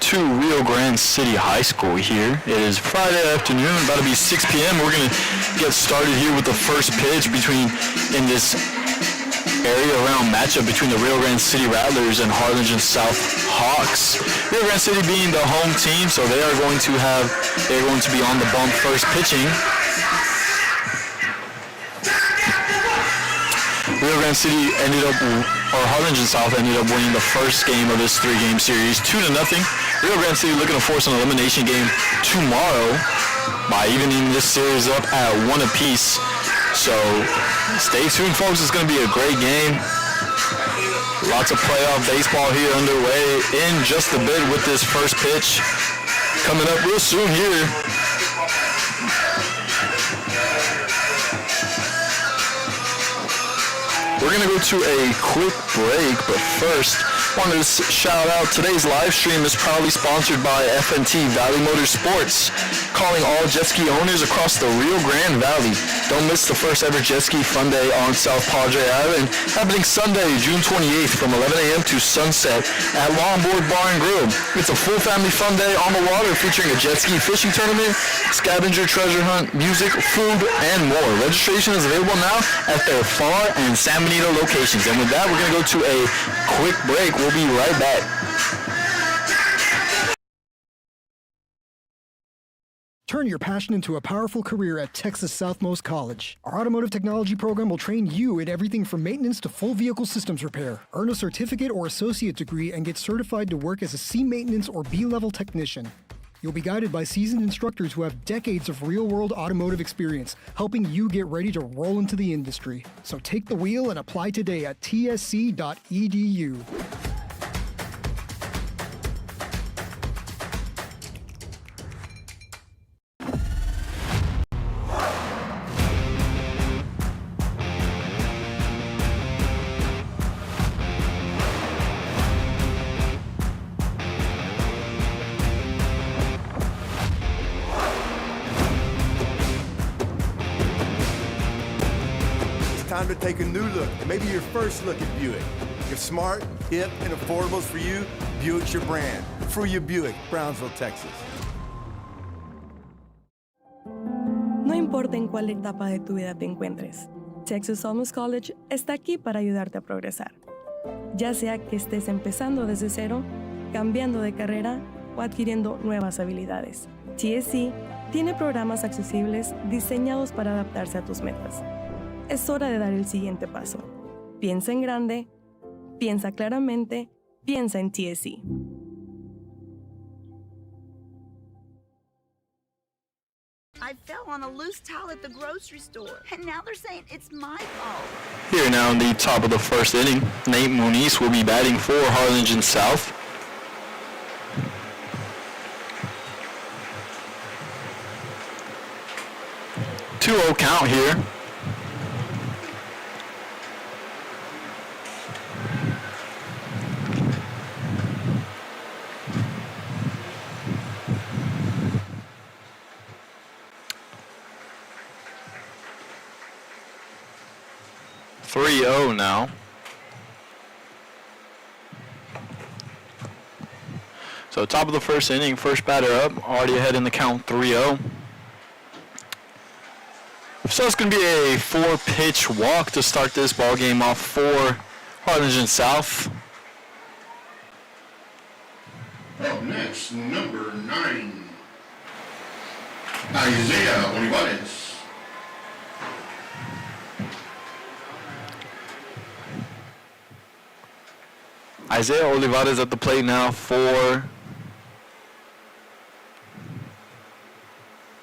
to Rio Grande City High School here. It is Friday afternoon, about to be 6 p.m. We're going to get started here with the first pitch in this area around matchup between the Rio Grande City Rattlers and Harlingen South Hawks. Rio Grande City being the home team, so they're going to be on the bump first pitching. Rio Grande City Harlingen South ended up winning the first game of this three-game series, 2-0. Rio Grande City looking to force an elimination game tomorrow by evening this series up at 1 apiece. So stay tuned, folks. It's going to be a great game. Lots of playoff baseball here underway in just a bit with this first pitch coming up real soon here. We're going to go to a quick break, but first, wanted to shout out today's live stream is proudly sponsored by FNT Valley Motorsports, calling all jet ski owners across the Rio Grande Valley. Don't miss the first ever jet ski fun day on South Padre Island, happening Sunday, June 28th from 11 a.m. to sunset at Longboard Bar and Grill. It's a full family fun day on the water featuring a jet ski fishing tournament, scavenger treasure hunt, music, food, and more. Registration is available now at their Far and San Benito locations. And with that, we're going to go to a quick break. We'll be right back. Turn your passion into a powerful career at Texas Southmost College. Our automotive technology program will train you in everything from maintenance to full vehicle systems repair. Earn a certificate or associate degree and get certified to work as a C maintenance or B-level technician. You'll be guided by seasoned instructors who have decades of real-world automotive experience, helping you get ready to roll into the industry. So take the wheel and apply today at tsc.edu. Time to take a new look, maybe your first look at Buick. If smart, hip, and affordable is for you, Buick's your brand. For you, Buick, Brownsville, Texas. No importa en cuál etapa de tu vida te encuentres, Texas Southmost College está aquí para ayudarte a progresar. Ya sea que estés empezando desde cero, cambiando de carrera o adquiriendo nuevas habilidades, TSC tiene programas accesibles diseñados para adaptarse a tus metas. Es hora de dar el siguiente paso. Piensa en grande, piensa claramente, piensa en TSC. I fell on a loose towel at the grocery store, and now they're saying it's my fault. Here now in the top of the first inning, Nate Muniz will be batting for Harlingen South. Two-0 count here. Now. So top of the first inning, first batter up, already ahead in the count 3-0. So it's going to be a 4-pitch walk to start this ball game off for Harlingen South. Up next, number 9, Isaiah Olivares. Isaiah Olivares at the plate now for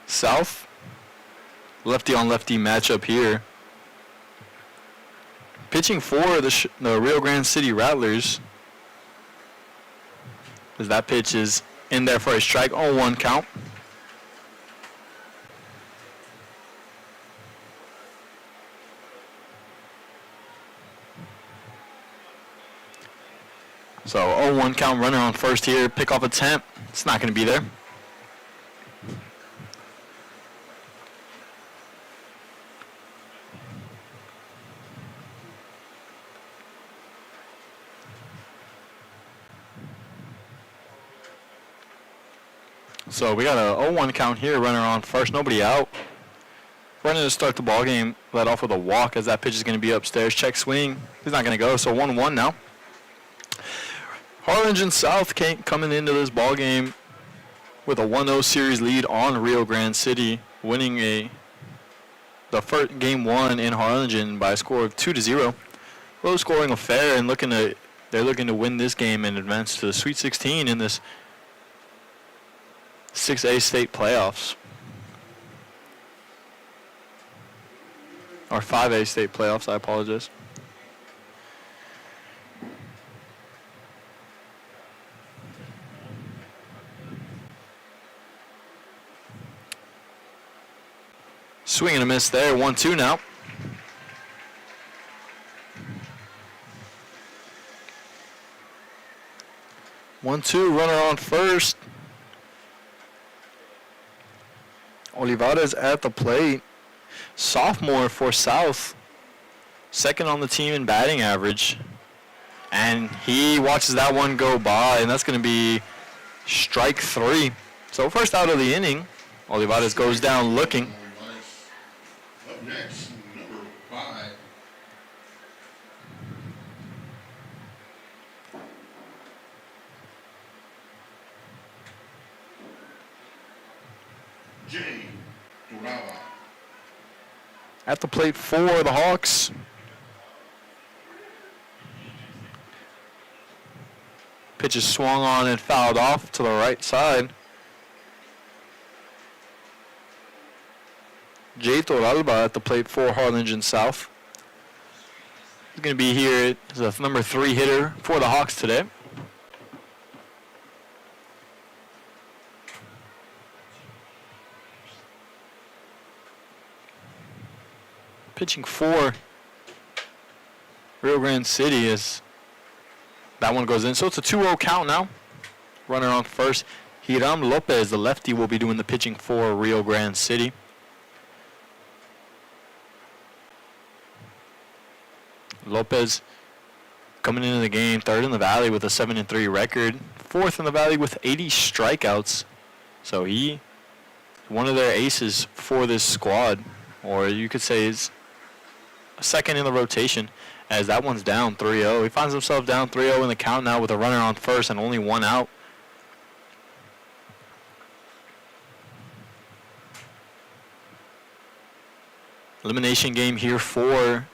South. Lefty on lefty matchup here. Pitching for the Rio Grande City Rattlers. As that pitch is in there for a strike, 0-1 count. So 0-1 count, runner on first here, pick off attempt. It's not going to be there. So we got a 0-1 count here, runner on first, nobody out. Running to start the ball game, led off with a walk as that pitch is going to be upstairs. Check swing. He's not going to go, so 1-1 now. Harlingen South coming into this ball game with a 1-0 series lead on Rio Grande City, winning the first game 1 in Harlingen by a score of 2-0. Low scoring affair, and they're looking to win this game and advance to the Sweet 16 in this 6A state playoffs. Or 5A state playoffs, I apologize. Swing and a miss there, 1-2 now. Runner on first. Olivares at the plate. Sophomore for South. Second on the team in batting average. And he watches that one go by, and that's going to be strike 3. So first out of the inning, Olivares goes down looking. Up next, number 5. Jay Durava. At the plate for the Hawks. Pitch is swung on and fouled off to the right side. Jay Toralba at the plate for Harlingen South. He's going to be here as the number 3 hitter for the Hawks today. Pitching for Rio Grande City as that one goes in. So it's a 2-0 count now. Runner on first. Hiram Lopez, the lefty, will be doing the pitching for Rio Grande City. Lopez coming into the game, 3rd in the Valley with a 7-3 record. 4th in the Valley with 80 strikeouts. So he, one of their aces for this squad, or you could say is second in the rotation, as that one's down 3-0. He finds himself down 3-0 in the count now with a runner on first and only 1 out. Elimination game here for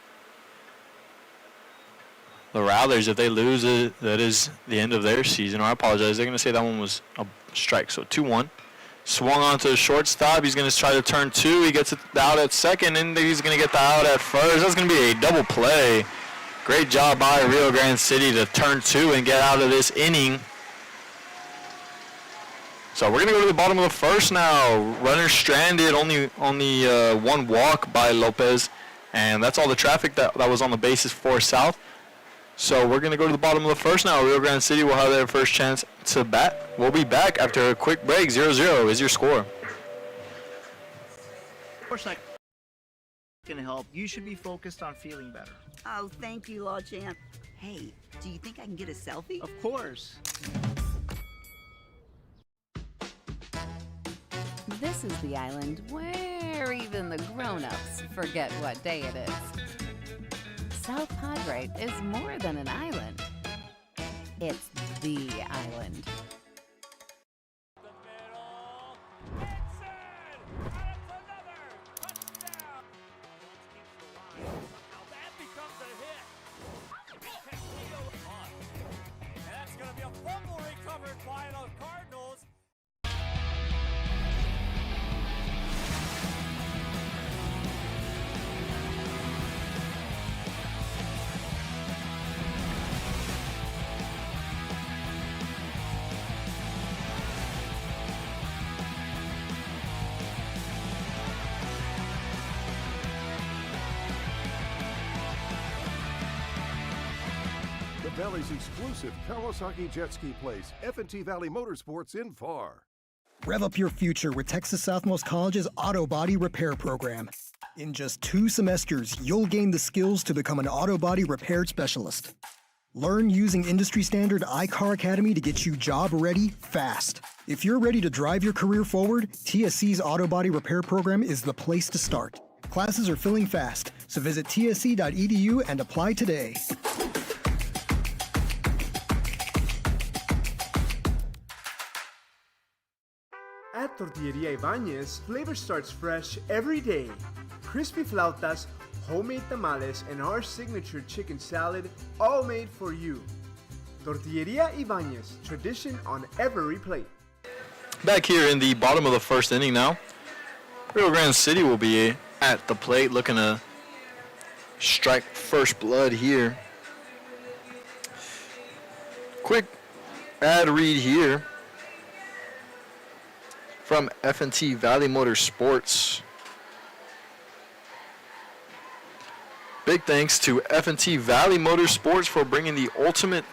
the Rattlers. If they lose it, that is the end of their season. Or I apologize, they're going to say that one was a strike. So 2-1. Swung on to the shortstop. He's going to try to turn 2. He gets it out at second, and he's going to get the out at first. That's going to be a double play. Great job by Rio Grande City to turn 2 and get out of this inning. So we're going to go to the bottom of the first now. Runner stranded, only 1 walk by Lopez, and that's all the traffic that was on the bases for South. So we're going to go to the bottom of the first now. Rio Grande City will have their first chance to bat. We'll be back after a quick break. 0-0 is your score. Of course, I can help. You should be focused on feeling better. Oh, thank you, Law Champ. Hey, do you think I can get a selfie? Of course. This is the island where even the grown-ups forget what day it is. South Padre is more than an island. It's the island. That's going to be a fumble recovered by the Cardinals. Valley's exclusive Kawasaki jet ski place, F&T Valley Motorsports in FAR. Rev up your future with Texas Southmost College's Auto Body Repair Program. In just 2 semesters, you'll gain the skills to become an auto body repair specialist. Learn using industry standard iCar Academy to get you job ready fast. If you're ready to drive your career forward, TSC's Auto Body Repair Program is the place to start. Classes are filling fast, so visit tsc.edu and apply today. At Tortilleria Ibañez, flavor starts fresh every day. Crispy flautas, homemade tamales, and our signature chicken salad, all made for you. Tortilleria Ibañez, tradition on every plate. Back here in the bottom of the first inning now. Rio Grande City will be at the plate looking to strike first blood here. Quick ad read here from F&T Valley Motorsports. Big thanks to F&T Valley Motorsports for bringing the ultimate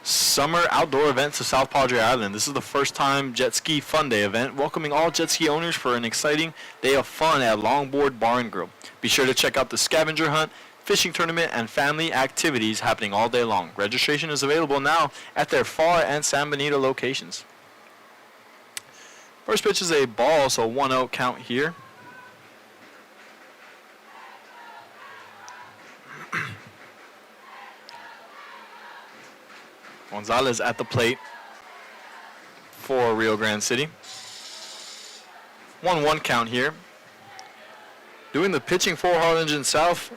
summer outdoor event to South Padre Island. This is the first time Jet Ski Fun Day event, welcoming all jet ski owners for an exciting day of fun at Longboard Bar and Grill. Be sure to check out the scavenger hunt, fishing tournament, and family activities happening all day long. Registration is available now at their Pharr and San Benito locations. First pitch is a ball, so 1-0 count here. Gonzalez at the plate for Rio Grande City. 1-1 count here. Doing the pitching for Harlingen South,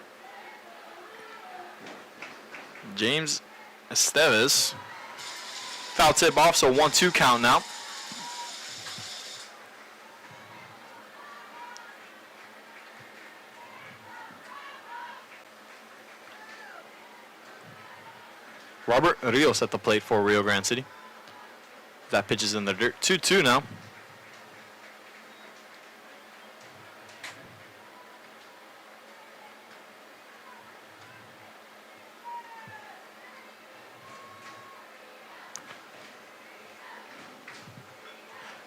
James Esteves. Foul tip off, so 1-2 count now. Robert Rios at the plate for Rio Grande City. That pitch is in the dirt. 2-2 now.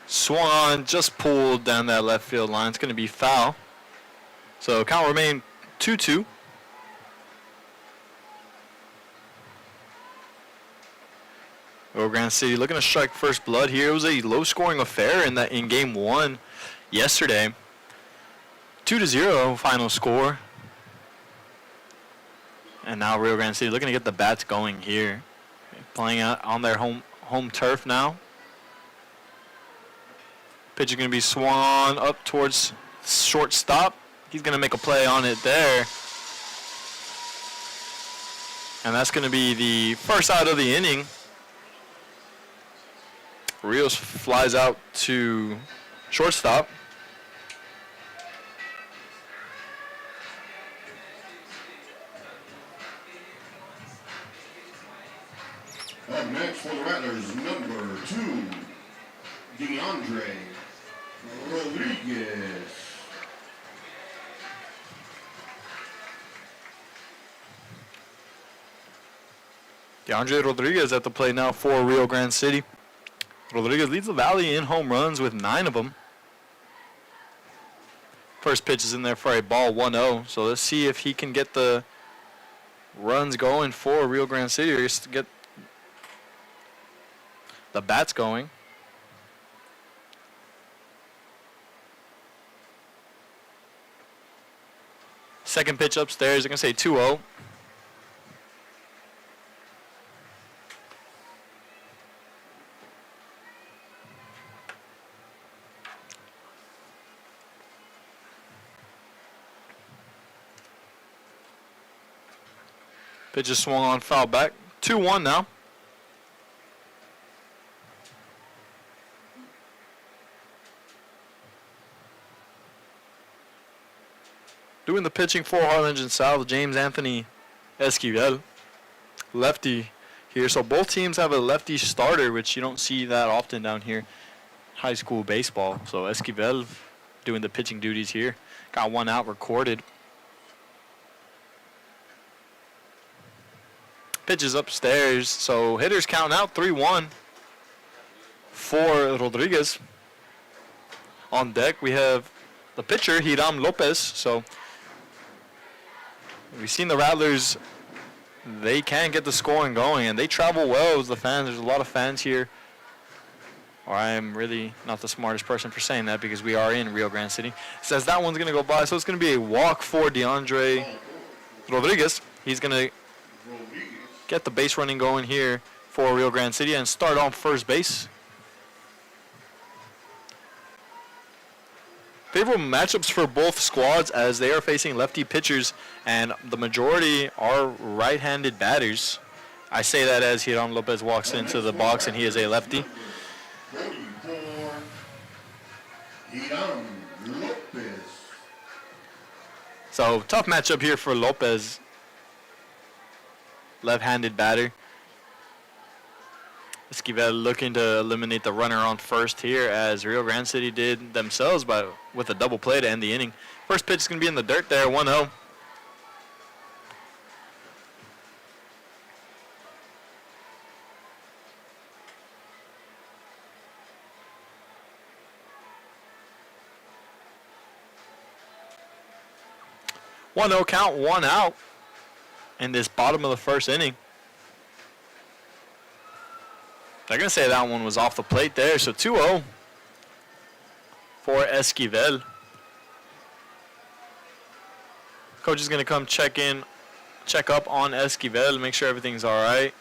Swung on, just pulled down that left field line. It's going to be foul. So count remain 2-2. Rio Grande City looking to strike first blood here. It was a low-scoring affair in game one yesterday. 2-0 final score. And now Rio Grande City looking to get the bats going here. Playing out on their home turf now. Pitch is going to be swung on up towards shortstop. He's going to make a play on it there. And that's going to be the first out of the inning. Rios flies out to shortstop. Up next for the Rattlers, number 2, DeAndre Rodriguez. DeAndre Rodriguez at the plate now for Rio Grande City. Rodriguez leads the Valley in home runs with 9 of them. First pitch is in there for a ball, 1-0. So let's see if he can get the runs going for Rio Grande City or just get the bats going. Second pitch upstairs, I'm going to say 2-0. Pitch is swung on, foul back. 2-1 now. Doing the pitching for Harlingen South, James Anthony Esquivel. Lefty here. So both teams have a lefty starter, which you don't see that often down here. High school baseball. So Esquivel doing the pitching duties here. Got one out recorded. Pitches upstairs, so hitters count out 3-1 for Rodriguez. On deck, we have the pitcher, Hiram Lopez. So we've seen the Rattlers, they can get the scoring going, and they travel well as the fans. There's a lot of fans here Or I am really not the smartest person for saying that because we are in Rio Grande City. Says that one's going to go by, so it's going to be a walk for DeAndre Rodriguez. He's going to get the base running going here for Rio Grande City and start on first base. Favorable matchups for both squads as they are facing lefty pitchers, and the majority are right-handed batters. I say that as Hiram Lopez walks into the box, and he is a lefty. So, tough matchup here for Lopez, left-handed batter. Esquivel looking to eliminate the runner on first here, as Rio Grande City did themselves with a double play to end the inning. First pitch is going to be in the dirt there, 1-0. Count, 1 out in this bottom of the first inning. They're going to say that one was off the plate there, so 2-0 for Esquivel. Coach is going to come check up on Esquivel, make sure everything's all right.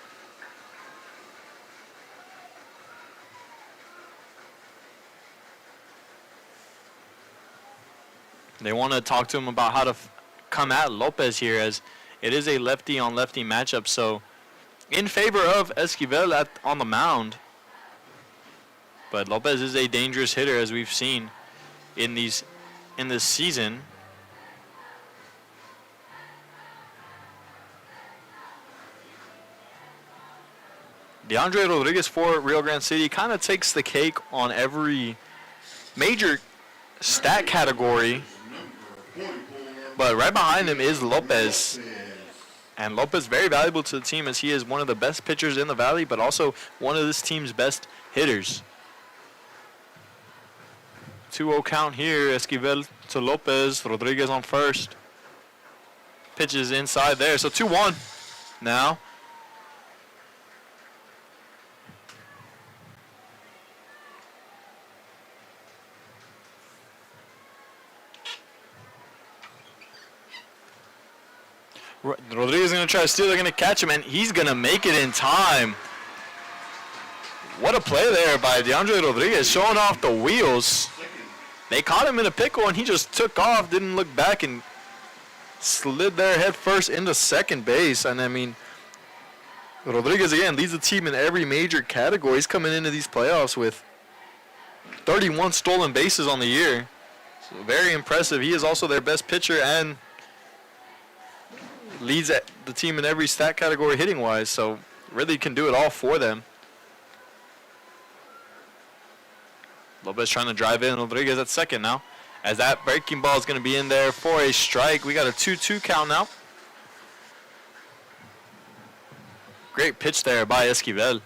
They want to talk to him about how to come at Lopez here, as it is a lefty-on-lefty matchup, so in favor of Esquivel on the mound. But Lopez is a dangerous hitter, as we've seen in this season. DeAndre Rodriguez for Rio Grande City kind of takes the cake on every major stat category. But right behind him is Lopez. And Lopez very valuable to the team, as he is one of the best pitchers in the Valley, but also one of this team's best hitters. 2-0 count here. Esquivel to Lopez. Rodriguez on first. Pitches inside there. So 2-1 now. Rodriguez is going to try to steal. They're going to catch him, and he's going to make it in time. What a play there by DeAndre Rodriguez, showing off the wheels. They caught him in a pickle, and he just took off, didn't look back, and slid there head first into second base. And, I mean, Rodriguez, again, leads the team in every major category. He's coming into these playoffs with 31 stolen bases on the year. So very impressive. He is also their best pitcher and leads the team in every stat category hitting-wise, so really can do it all for them. Lopez trying to drive in. Rodriguez at second now, as that breaking ball is going to be in there for a strike. We got a 2-2 count now. Great pitch there by Esquivel.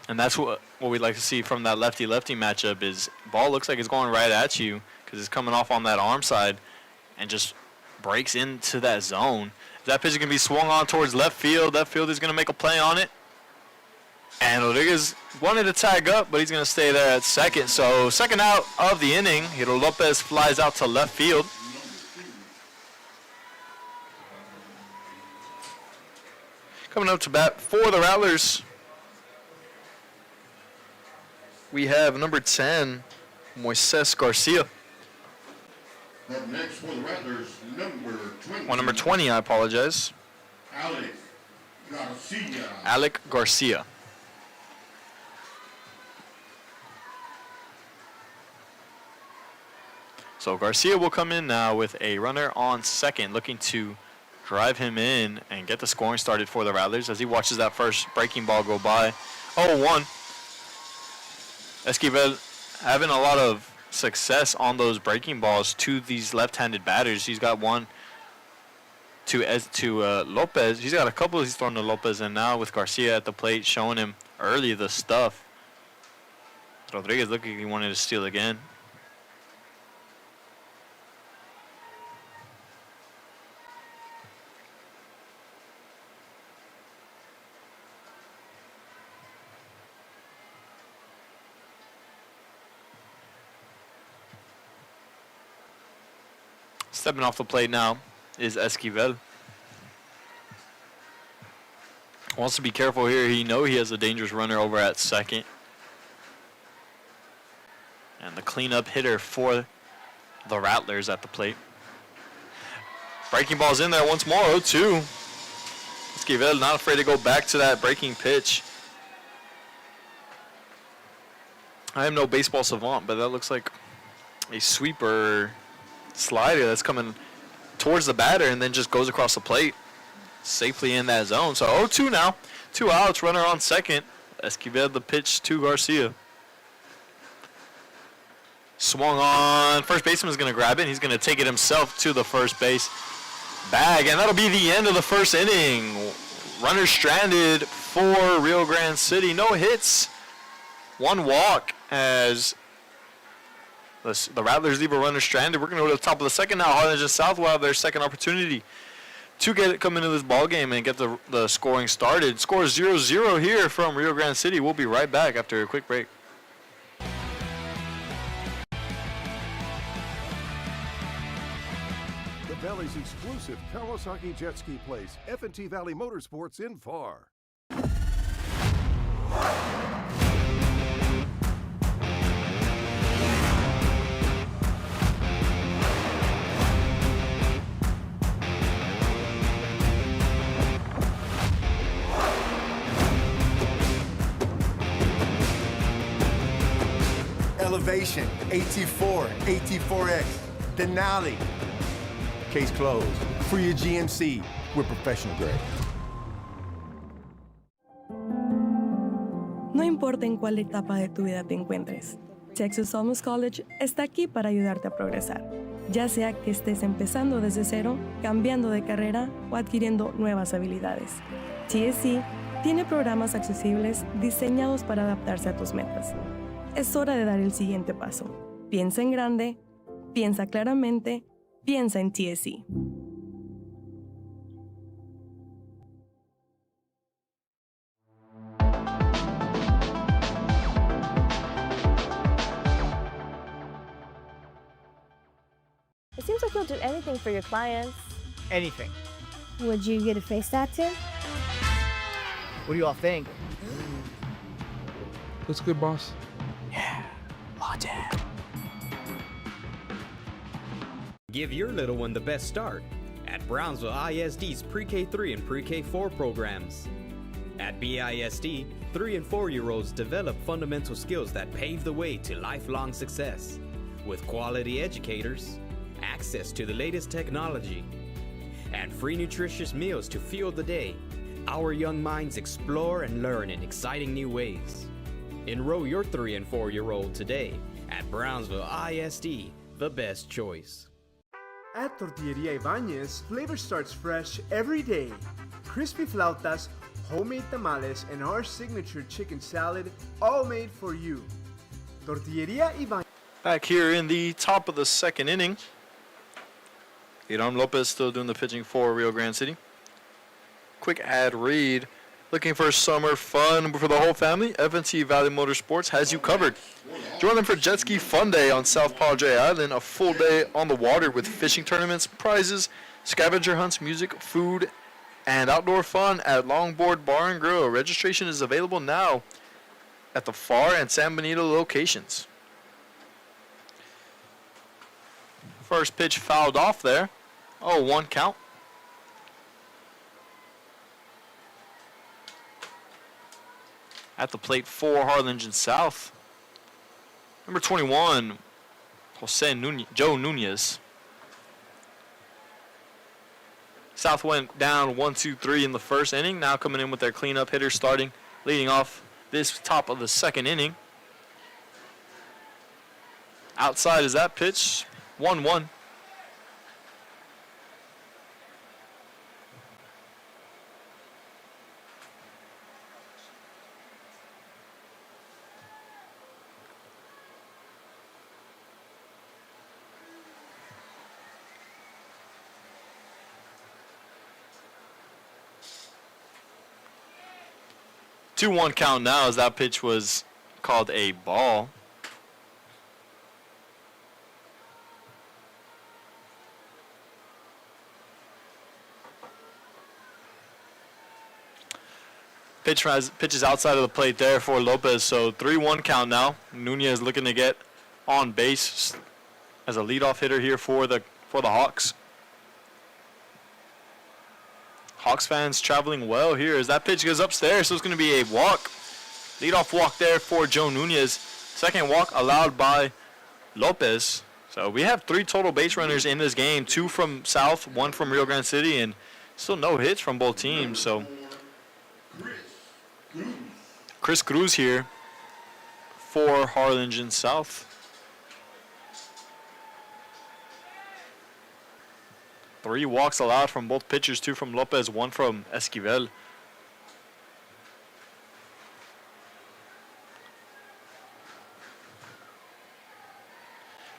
And that's what we'd like to see from that lefty-lefty matchup is ball looks like it's going right at you because it's coming off on that arm side and just breaks into that zone. That pitch is going to be swung on towards left field. Left field is going to make a play on it. And Rodriguez wanted to tag up, but he's going to stay there at second. So second out of the inning. Hiro Lopez flies out to left field. Coming up to bat for the Rattlers, we have number 10, Moises Garcia. Up next for the Rattlers, number 20. Well, number 20, I apologize. Alec Garcia. So Garcia will come in now with a runner on second, looking to drive him in and get the scoring started for the Rattlers as he watches that first breaking ball go by. 0-1. Esquivel having a lot of success on those breaking balls to these left-handed batters. He's got one to Lopez. He's got a couple he's thrown to Lopez, and now with Garcia at the plate showing him early the stuff. Rodriguez looking like he wanted to steal again. Stepping off the plate now is Esquivel. Wants to be careful here. He has a dangerous runner over at second. And the cleanup hitter for the Rattlers at the plate. Breaking ball's in there once more, 0-2. Esquivel not afraid to go back to that breaking pitch. I am no baseball savant, but that looks like a sweeper slider that's coming towards the batter and then just goes across the plate. Safely in that zone. So 0-2 now. 2 outs, runner on second. Esquivel the pitch to Garcia. Swung on. First baseman's going to grab it. And he's going to take it himself to the first base bag. And that'll be the end of the first inning. Runner stranded for Rio Grande City. No hits. 1 walk as the Rattlers leave a runner stranded. We're going to go to the top of the second now. Harlingen South will have their second opportunity to come into this ball game and get the scoring started. Score 0-0 here from Rio Grande City. We'll be right back after a quick break. The Valley's exclusive Kawasaki jet ski place, F&T Valley Motorsports in Farr. Elevation, AT4, AT4X, Denali. Case closed. For your GMC, we're professional grade. No importa en cuál etapa de tu vida te encuentres, Texas Almus College está aquí para ayudarte a progresar. Ya sea que estés empezando desde cero, cambiando de carrera o adquiriendo nuevas habilidades. TSC tiene programas accesibles diseñados para adaptarse a tus metas. Es hora de dar el siguiente paso. Piensa en grande, piensa claramente, piensa en TSC. It seems like you'll do anything for your clients. Anything. Would you get a face tattoo? What do you all think? Looks good, boss. Yeah, watch it. Give your little one the best start at Brownsville ISD's Pre-K 3 and Pre-K 4 programs. At BISD, 3 and 4-year-olds develop fundamental skills that pave the way to lifelong success. With quality educators, access to the latest technology, and free nutritious meals to fuel the day, our young minds explore and learn in exciting new ways. Enroll your 3 and 4-year-old today at Brownsville ISD, the best choice. At Tortilleria Ibañez, flavor starts fresh every day. Crispy flautas, homemade tamales, and our signature chicken salad, all made for you. Tortilleria Ibañez. Back here in the top of the second inning. Hiram Lopez still doing the pitching for Rio Grande City. Quick ad read. Looking for summer fun for the whole family? F&T Valley Motorsports has you covered. Join them for Jet Ski Fun Day on South Padre Island, a full day on the water with fishing tournaments, prizes, scavenger hunts, music, food, and outdoor fun at Longboard Bar and Grill. Registration is available now at the Farr and San Benito locations. First pitch fouled off there. 0-1 count. At the plate for Harlingen South, number 21, Joe Nunez. South went down 1-2-3 in the first inning. Now coming in with their cleanup hitter starting, leading off this top of the second inning. Outside is that pitch, 1-1. Two-one count now as that pitch was called a ball. Pitches outside of the plate there for Lopez. So 3-1 count now. Nunez looking to get on base as a leadoff hitter here for the Hawks. Hawks fans traveling well here as that pitch goes upstairs. So it's going to be a walk. Leadoff walk there for Joe Nunez. Second walk allowed by Lopez. So we have 3 total base runners in this game. 2 from South, 1 from Rio Grande City, and still no hits from both teams. So Chris Cruz here for Harlingen South. 3 walks allowed from both pitchers, 2 from Lopez, 1 from Esquivel.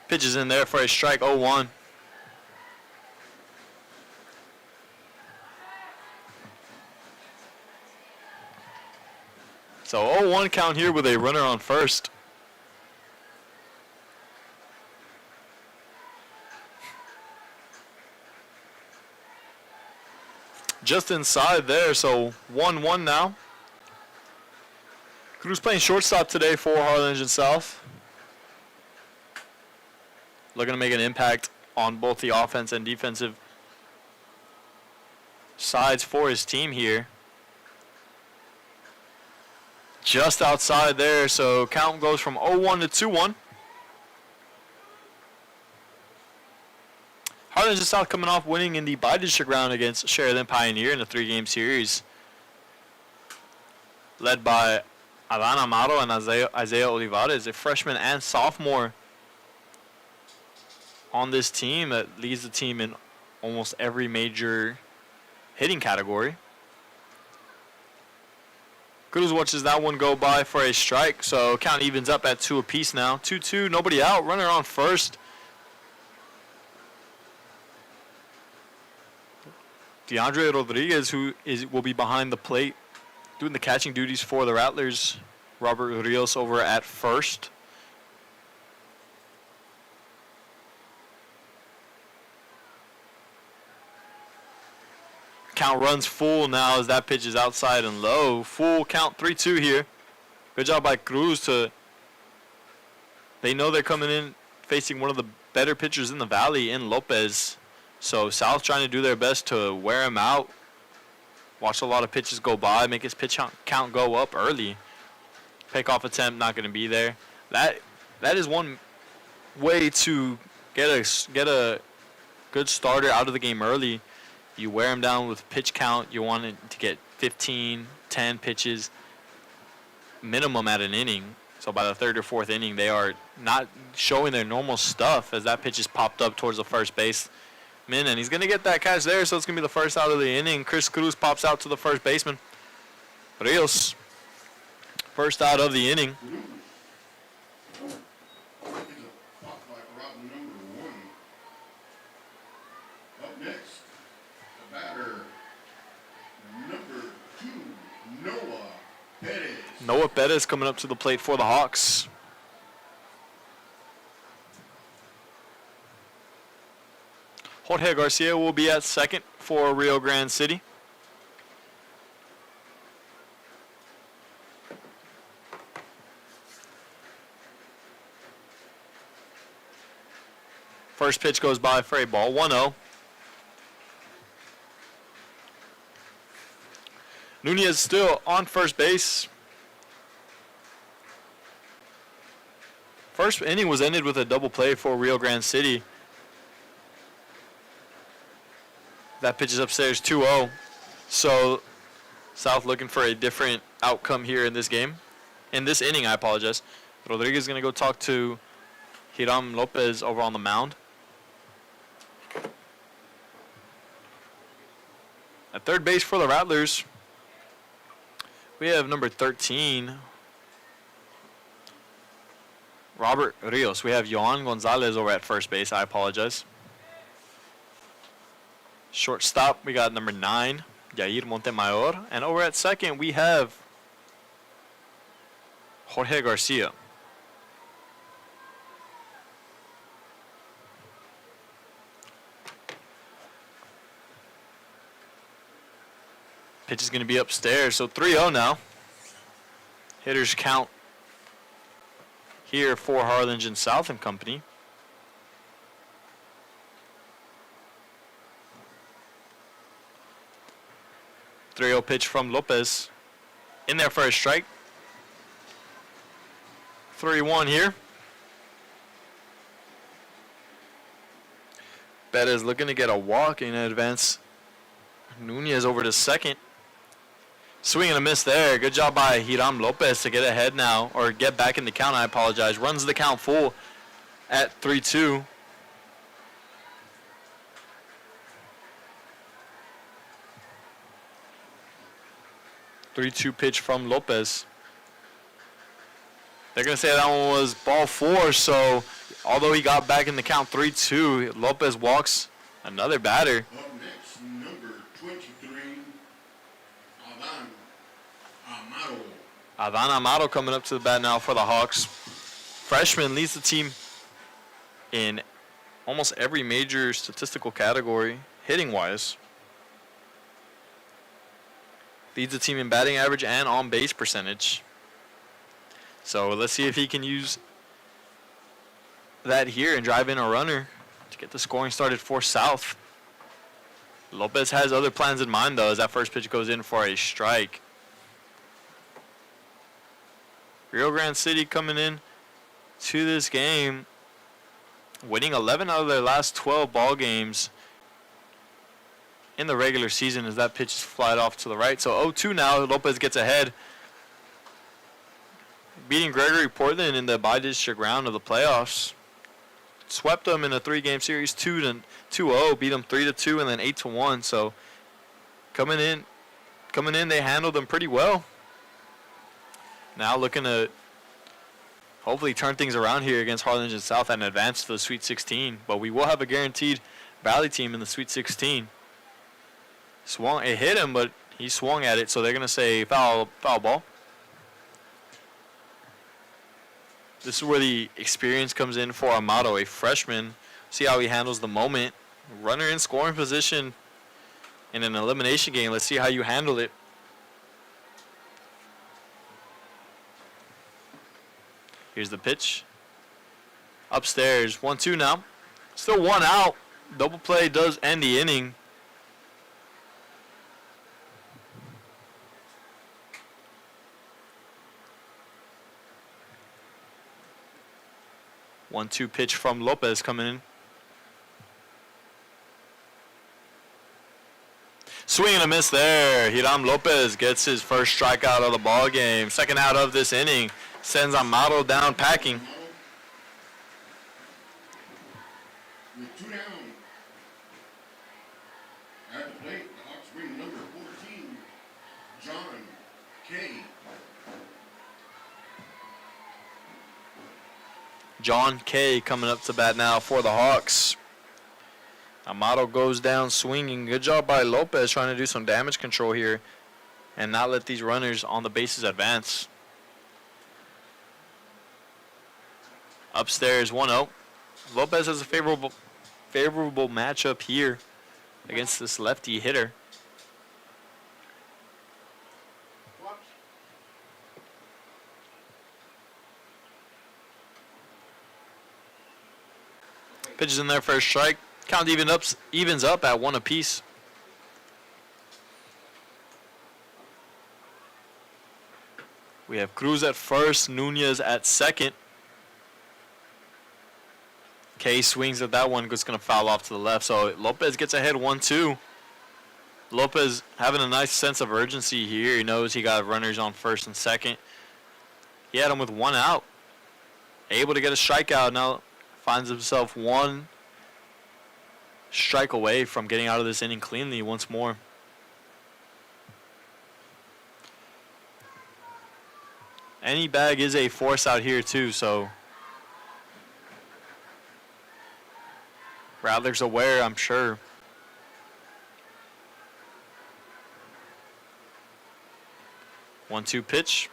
Pitches in there for a strike, 0-1. So 0-1 count here with a runner on first. Just inside there, so 1-1 now. Cruz playing shortstop today for Harlingen South. Looking to make an impact on both the offense and defensive sides for his team here. Just outside there, so count goes from 0-1 to 2-1. Harlingen South coming off winning in the bi-district round against Sheridan Pioneer in a 3-game series, led by Alan Amaro and Isaiah Olivares, a freshman and sophomore on this team that leads the team in almost every major hitting category. Cruz watches that one go by for a strike, so count evens up at 2 apiece now. 2-2, nobody out, runner on first. DeAndre Rodriguez, will be behind the plate, doing the catching duties for the Rattlers. Robert Rios over at first. Count runs full now as that pitch is outside and low. Full count, 3-2 here. Good job by Cruz they know they're coming in facing one of the better pitchers in the valley in Lopez. So South trying to do their best to wear him out. Watch a lot of pitches go by, make his pitch count go up early. Pickoff attempt not going to be there. That is one way to get a good starter out of the game early. You wear him down with pitch count. You want it to get 15, 10 pitches minimum at an inning. So by the 3rd or 4th inning, they are not showing their normal stuff as that pitch is popped up towards the first baseman. And he's going to get that catch there, so it's going to be the first out of the inning. Chris Cruz pops out to the first baseman. Rios, first out of the inning. Up next, the batter, number 2, Noah Perez. Noah Perez coming up to the plate for the Hawks. Jorge Garcia will be at second for Rio Grande City. First pitch goes by for a ball, 1-0. Nunez still on first base. First inning was ended with a double play for Rio Grande City. That pitch is upstairs, 2-0. So South looking for a different outcome here in this game. In this inning, I apologize. Rodriguez is going to go talk to Hiram Lopez over on the mound. At third base for the Rattlers, we have number 13, Robert Rios. We have Johan Gonzalez over at first base. I apologize. Shortstop, we got number 9, Yair Montemayor. And over at second, we have Jorge Garcia. Pitch is going to be upstairs, so 3-0 now. Hitters count here for Harlingen South and Company. .3-0 pitch from Lopez. In there for a strike. 3-1 here. Bettis looking to get a walk in advance. Nunez over to second. Swing and a miss there. Good job by Hiram Lopez to get ahead now, or get back in the count, I apologize. Runs the count full at 3-2. .3-2 pitch from Lopez. They're going to say that one was ball 4, so although he got back in the count 3-2, Lopez walks another batter. Up next, number 23, Adan Amado coming up to the bat now for the Hawks. Freshman leads the team in almost every major statistical category, hitting-wise. Leads the team in batting average and on-base percentage. So let's see if he can use that here and drive in a runner to get the scoring started for South. Lopez has other plans in mind, though, as that first pitch goes in for a strike. Rio Grande City coming in to this game, winning 11 out of their last 12 ball games in the regular season, as that pitch is flied off to the right. So 0-2 now. Lopez gets ahead, beating Gregory Portland in the bi-district round of the playoffs. Swept them in a 3-game series, 2-0, beat them 3-2, and then 8-1. So coming in, they handled them pretty well. Now looking to hopefully turn things around here against Harlingen South and advance to the Sweet 16. But we will have a guaranteed Valley team in the Sweet 16. Swung, it hit him, but he swung at it, so they're going to say foul ball. This is where the experience comes in for Amado, a freshman. See how he handles the moment. Runner in scoring position in an elimination game. Let's see how you handle it. Here's the pitch. Upstairs, 1-2 now. Still 1 out. Double play does end the inning. One-two pitch from Lopez coming in. Swing and a miss there. Hiram Lopez gets his first strikeout of the ball game. Second out of this inning. Sends Amado down packing. with 2 down. At the plate, the Hawks bring number 14, John Kay. John Kay coming up to bat now for the Hawks. Amado goes down swinging. Good job by Lopez trying to do some damage control here and not let these runners on the bases advance. Upstairs, 1-0. Lopez has a favorable matchup here against this lefty hitter. Pitches in there for a strike. Count evens up at 1 apiece. We have Cruz at first, Nunez at second. Kay swings at that one, it's going to foul off to the left. So Lopez gets ahead 1-2. Lopez having a nice sense of urgency here. He knows he got runners on first and second. He had him with 1 out. Able to get a strikeout. Now finds himself 1 strike away from getting out of this inning cleanly once more. Any bag is a force out here too, so Radler's aware, I'm sure. One-two pitch.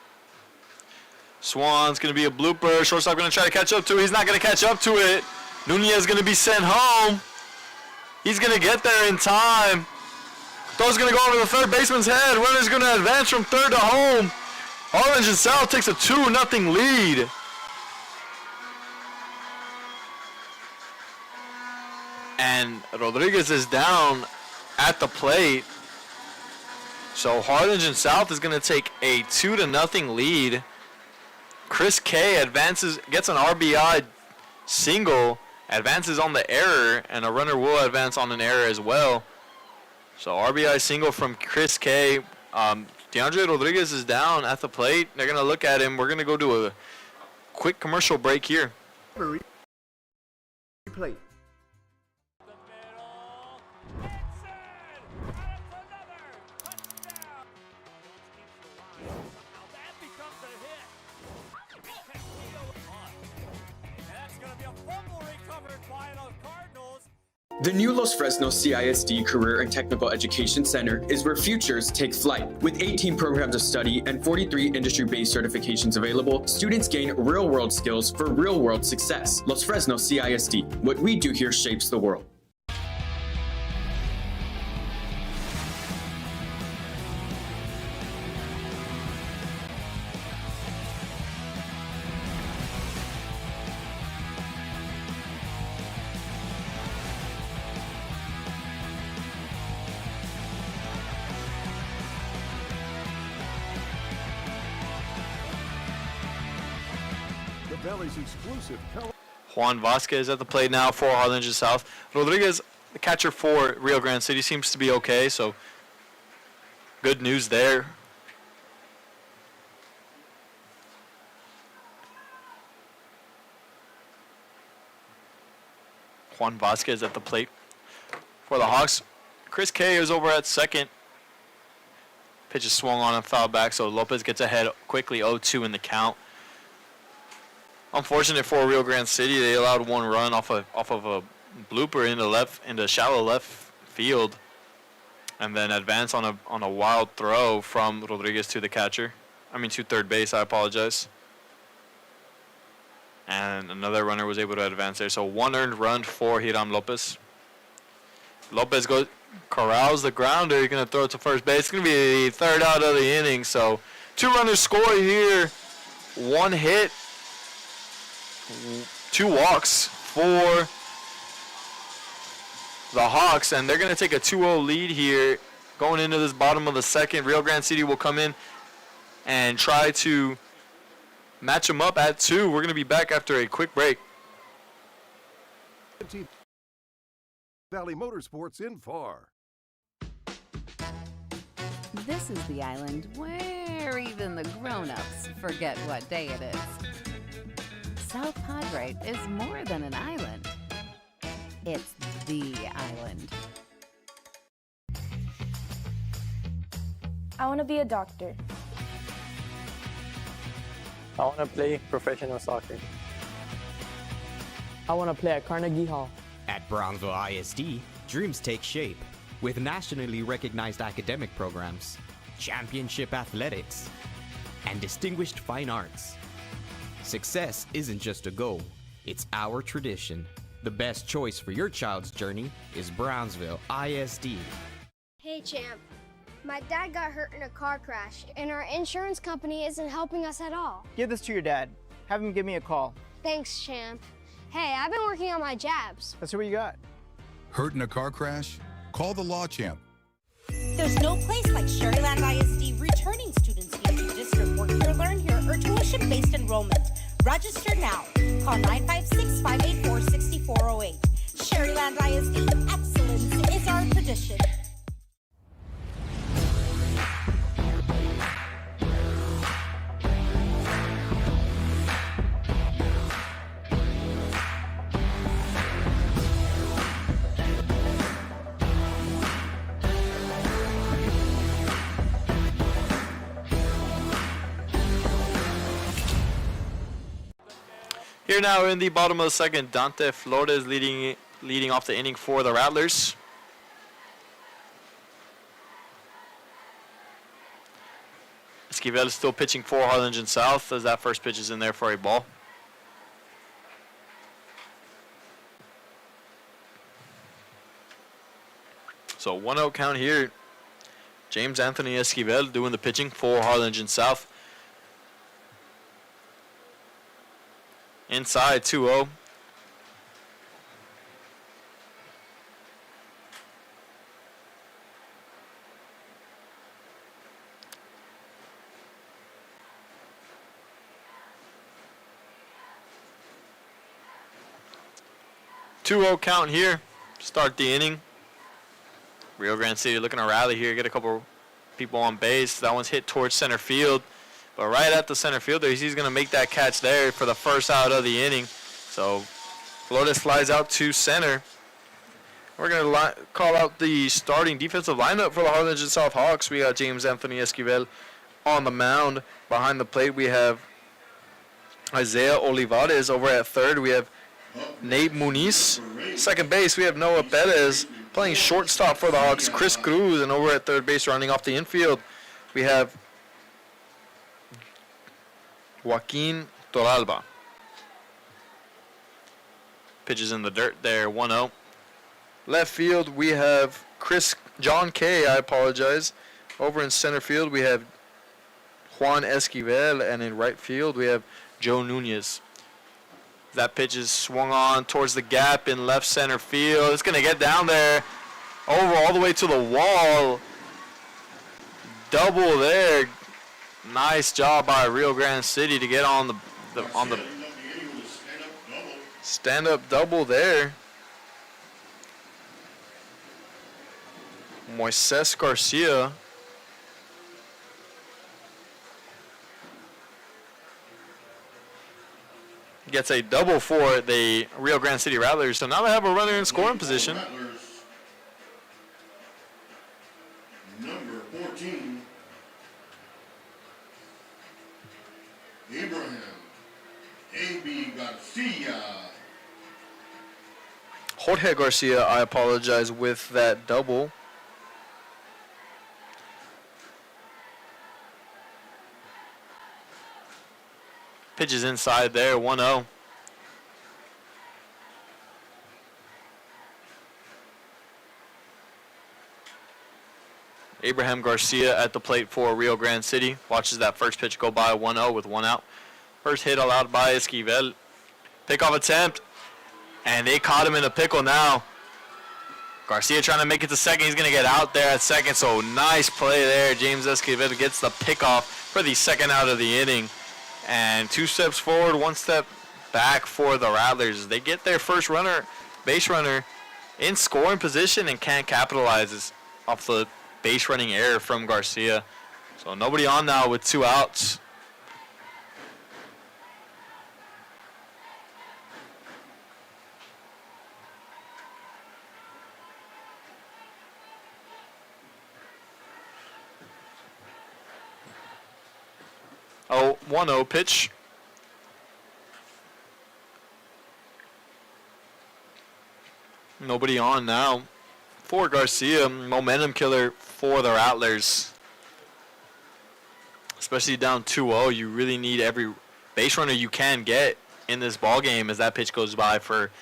Swan's going to be a blooper. Shortstop going to try to catch up to it. He's not going to catch up to it. Nunez going to be sent home. He's going to get there in time. Throw's going to go over the third baseman's head. Runner's going to advance from third to home. Harlingen South takes a 2-0 lead. And Rodriguez is down at the plate. So Harlingen South is going to take a 2-0 lead. Chris K advances, gets an RBI single, advances on the error, and a runner will advance on an error as well. So RBI single from Chris K. DeAndre Rodriguez is down at the plate. They're going to look at him. We're going to go to a quick commercial break here. Replay. The new Los Fresnos CISD Career and Technical Education Center is where futures take flight. With 18 programs of study and 43 industry-based certifications available, students gain real-world skills for real-world success. Los Fresnos CISD. What we do here shapes the world. Valley's exclusive Juan Vasquez at the plate now for Harlingen South. Rodriguez, the catcher for Rio Grande City, seems to be okay, so good news there. Juan Vasquez at the plate for the Hawks. Chris K is over at second. Pitch is swung on and fouled back, so Lopez gets ahead quickly, 0-2 in the count. Unfortunate for Rio Grande City, they allowed one run off of a blooper in the shallow left field, and then advance on a wild throw from Rodriguez to the catcher. To third base. I apologize. And another runner was able to advance there. So one earned run for Hiram Lopez. Lopez corrals the grounder. He's going to throw it to first base. It's going to be the third out of the inning. So 2 runners score here. 1 hit. 2 walks for the Hawks, and they're going to take a 2-0 lead here going into this bottom of the second. Rio Grande City will come in and try to match them up at 2. We're going to be back after a quick break. Valley Motorsports in FAR. This is the island where even the grown-ups forget what day it is. South Padre is more than an island. It's the island. I want to be a doctor. I want to play professional soccer. I want to play at Carnegie Hall. At Brownsville ISD, dreams take shape with nationally recognized academic programs, championship athletics, and distinguished fine arts. Success isn't just a goal, it's our tradition. The best choice for your child's journey is Brownsville ISD. Hey champ, my dad got hurt in a car crash and our insurance company isn't helping us at all. Give this to your dad. Have him give me a call. Thanks, champ. Hey, I've been working on my jabs. Let's see what you got. Hurt in a car crash? Call the Law Champ. There's no place like Sherryland ISD returning students need to district work here, learn here, or tuition-based enrollment. Register now. Call 956-584-6408. Sherryland ISD, excellence is our tradition. Here now in the bottom of the second, Dante Flores leading off the inning for the Rattlers. Esquivel is still pitching for Harlingen South as that first pitch is in there for a ball. So 1-0 count here James Anthony Esquivel doing the pitching for Harlingen South. Inside 2-0. Count here. Start the inning. Rio Grande City looking to rally here, get a couple people on base. That one's hit towards center field. But right at the center fielder, he's going to make that catch there for the first out of the inning. So Flores flies out to center. We're going to call out the starting defensive lineup for the Harlingen South Hawks. We got James Anthony Esquivel on the mound. Behind the plate, we have Isaiah Olivares. Over at third, we have Nate Muniz. Second base, we have Noah Perez. Playing shortstop for the Hawks, Chris Cruz. And over at third base, running off the infield, we have Joaquin Toralba. Pitches in the dirt there, 1-0. Left field, we have John Kay, I apologize. Over in center field, we have Juan Esquivel. And in right field, we have Joe Nunez. That pitch is swung on towards the gap in left center field. It's going to get down there, over all the way to the wall. Double there. Nice job by Rio Grande City to get on the stand-up double there. Moises Garcia. Gets a double for the Rio Grande City Rattlers. So now they have a runner in scoring position. Number 14, Abraham A.B. Garcia. Jorge Garcia, I apologize, with that double. Pitches inside there, 1-0. Abraham Garcia at the plate for Rio Grande City. Watches that first pitch go by, 1-0 with one out. First hit allowed by Esquivel. Pickoff attempt, and they caught him in a pickle now. Garcia trying to make it to second. He's going to get out there at second, so nice play there. James Esquivel gets the pickoff for the second out of the inning. And 2 steps forward, 1 step back for the Rattlers. They get their first base runner in scoring position and can't capitalize off the base running error from Garcia. So nobody on now with 2 outs. Oh, 1-0 pitch. Nobody on now for Garcia. Momentum killer for the Rattlers. Especially down 2-0, you really need every base runner you can get in this ball game as that pitch goes by for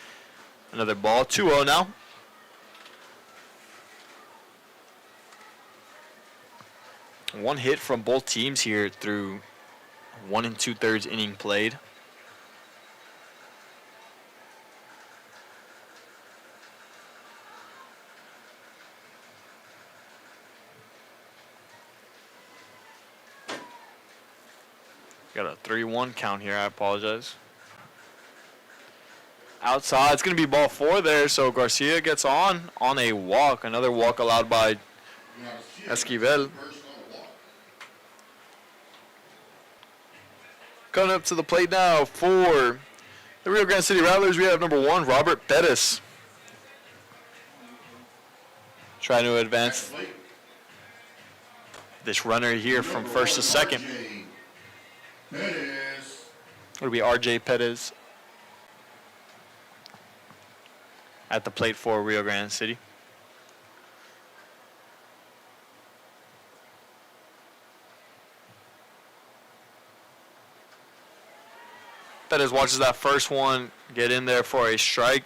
another ball. 2-0 now. One hit from both teams here through 1 2/3 inning played. Got a 3-1 count here. I apologize. Outside, it's going to be ball 4 there, so Garcia gets on a walk. Another walk allowed by Esquivel. Coming up to the plate now for the Rio Grande City Rattlers, we have number 1, Robert Pettis. Trying to advance this runner here from first to second. It'll be R.J. Pettis at the plate for Rio Grande City. Pettis watches that first one get in there for a strike.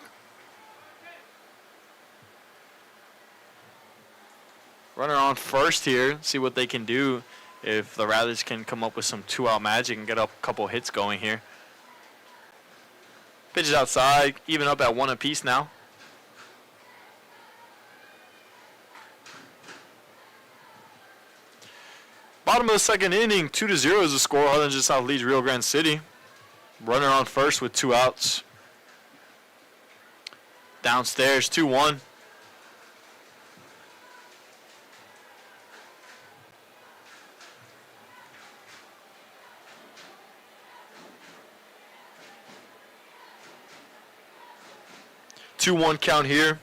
Runner on first here. See what they can do if the Rattlers can come up with some 2-out magic and get a couple hits going here. Pitches outside, even up at 1 apiece now. Bottom of the second inning, 2-0 is the score. Harlingen South leads Rio Grande City. Runner on first with 2 outs. Downstairs, 2-1. Two-one count here.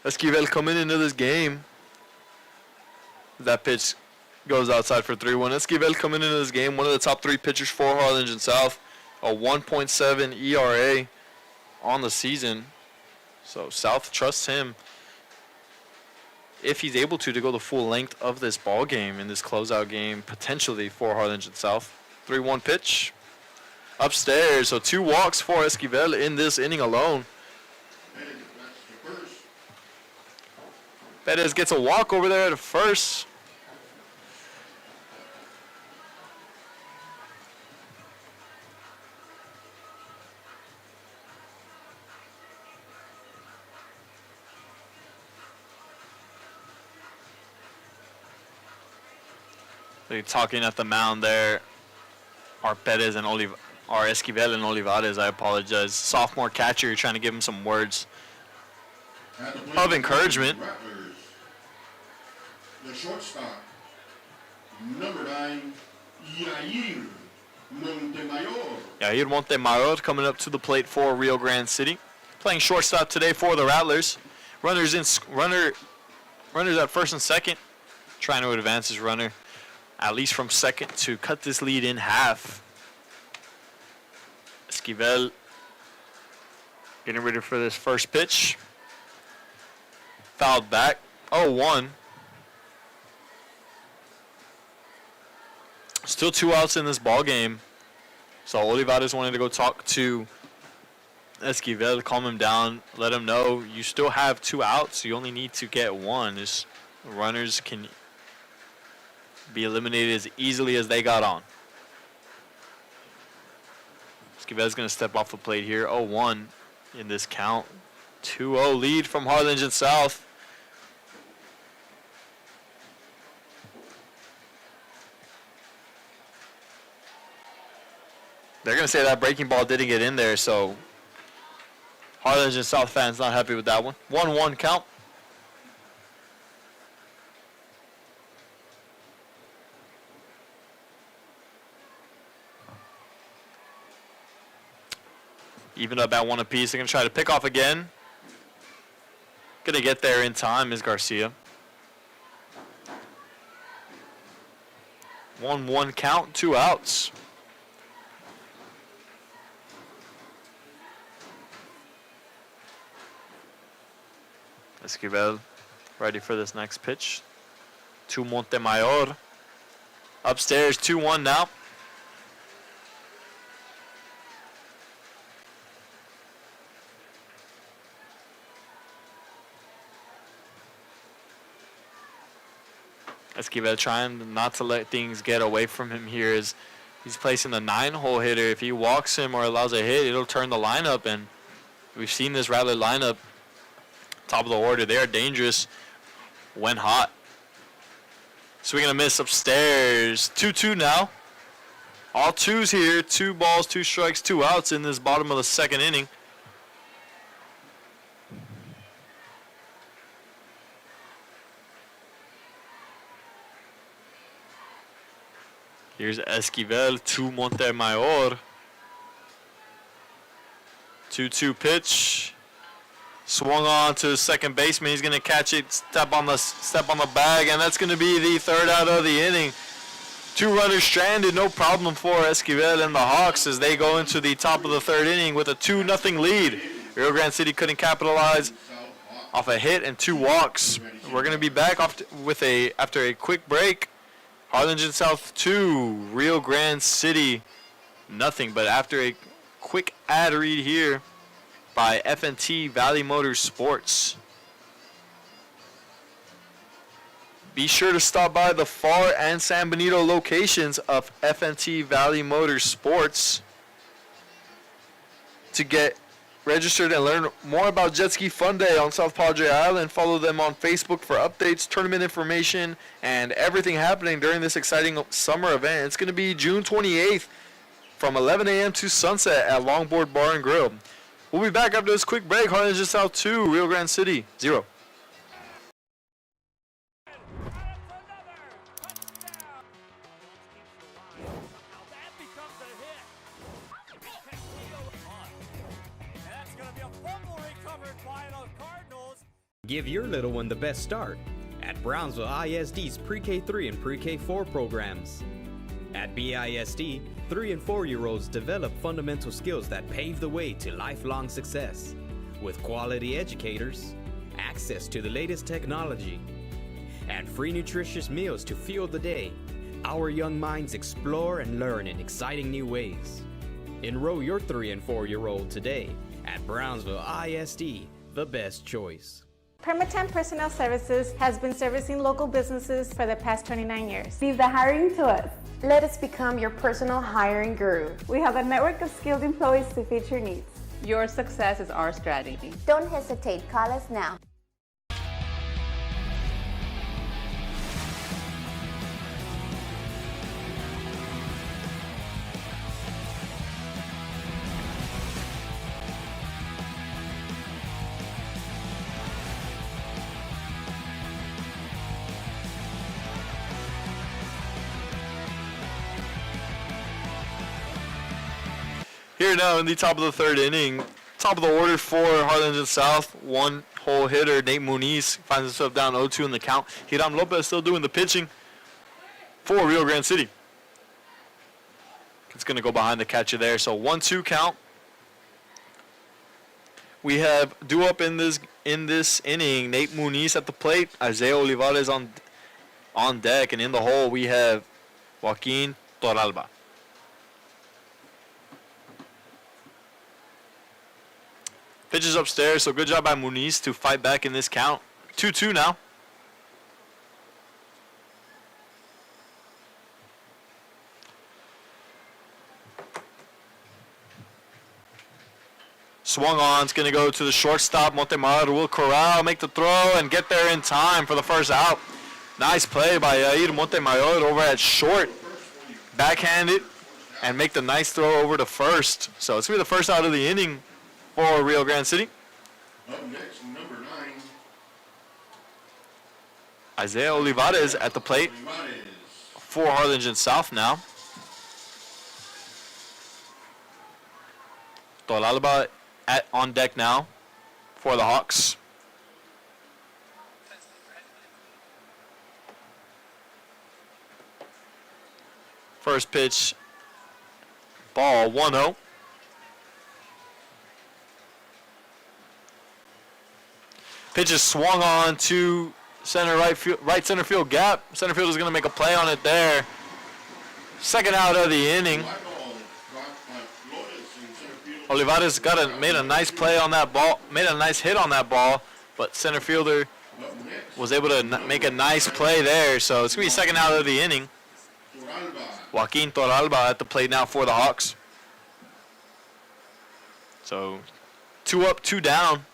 Esquivel coming into this game. That pitch goes outside for 3-1. Esquivel coming into this game, one of the top 3 pitchers for Harlingen South. A 1.7 ERA on the season. So South trusts him, if he's able to go the full length of this ball game in this closeout game, potentially for Harlingen South. 3-1 pitch. Upstairs, so 2 walks for Esquivel in this inning alone. Perez gets a walk over there at first. They're talking at the mound there. Are Perez and Esquivel and Olivares, I apologize. Sophomore catcher, trying to give him some words of encouragement. Rattlers, the shortstop, number 9, Yair Montemayor. Yair Montemayor coming up to the plate for Rio Grande City. Playing shortstop today for the Rattlers. Runners at first and second. Trying to advance his runner at least from second to cut this lead in half. Esquivel getting ready for this first pitch. Fouled back. 0-1. Still 2 outs in this ball game. So Olivares wanted to go talk to Esquivel, calm him down, let him know you still have 2 outs. You only need to get 1. This runners can be eliminated as easily as they got on. Esquivel's going to step off the plate here. 0-1 in this count. 2-0 lead from Harlingen South. They're going to say that breaking ball didn't get in there, so Harlingen South fans not happy with that one. 1-1 count. Even up at 1 apiece. They're going to try to pick off again. Going to get there in time is Garcia. 1-1 count, 2 outs. Esquivel ready for this next pitch. To Montemayor. Upstairs, 2-1 now. Esquivel trying not to let things get away from him here as he's placing the 9-hole hitter. If he walks him or allows a hit, it'll turn the lineup, and we've seen this Rattler lineup, top of the order. They are dangerous when hot. Swing and a miss upstairs. 2-2 now. All 2s here. 2 balls, 2 strikes, 2 outs in this bottom of the second inning. Here's Esquivel to Montemayor. 2-2 pitch. Swung on to the second baseman. He's going to catch it, step on the bag, and that's going to be the 3rd out of the inning. 2 runners stranded, no problem for Esquivel and the Hawks as they go into the top of the 3rd inning with a 2-0 lead. Rio Grande City couldn't capitalize off a hit and 2 walks. We're going to be back after a quick break. Harlingen South 2, Rio Grande City nothing. But after a quick ad read here, by FNT Valley Motorsports. Be sure to stop by the Pharr and San Benito locations of FNT Valley Motorsports to get registered and learn more about Jet Ski Fun Day on South Padre Island. Follow them on Facebook for updates, tournament information, and everything happening during this exciting summer event. It's going to be June 28th from 11 a.m. to sunset at Longboard Bar and Grill. We'll be back after this quick break. Harlingen South 2, Rio Grande City 0. Give your little one the best start at Brownsville ISD's Pre-K3 and Pre-K4 programs. At BISD, 3 and 4-year-olds develop fundamental skills that pave the way to lifelong success. With quality educators, access to the latest technology, and free nutritious meals to fuel the day, our young minds explore and learn in exciting new ways. Enroll your 3 and 4-year-old today at Brownsville ISD, the best choice. Permatemp Personnel Services has been servicing local businesses for the past 29 years. Leave the hiring to us. Let us become your personal hiring guru. We have a network of skilled employees to fit your needs. Your success is our strategy. Don't hesitate, call us now. Here now in the top of the third inning, top of the order for Harlingen South, one hole hitter, Nate Muniz, finds himself down 0-2 in the count. Hiram Lopez still doing the pitching for Rio Grande City. It's going to go behind the catcher there, so 1-2 count. We have due up in this inning, Nate Muniz at the plate, Isaiah Olivares on deck, and in the hole we have Joaquin Torralba. Pitches upstairs, so good job by Muniz to fight back in this count. 2-2 now. Swung on, it's going to go to the shortstop. Montemar will corral, make the throw, and get there in time for the first out. Nice play by Yair Montemayor over at short. Backhanded, and make the nice throw over to first. So it's going to be the first out of the inning for Rio Grande City. Up next, number 9. Isaiah Olivares at the plate for Harlingen South now. Torralba on deck now for the Hawks. First pitch, ball 1-0. Pitch is swung on to right center field gap. Center field is going to make a play on it there. Second out of the inning. Olivares made a nice play on that ball, made a nice hit on that ball, but center fielder was able to make a nice play there. So it's going to be second out of the inning. Joaquin Torralba at the plate now for the Hawks. So 2 up, 2 down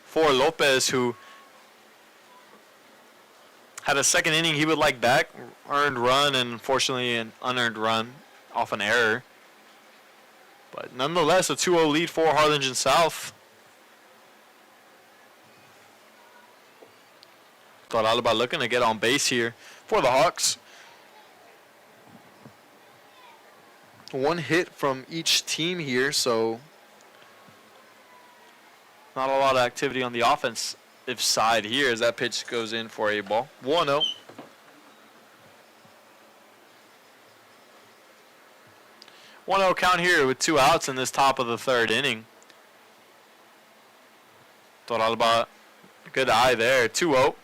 for Lopez, who had a second inning he would like back, earned run, and unfortunately an unearned run off an error. But nonetheless, a 2-0 lead for Harlingen South. Torralba looking to get on base here for the Hawks. One hit from each team here, so not a lot of activity on the offensive side here as that pitch goes in for a ball. 1-0. Count here with 2 outs in this top of the third inning. Torralba, good eye there. 2-0.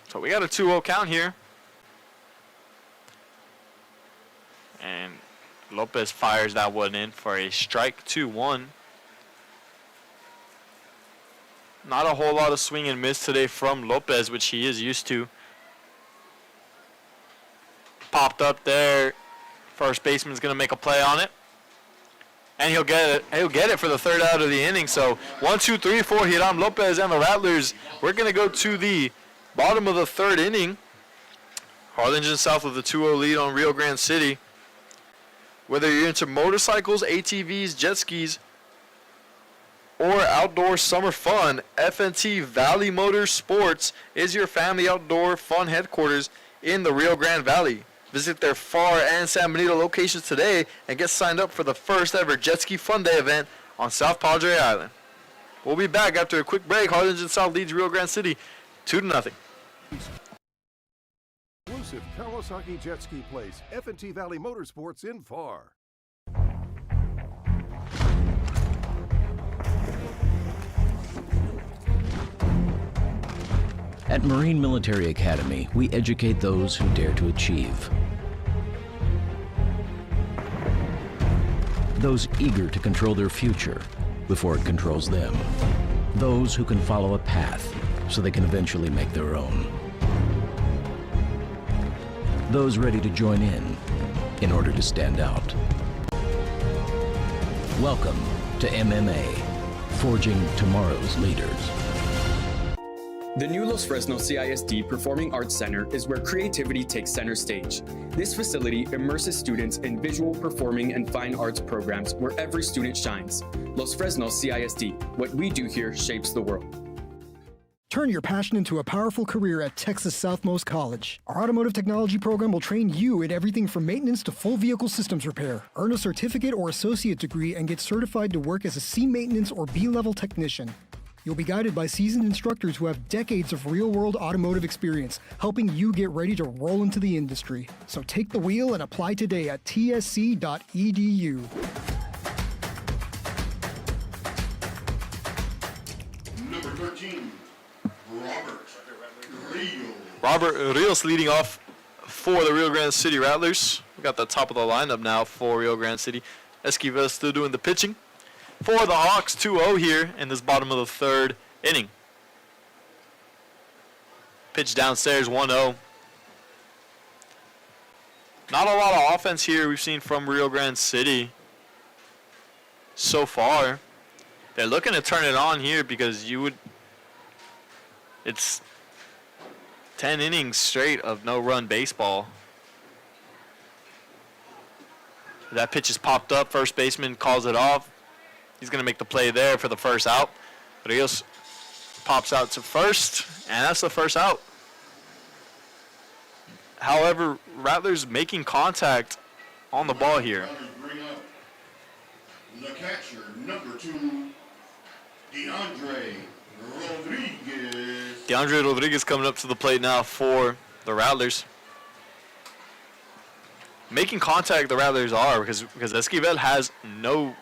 So we got a 2-0 count here. Lopez fires that one in for a strike, 2-1. Not a whole lot of swing and miss today from Lopez, which he is used to. Popped up there. First baseman's going to make a play on it. And he'll get it. He'll get it for the third out of the inning. So 1, 2, 3 for Hiram Lopez and the Rattlers. We're going to go to the bottom of the third inning. Harlingen South with a 2-0 lead on Rio Grande City. Whether you're into motorcycles, ATVs, jet skis, or outdoor summer fun, FNT Valley Motorsports is your family outdoor fun headquarters in the Rio Grande Valley. Visit their Far and San Benito locations today and get signed up for the first ever Jet Ski Fun Day event on South Padre Island. We'll be back after a quick break. Harlingen South leads Rio Grande City 2-0. Exclusive Kawasaki Jet Ski Place, F&T Valley Motorsports in Far. At Marine Military Academy, we educate those who dare to achieve. Those eager to control their future before it controls them. Those who can follow a path so they can eventually make their own. Those ready to join in order to stand out. Welcome to MMA, forging tomorrow's leaders. The new Los Fresnos CISD Performing Arts Center is where creativity takes center stage. This facility immerses students in visual, performing, and fine arts programs where every student shines. Los Fresnos CISD, what we do here shapes the world. Turn your passion into a powerful career at Texas Southmost College. Our automotive technology program will train you in everything from maintenance to full vehicle systems repair. Earn a certificate or associate degree and get certified to work as a C maintenance or B-level technician. You'll be guided by seasoned instructors who have decades of real-world automotive experience, helping you get ready to roll into the industry. So take the wheel and apply today at tsc.edu. Number 13, Robert Rios. Robert Rios leading off for the Rio Grande City Rattlers. We got the top of the lineup now for Rio Grande City. Esquivel still doing the pitching. For the Hawks, 2-0 here in this bottom of the third inning. Pitch downstairs, 1-0. Not a lot of offense here we've seen from Rio Grande City so far. They're looking to turn it on here because it's 10 innings straight of no-run baseball. That pitch is popped up. First baseman calls it off. He's going to make the play there for the first out. Rios pops out to first, and that's the first out. However, Rattlers making contact on the ball here. Bring up the catcher, number 2, DeAndre Rodriguez. DeAndre Rodriguez coming up to the plate now for the Rattlers. Making contact, the Rattlers are, because Esquivel has no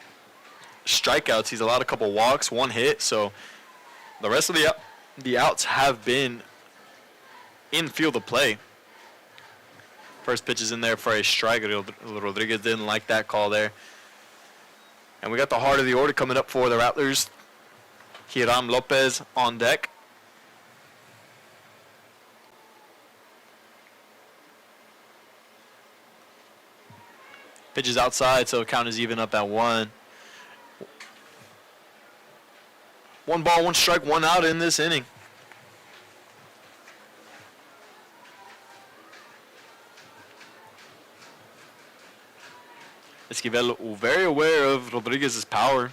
strikeouts. He's allowed a couple walks, 1 hit, so the rest of the outs have been in field of play. First pitch is in there for a strike. Rodriguez didn't like that call there. And we got the heart of the order coming up for the Rattlers. Hiram Lopez on deck. Pitch is outside, so count is even up at 1. 1 ball, 1 strike, 1 out in this inning. Esquivel very aware of Rodriguez's power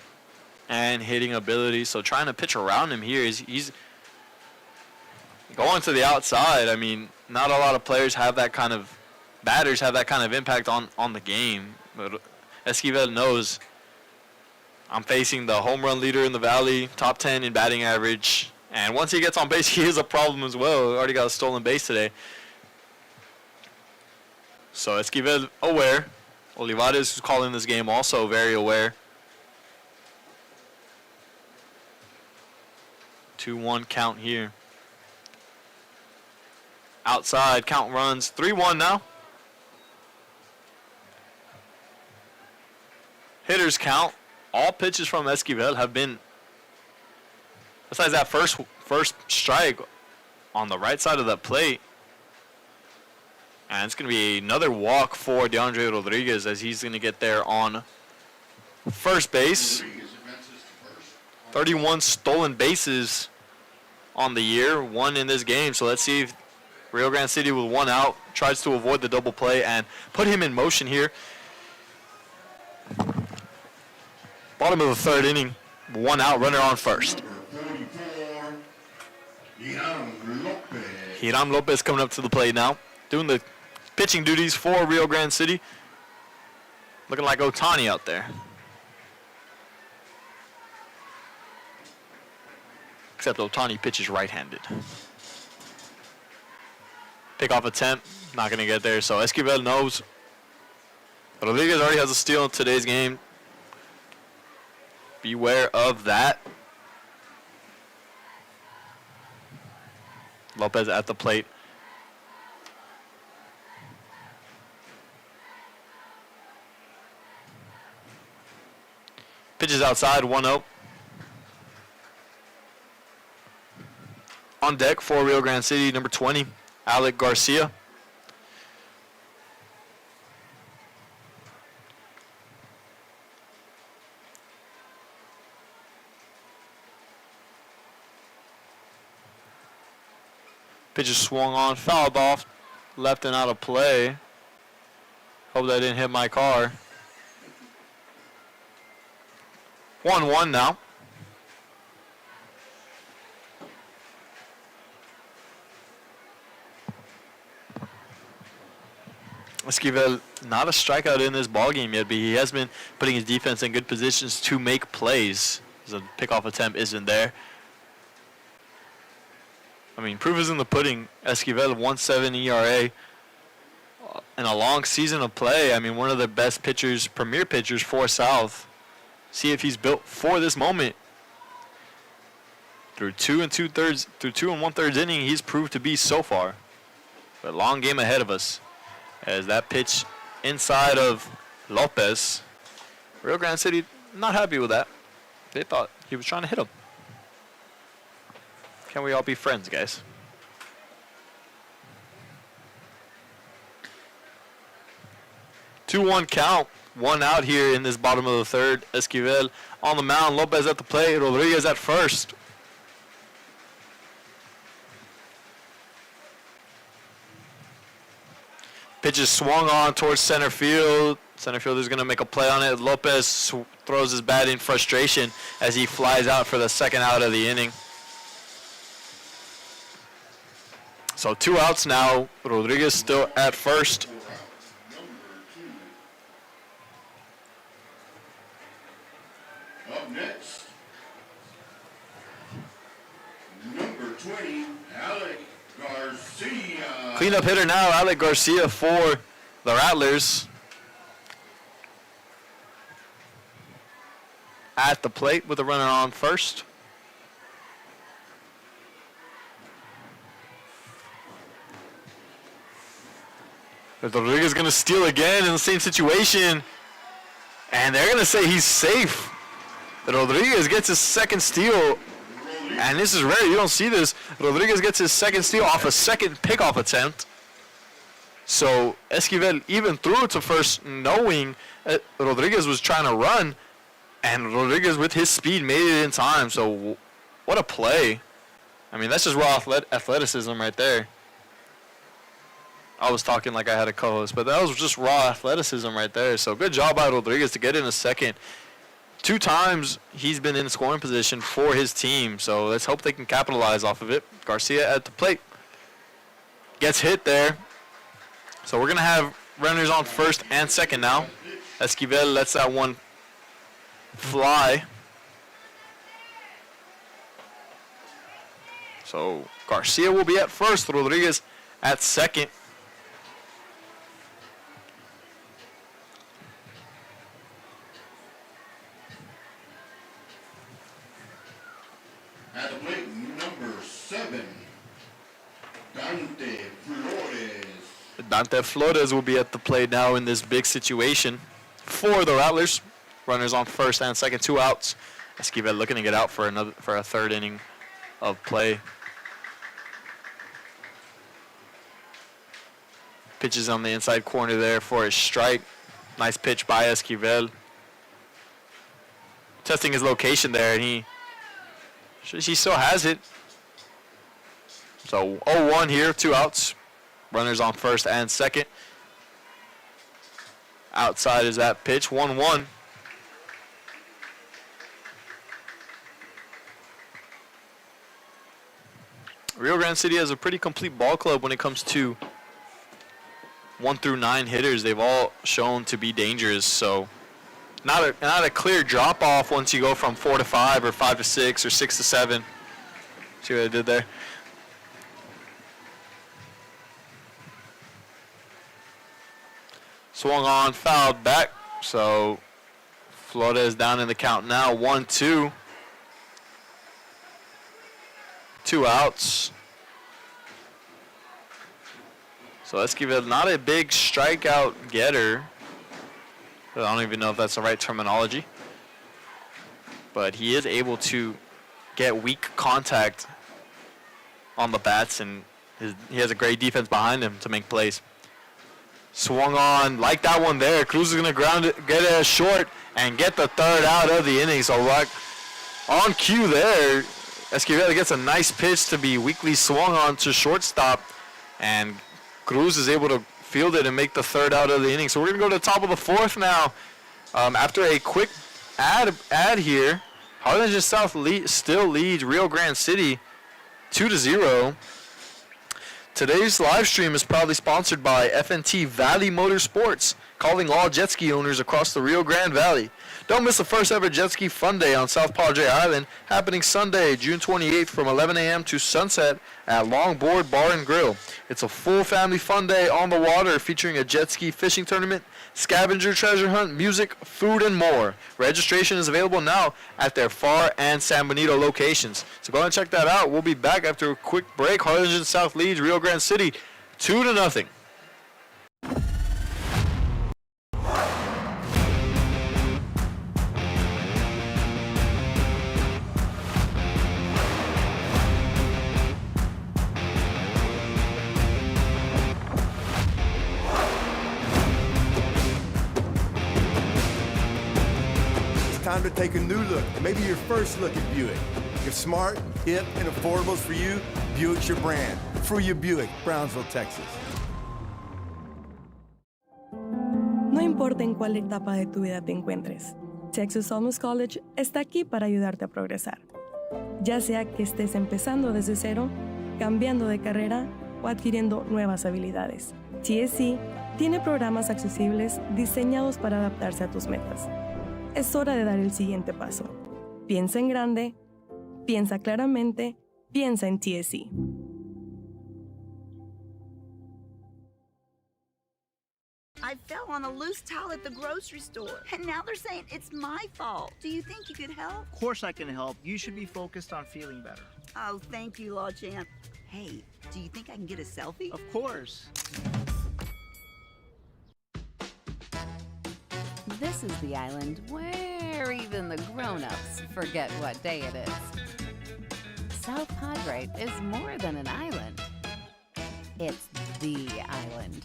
and hitting ability, so trying to pitch around him here. He's going to the outside. I mean, not a lot of batters have that kind of impact on the game. But Esquivel knows, I'm facing the home run leader in the Valley, top 10 in batting average. And once he gets on base, he is a problem as well. Already got a stolen base today. So Esquivel aware. Olivares, who's calling this game, also very aware. 2-1 count here. Outside, count runs. 3-1 now. hitters count. All pitches from Esquivel have been, besides that first strike on the right side of the plate. And it's going to be another walk for DeAndre Rodriguez as he's going to get there on first base. 31 stolen bases on the year, 1 in this game. So let's see if Rio Grande City with 1 out tries to avoid the double play and put him in motion here. Bottom of the 3rd inning, 1 out, runner on first. Hiram Lopez coming up to the plate now, doing the pitching duties for Rio Grande City. Looking like Otani out there. Except Otani pitches right-handed. Pickoff attempt, not going to get there. So Esquivel knows. Rodriguez already has a steal in today's game. Beware of that. Lopez at the plate. Pitches outside, 1-0. On deck for Rio Grande City, number 20, Alec Garcia. Pitch is swung on, fouled off, left and out of play. Hope that didn't hit my car. 1-1 now. Esquivel, not a strikeout in this ballgame yet, but he has been putting his defense in good positions to make plays. The pickoff attempt isn't there. I mean, proof is in the pudding. Esquivel, 1.7 ERA. In a long season of play, I mean, one of the best pitchers, premier pitchers for South. See if he's built for this moment. Through 2 1/3 inning, he's proved to be so far. But long game ahead of us. As that pitch inside of Lopez. Rio Grande City not happy with that. They thought he was trying to hit him. Can we all be friends, guys? Two-one count. 1 out here in this bottom of the 3rd. Esquivel on the mound. Lopez at the plate. Rodriguez at first. Pitch is swung on towards center field. Center fielder's going to make a play on it. Lopez throws his bat in frustration as he flies out for the 2nd out of the inning. So 2 outs now. Rodriguez still at first. Up next, number 20, Alec Garcia. Cleanup hitter now, Alec Garcia for the Rattlers. At the plate with a runner on first. Rodriguez going to steal again in the same situation. And they're going to say he's safe. Rodriguez gets his 2nd steal. And this is rare. You don't see this. Rodriguez gets his 2nd steal off a 2nd pickoff attempt. So Esquivel even threw it to first knowing Rodriguez was trying to run. And Rodriguez with his speed made it in time. So what a play. I mean, that's just raw athleticism right there. I was talking like I had a co-host, but that was just raw athleticism right there. So good job by Rodriguez to get in a 2nd. 2 times he's been in scoring position for his team. So let's hope they can capitalize off of it. Garcia at the plate. Gets hit there. So we're going to have runners on first and second now. Esquivel lets that one fly. So Garcia will be at first. Rodriguez at second. At the plate, number 7, Dante Flores. Dante Flores will be at the plate now in this big situation for the Rattlers. Runners on first and second, 2 outs. Esquivel looking to get out for a third inning of play. Pitches on the inside corner there for a strike. Nice pitch by Esquivel. Testing his location there, and he still has it. So 0-1 here, 2 outs. Runners on first and second. Outside is that pitch, 1-1. Rio Grande City has a pretty complete ball club when it comes to 1 through 9 hitters. They've all shown to be dangerous, so not a clear drop off once you go from 4 to 5 or 5 to 6 or 6 to 7. See what I did there? Swung on, fouled back. So Flores down in the count now. 1-2. 2 outs. So Esquivel, not a big strikeout getter. I don't even know if that's the right terminology. But he is able to get weak contact on the bats, and he has a great defense behind him to make plays. Swung on, like that one there. Cruz is going to ground it, get it short, and get the third out of the inning. So right on cue there, Esquivel gets a nice pitch to be weakly swung on to shortstop, and Cruz is able to field it and make the third out of the inning. So we're going to go to the top of the fourth now. After a quick ad here, Harlingen South still leads Rio Grande City 2-0. Today's live stream is proudly sponsored by FNT Valley Motorsports, calling all jet ski owners across the Rio Grande Valley. Don't miss the first ever jet ski fun day on South Padre Island, happening Sunday, June 28th from 11 a.m. to sunset at Longboard Bar and Grill. It's a full family fun day on the water featuring a jet ski fishing tournament, scavenger treasure hunt, music, food, and more. Registration is available now at their Far and San Benito locations. So go ahead and check that out. We'll be back after a quick break. Harlingen South leads Rio Grande City 2-0. Time to take a new look, maybe your first look at Buick. If smart, hip, and affordable is for you, Buick's your brand. Fruya Buick, Brownsville, Texas. No importa en cuál etapa de tu vida te encuentres, Texas Almus College está aquí para ayudarte a progresar. Ya sea que estés empezando desde cero, cambiando de carrera o adquiriendo nuevas habilidades, TSC tiene programas accesibles diseñados para adaptarse a tus metas. Es hora de dar el siguiente paso. Piensa en grande, piensa claramente, piensa en TSC. I fell on a loose towel at the grocery store, and now they're saying it's my fault. Do you think you could help? Of course I can help. You should be focused on feeling better. Oh, thank you, Law Champ. Hey, do you think I can get a selfie? Of course. This is the island where even the grown-ups forget what day it is. South Padre is more than an island. It's the island.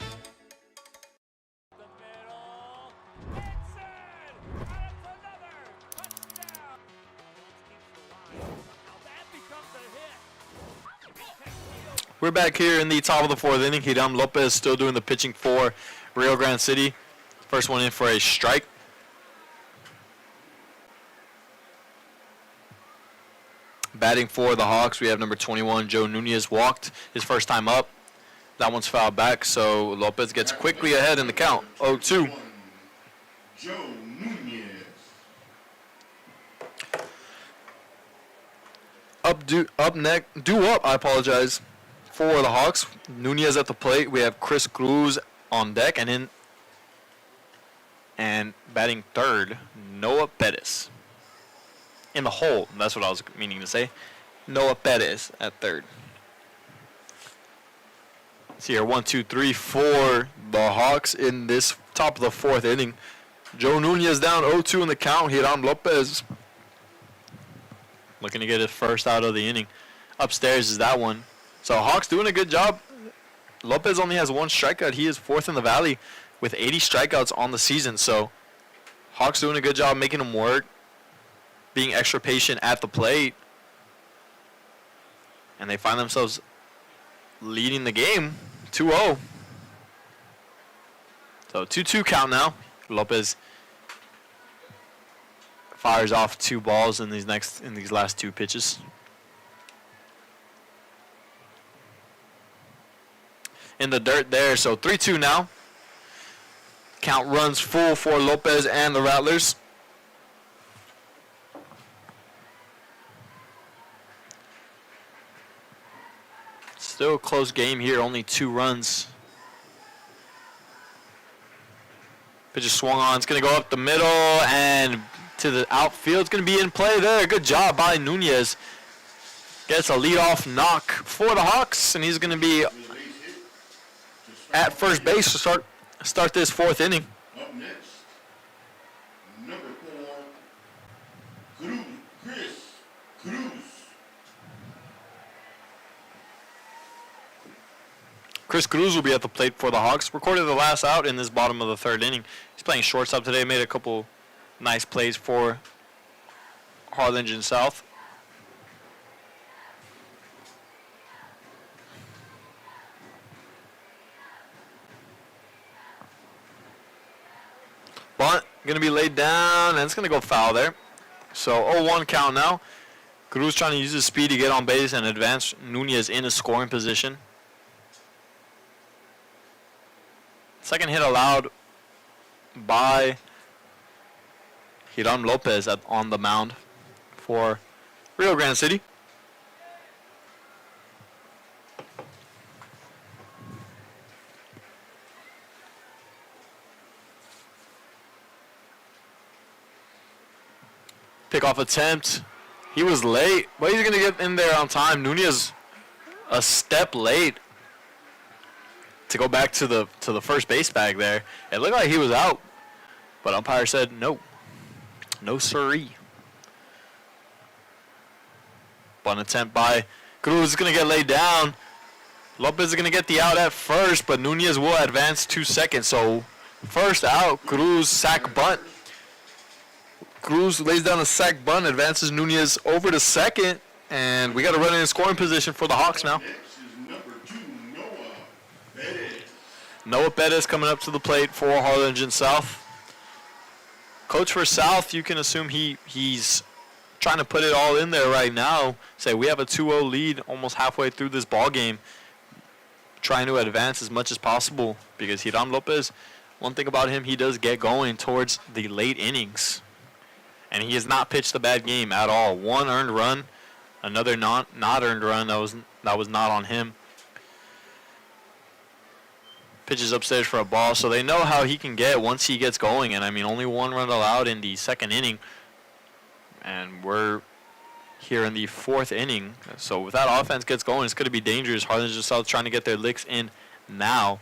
We're back here in the top of the fourth inning. Hiram Lopez still doing the pitching for Rio Grande City. First one in for a strike. Batting for the Hawks, we have number 21, Joe Nunez, walked his first time up. That one's fouled back, so Lopez gets quickly ahead in the count, 0-2. Joe Nunez. Due up, for the Hawks. Nunez at the plate. We have Chris Cruz on deck, and batting third, Noah Pettis. In the hole, that's what I was meaning to say. Noah Pettis at third. See here, 1, 2, 3 for the Hawks in this top of the fourth inning. Joe Nunez down 0-2 in the count. Hiram Lopez looking to get his first out of the inning. Upstairs is that one. So Hawks doing a good job. Lopez only has 1 strikeout. He is 4th in the Valley with 80 strikeouts on the season. So Hawks doing a good job making him work, being extra patient at the plate. And they find themselves leading the game 2-0. So 2-2 count now. Lopez fires off 2 balls in these last 2 pitches. In the dirt there, so 3-2 now. Count runs full for Lopez and the Rattlers. Still a close game here, only 2 runs. Pitch is swung on, it's going to go up the middle and to the outfield. It's going to be in play there. Good job by Nunez. Gets a leadoff knock for the Hawks, and he's going to be at first base to start this 4th inning. Up next, number 4, Chris Cruz will be at the plate for the Hawks. Recorded the last out in this bottom of the 3rd inning. He's playing shortstop today. Made a couple nice plays for Harlingen South. Bunt going to be laid down, and it's going to go foul there. So 0-1 count now. Cruz trying to use his speed to get on base and advance Nunez in a scoring position. Second hit allowed by Hiram Lopez on the mound for Rio Grande City. Pickoff attempt. He was late, but he's going to get in there on time. Nunez a step late to go back to the first base bag there. It looked like he was out, but umpire said no. No siree. Bunt attempt by Cruz is going to get laid down. Lopez is going to get the out at first, but Nunez will advance to second. So first out, Cruz sack bunt. Cruz lays down a sack bunt, advances Nunez over to second, and we got a runner in scoring position for the Hawks now. Noah Bettis coming up to the plate for Harlingen South. Coach for South, you can assume he's trying to put it all in there right now. Say we have a 2-0 lead almost halfway through this ball game. Trying to advance as much as possible because Hiram Lopez, one thing about him, he does get going towards the late innings. And he has not pitched a bad game at all. 1 earned run, another not earned run that was not on him. Pitches upstairs for a ball, so they know how he can get once he gets going. And I mean, only 1 run allowed in the 2nd inning, and we're here in the 4th inning. So if that offense gets going, it's going to be dangerous. Harlingen South trying to get their licks in now.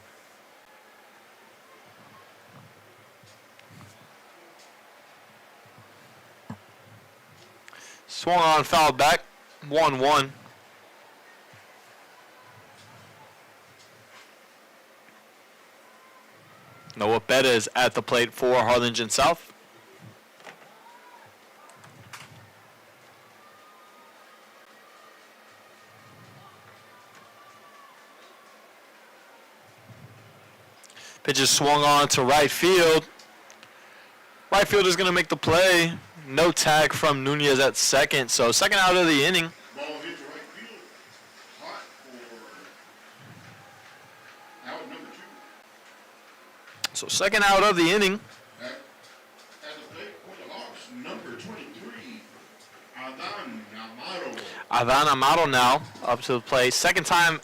Swung on, fouled back, 1-1. Noah Bettis at the plate for Harlingen South. Pitch is swung on to right field. Right field is going to make the play. No tag from Nunez at second, so second out of the inning. Ball hit to right field. Hot for out number 2. So second out of the inning. At the plate for the Hawks, number 23, Adan Amaro. Adan Amaro now up to the plate. Second time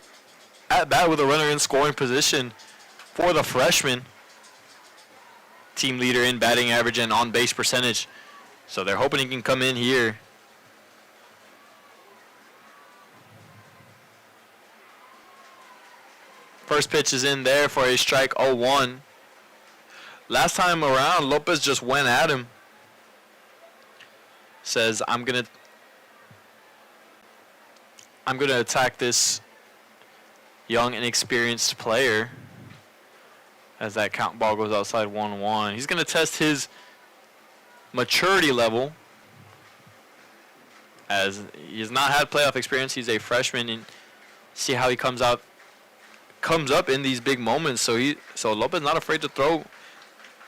at bat with a runner in scoring position for the freshman. Team leader in batting average and on base percentage. So they're hoping he can come in here. First pitch is in there for a strike, 0-1. Last time around, Lopez just went at him. Says, I'm gonna attack this young, inexperienced player. As that count ball goes outside 1-1. He's gonna test his maturity level, as he has not had playoff experience. He's a freshman, and see how he comes up in these big moments. So Lopez not afraid to throw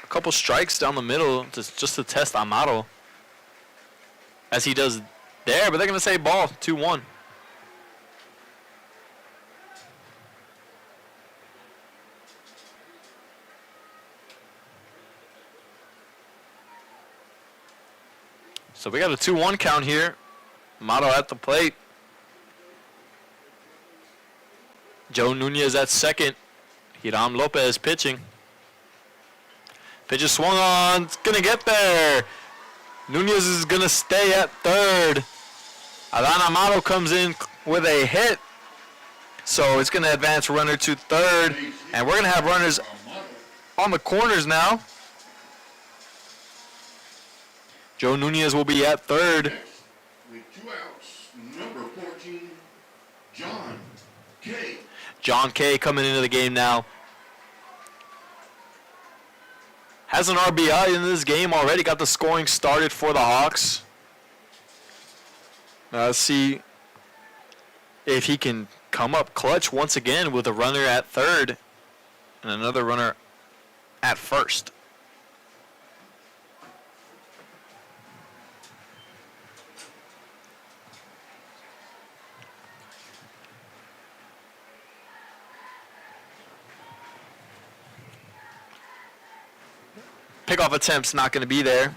a couple strikes down the middle just to test Amaro, as he does there. But they're gonna say ball, 2-1. So we got a 2-1 count here. Amaro at the plate. Joe Nunez at second. Hiram Lopez pitching. Pitch is swung on. It's going to get there. Nunez is going to stay at third. Adan Amaro comes in with a hit. So it's going to advance runner to third. And we're going to have runners on the corners now. Joe Nunez will be at third. With 2 outs, number 14, John K. John K coming into the game now. Has an RBI in this game already. Got the scoring started for the Hawks. Now let's see if he can come up clutch once again with a runner at third and another runner at first. Pickoff attempt's not going to be there.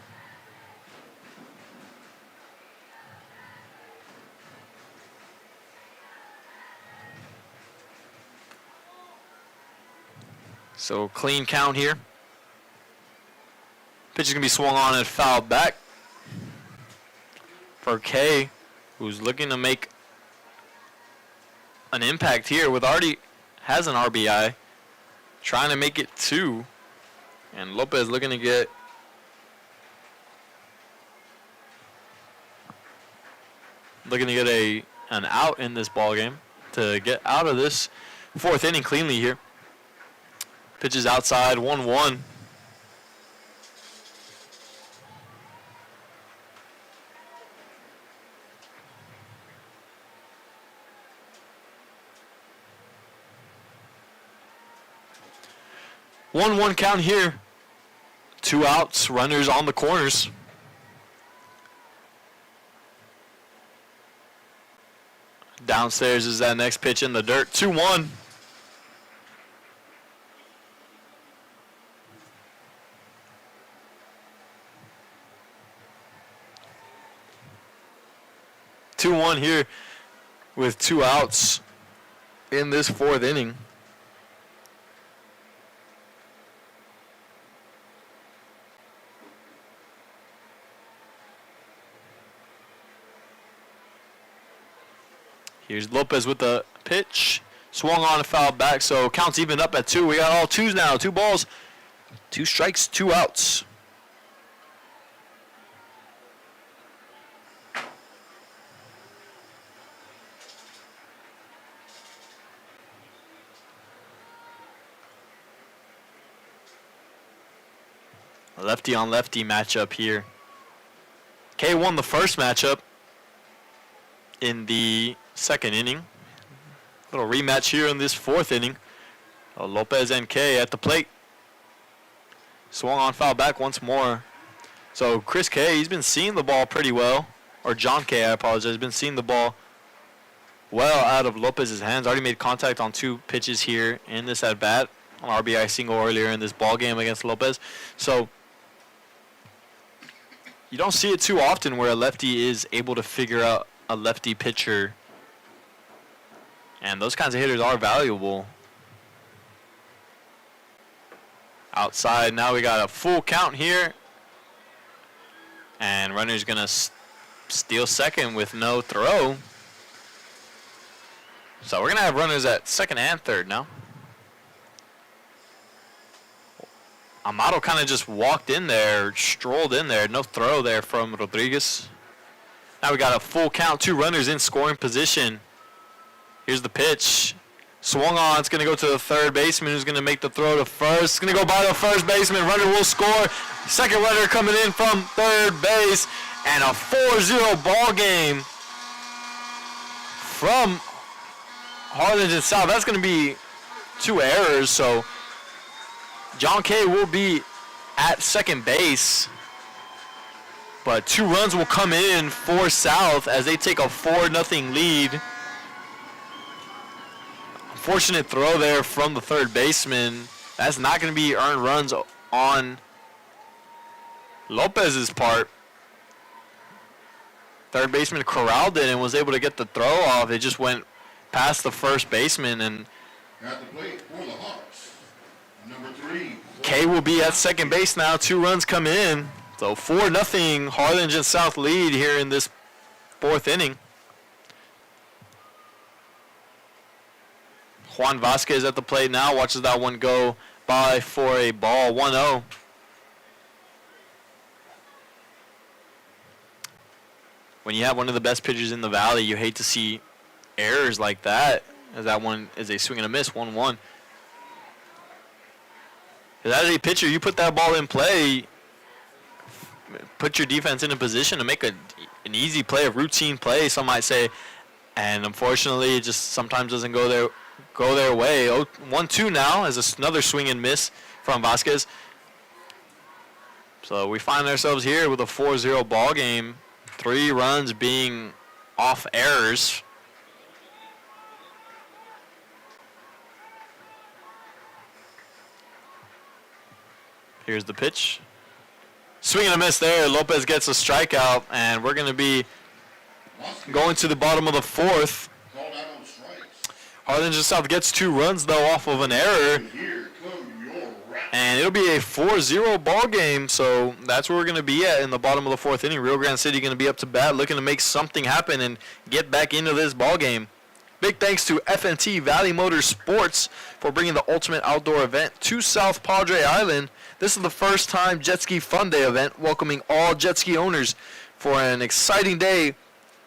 So clean count here. Pitch is going to be swung on and fouled back for K, who's looking to make an impact here with already has an RBI, trying to make it 2. And Lopez looking to get an out in this ball game to get out of this 4th inning cleanly here. Pitches outside 1-1. One count here. 2 outs, runners on the corners. Downstairs is that next pitch in the dirt. 2-1. Here with 2 outs in this 4th inning. Here's Lopez with the pitch. Swung on and fouled back, so counts even up at 2. We got all 2s now. 2 balls, 2 strikes, 2 outs. A lefty on lefty matchup here. K won the first matchup in the 2nd inning. Little rematch here in this 4th inning. Lopez and K at the plate. Swung on, foul back once more. So Chris K, he's been seeing the ball pretty well. Or John K, I apologize, been seeing the ball well out of Lopez's hands. Already made contact on 2 pitches here in this at bat. An RBI single earlier in this ball game against Lopez. So you don't see it too often where a lefty is able to figure out a lefty pitcher. And those kinds of hitters are valuable. Outside, now we got a full count here. And runner's going to steal second with no throw. So we're going to have runners at second and third now. Amado kind of just walked in there, strolled in there. No throw there from Rodriguez. Now we got a full count, 2 runners in scoring position. Here's the pitch. Swung on, it's going to go to the third baseman who's going to make the throw to first. It's going to go by the first baseman. Runner will score. Second runner coming in from third base. And a 4-0 ball game from Harlingen South. That's going to be 2 errors, so John Kay will be at second base. But 2 runs will come in for South as they take a 4-0 lead. Unfortunate throw there from the third baseman. That's not going to be earned runs on Lopez's part. Third baseman corralled it and was able to get the throw off. It just went past the first baseman, and At the plate for the Hawks, number 3. Kay will be at second base now. 2 runs come in. So 4-0 Harlingen South lead here in this 4th inning. Juan Vasquez at the plate now. Watches that one go by for a ball. 1-0. When you have one of the best pitchers in the valley, you hate to see errors like that, as that one is a swing and a miss. 1-1. As a pitcher, you put that ball in play, put your defense in a position to make an easy play, a routine play, some might say, and unfortunately, it just sometimes doesn't go their way. 1-2 now as another swing and miss from Vasquez. So we find ourselves here with a 4-0 ball game. 3 runs being off errors. Here's the pitch. Swing and a miss there. Lopez gets a strikeout, and we're going to be going to the bottom of the 4th. Harlingen South gets 2 runs, though, off of an error. And it'll be a 4-0 ball game, so that's where we're going to be at in the bottom of the 4th inning. Rio Grande City going to be up to bat, looking to make something happen and get back into this ball game. Big thanks to FNT Valley Motors Sports for bringing the ultimate outdoor event to South Padre Island. This is the first time Jet Ski Fun Day event, welcoming all jet ski owners for an exciting day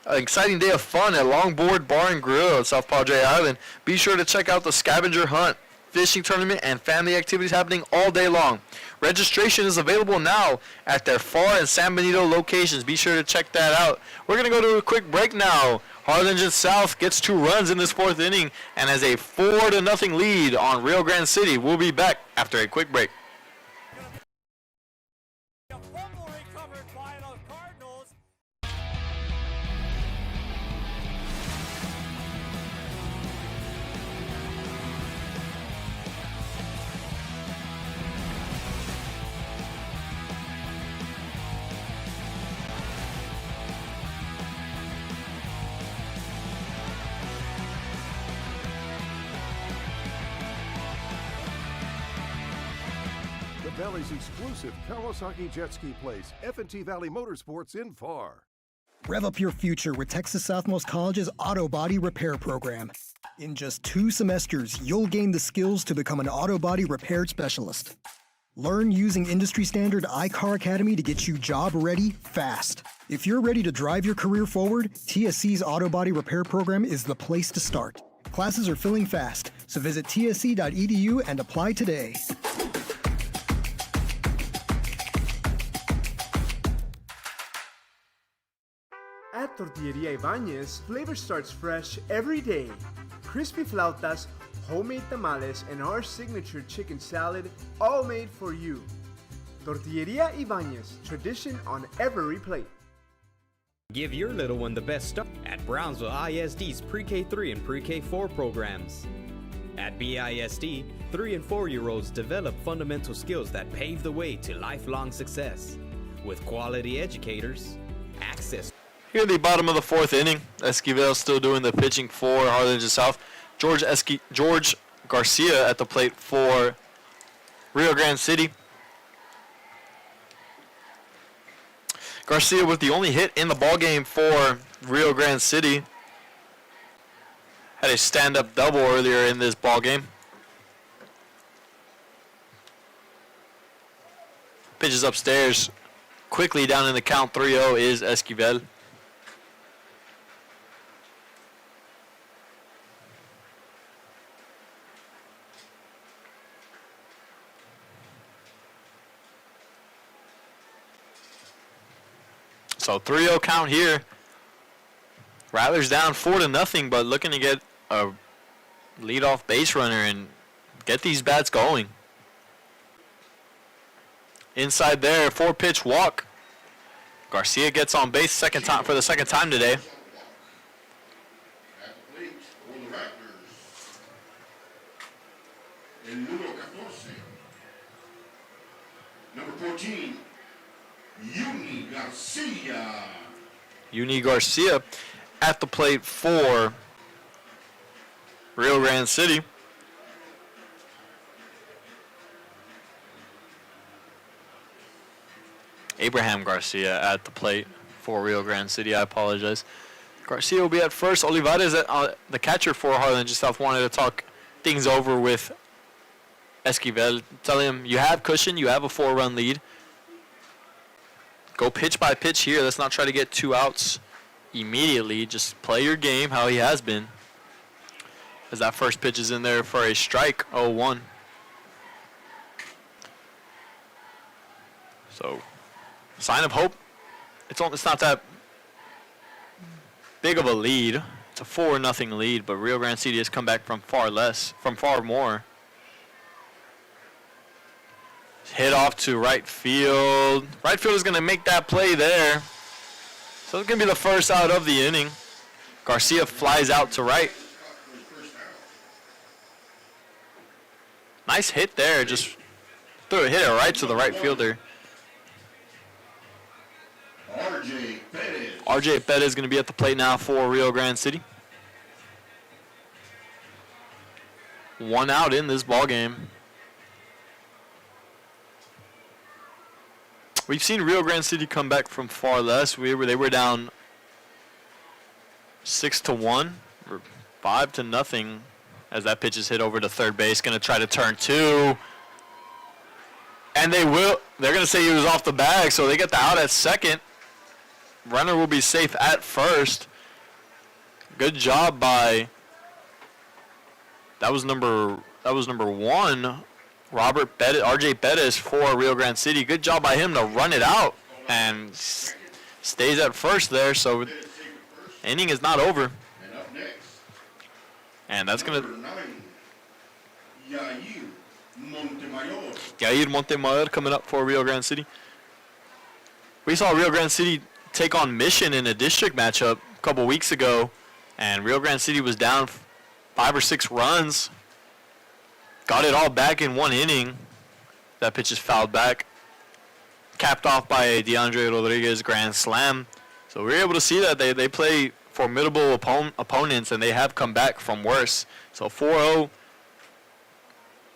of fun at Longboard Bar and Grill at South Padre Island. Be sure to check out the scavenger hunt, fishing tournament, and family activities happening all day long. Registration is available now at their Pharr and San Benito locations. Be sure to check that out. We're going to go to a quick break now. Harlingen South gets 2 runs in this 4th inning and has a 4-0 lead on Rio Grande City. We'll be back after a quick break. The Valley's exclusive Kawasaki jet ski place, F&T Valley Motorsports in Pharr. Rev up your future with Texas Southmost College's Auto Body Repair Program. In just 2 semesters, you'll gain the skills to become an auto body repair specialist. Learn using industry-standard iCar Academy to get you job-ready fast. If you're ready to drive your career forward, TSC's Auto Body Repair Program is the place to start. Classes are filling fast, so visit tsc.edu and apply today. At Tortilleria Ibañez, flavor starts fresh every day. Crispy flautas, homemade tamales, and our signature chicken salad, all made for you. Tortilleria Ibañez, tradition on every plate. Give your little one the best start at Brownsville ISD's Pre-K3 and Pre-K4 programs. At BISD, 3 and 4-year-olds develop fundamental skills that pave the way to lifelong success. With quality educators, access. Here at the bottom of the 4th inning, Esquivel still doing the pitching for Harlingen South. George Garcia at the plate for Rio Grande City. Garcia with the only hit in the ballgame for Rio Grande City. Had a stand-up double earlier in this ballgame. Pitches upstairs. Quickly down in the count, 3-0 is Esquivel. So 3-0 count here. Rattlers down 4-0, but looking to get a leadoff base runner and get these bats going. Inside there, 4-pitch walk. Garcia gets on base for the second time today. At the plate for the Rattlers, el número 14, number 14, Uni Garcia at the plate for Rio Grande City. Abraham Garcia at the plate for Rio Grande City. I apologize. Garcia will be at first. Olivares, the catcher for Harlingen, just wanted to talk things over with Esquivel. Tell him you have cushion, you have a 4-run lead. Go pitch by pitch here. Let's not try to get 2 outs immediately. Just play your game how he has been. As that first pitch is in there for a strike, 0-1. So, sign of hope. It's not that big of a lead. It's a 4-0 lead, but Rio Grande City has come back from far more. Hit off to right field. Right field is going to make that play there. So it's going to be the first out of the inning. Garcia flies out to right. Nice hit there. Just hit it right to the right fielder. RJ Perez is going to be at the plate now for Rio Grande City. 1 out in this ball game. We've seen Rio Grande City come back from far less. They were down 6-1 or 5-0 as that pitch is hit over to third base. Going to try to turn 2. And they're going to say he was off the bag, so they get the out at second. Runner will be safe at first. Good job by, that was number 1. Robert Bettis, RJ Bettis for Rio Grande City. Good job by him to run it out and stays at first there. So inning is not over. And up next, And that's going number 9, Yair Montemayor coming up for Rio Grande City. We saw Rio Grande City take on Mission in a district matchup a couple weeks ago, and Rio Grande City was down 5 or 6 runs. Got it all back in 1 inning. That pitch is fouled back. Capped off by a DeAndre Rodriguez grand slam. So we were able to see that they play formidable opponents, and they have come back from worse. So 4-0,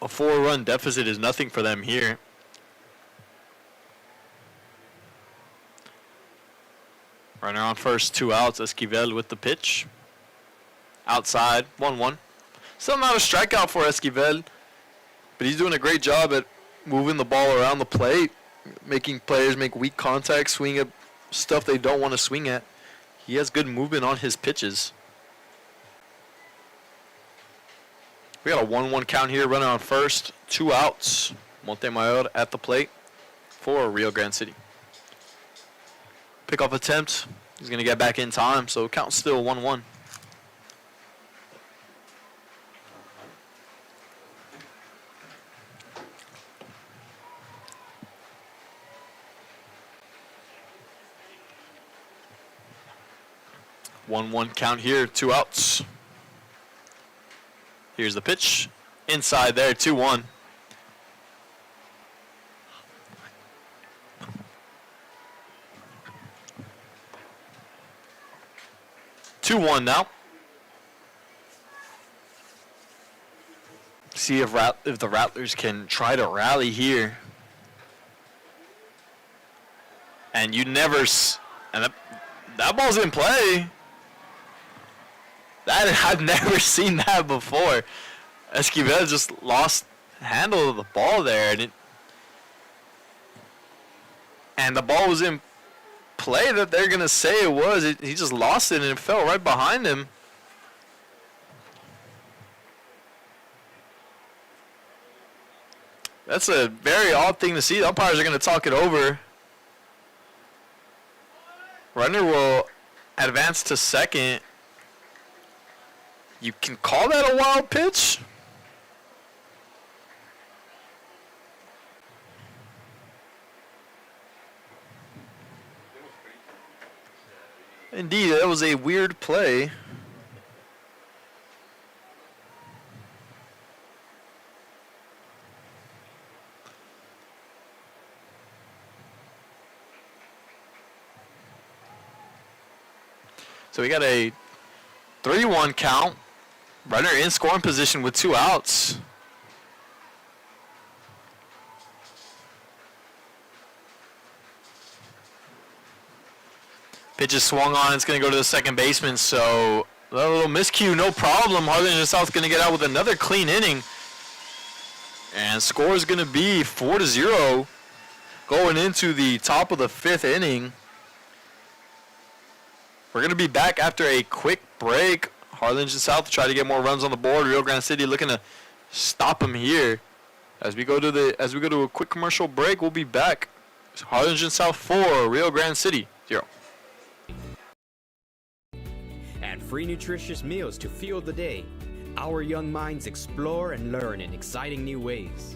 a 4-run deficit is nothing for them here. Runner on first, 2 outs. Esquivel with the pitch. Outside, 1-1. Still not a strikeout for Esquivel, but he's doing a great job at moving the ball around the plate, making players make weak contact, swing at stuff they don't want to swing at. He has good movement on his pitches. We got a 1-1 count here, runner on first, 2 outs. Montemayor at the plate for Rio Grande City. Pickoff attempt. He's going to get back in time, so count still 1-1. One count here, 2 outs. Here's the pitch. Inside there, 2-1. Now. See if the Rattlers can try to rally here. And you never and that ball's in play. I've never seen that before. Esquivel just lost handle of the ball there, and And the ball was in play that they're going to say it was. He just lost it and it fell right behind him. That's a very odd thing to see. The umpires are going to talk it over. Runner will advance to second. You can call that a wild pitch. Indeed, that was a weird play. So we got a 3-1 count. Runner in scoring position with 2 outs. Pitch is swung on. It's going to go to the second baseman. So a little miscue, no problem. Harlingen South going to get out with another clean inning. And score is going to be 4-0 going into the top of the 5th inning. We're going to be back after a quick break. Harlingen South try to get more runs on the board. Rio Grande City looking to stop them here. As we go to a quick commercial break, we'll be back. Harlingen South 4, Rio Grande City 0. And free nutritious meals to fuel the day. Our young minds explore and learn in exciting new ways.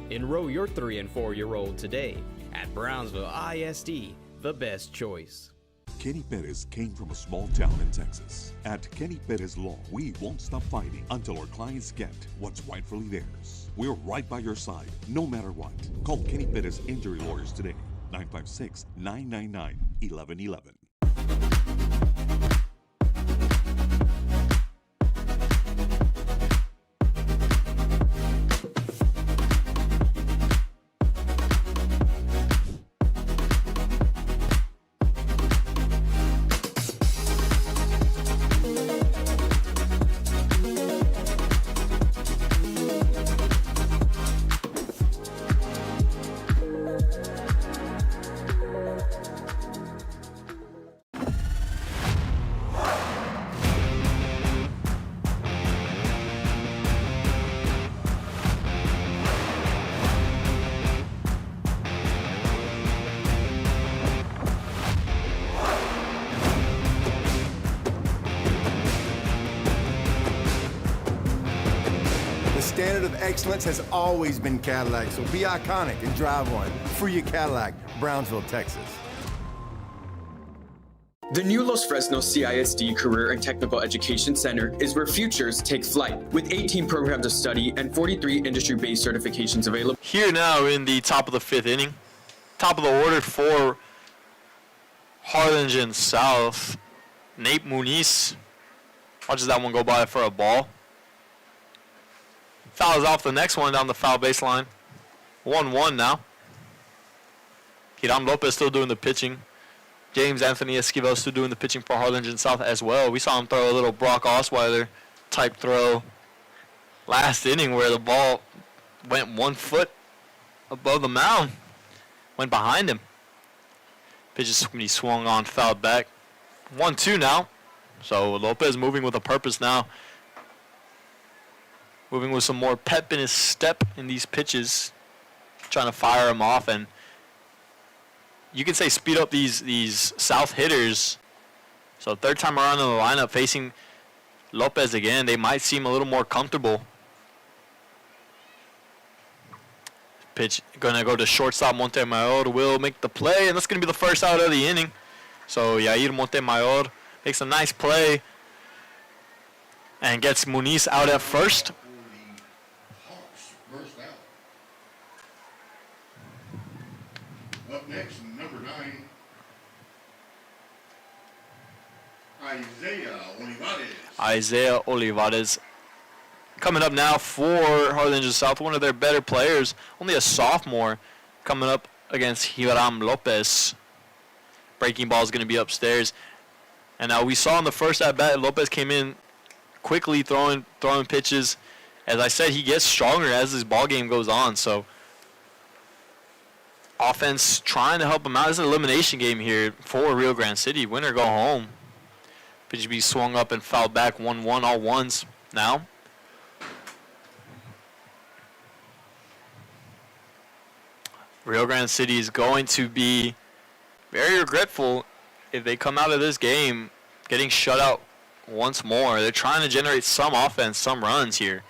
Enroll your 3- and 4-year-old today at Brownsville ISD, the best choice. Kenny Perez came from a small town in Texas. At Kenny Perez Law, we won't stop fighting until our clients get what's rightfully theirs. We're right by your side, no matter what. Call Kenny Perez Injury Lawyers today, 956-999-1111. The standard of excellence has always been Cadillac, so be iconic and drive one. Free your Cadillac, Brownsville, Texas. The new Los Fresnos CISD Career and Technical Education Center is where futures take flight, with 18 programs of study and 43 industry-based certifications available. Here now in the top of the 5th inning. Top of the order for Harlingen South, Nate Muniz. Watches that one go by for a ball. Fouls off the next one down the foul baseline. 1-1 now. Hiram Lopez still doing the pitching. James Anthony Esquivel still doing the pitching for Harlingen South as well. We saw him throw a little Brock Osweiler type throw last inning where the ball went 1 foot above the mound. Went behind him. Pitch is when he swung on, fouled back. 1-2 now. So Lopez moving with a purpose now. Moving with some more pep in his step in these pitches. Trying to fire him off, and you can say speed up these South hitters. So 3rd time around in the lineup facing Lopez again, they might seem a little more comfortable. Pitch gonna go to shortstop. Montemayor will make the play, and that's gonna be the first out of the inning. So Yair Montemayor makes a nice play and gets Muniz out at first. First out. Up next, number 9, Isaiah Olivares. Isaiah Olivares coming up now for Harlingen South, one of their better players, only a sophomore, coming up against Hiram Lopez. Breaking ball is going to be upstairs. And now we saw in the first at-bat, Lopez came in quickly throwing pitches. As I said, he gets stronger as this ball game goes on. So offense trying to help them out. It's an elimination game here for Rio Grande City. Win or go home. Pitch be swung up and fouled back. 1-1, all ones now. Rio Grande City is going to be very regretful if they come out of this game getting shut out once more. They're trying to generate some offense, some runs here.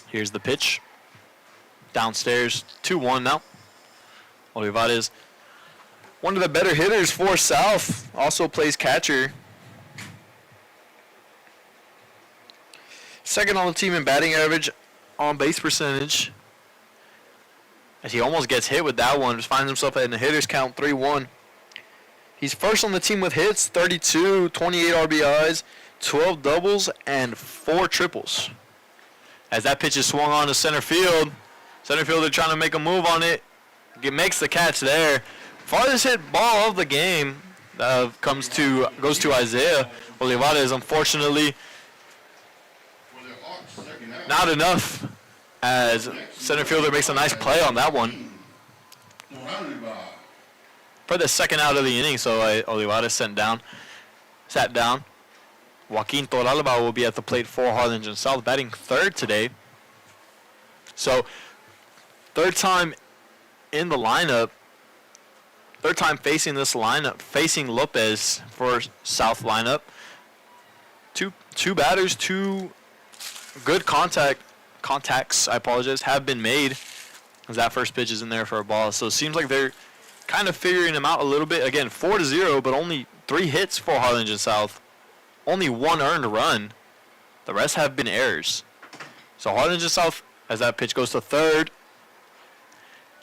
Here's the pitch. Downstairs, 2-1 now. Olivares, one of the better hitters for South, also plays catcher. Second on the team in batting average, on base percentage. As he almost gets hit with that one, just finds himself in the hitter's count, 3-1. He's first on the team with hits, 32, 28 RBIs, 12 doubles, and 4 triples. As that pitch is swung on to center field, center fielder trying to make a move on it. It makes the catch there. Farthest hit ball of the game goes to Isaiah Olivares. Unfortunately, not enough, as center fielder makes a nice play on that one for the second out of the inning. So Olivares sat down. Joaquin Toralba will be at the plate for Harlingen South, batting third today. So, third time in the lineup, third time facing this lineup, facing Lopez for South lineup. Two batters, two good contacts, have been made, as that first pitch is in there for a ball. So it seems like they're kind of figuring him out a little bit. Again, 4-0, but only 3 hits for Harlingen South. Only 1 earned run. The rest have been errors. So Harlingen South, as that pitch goes to third.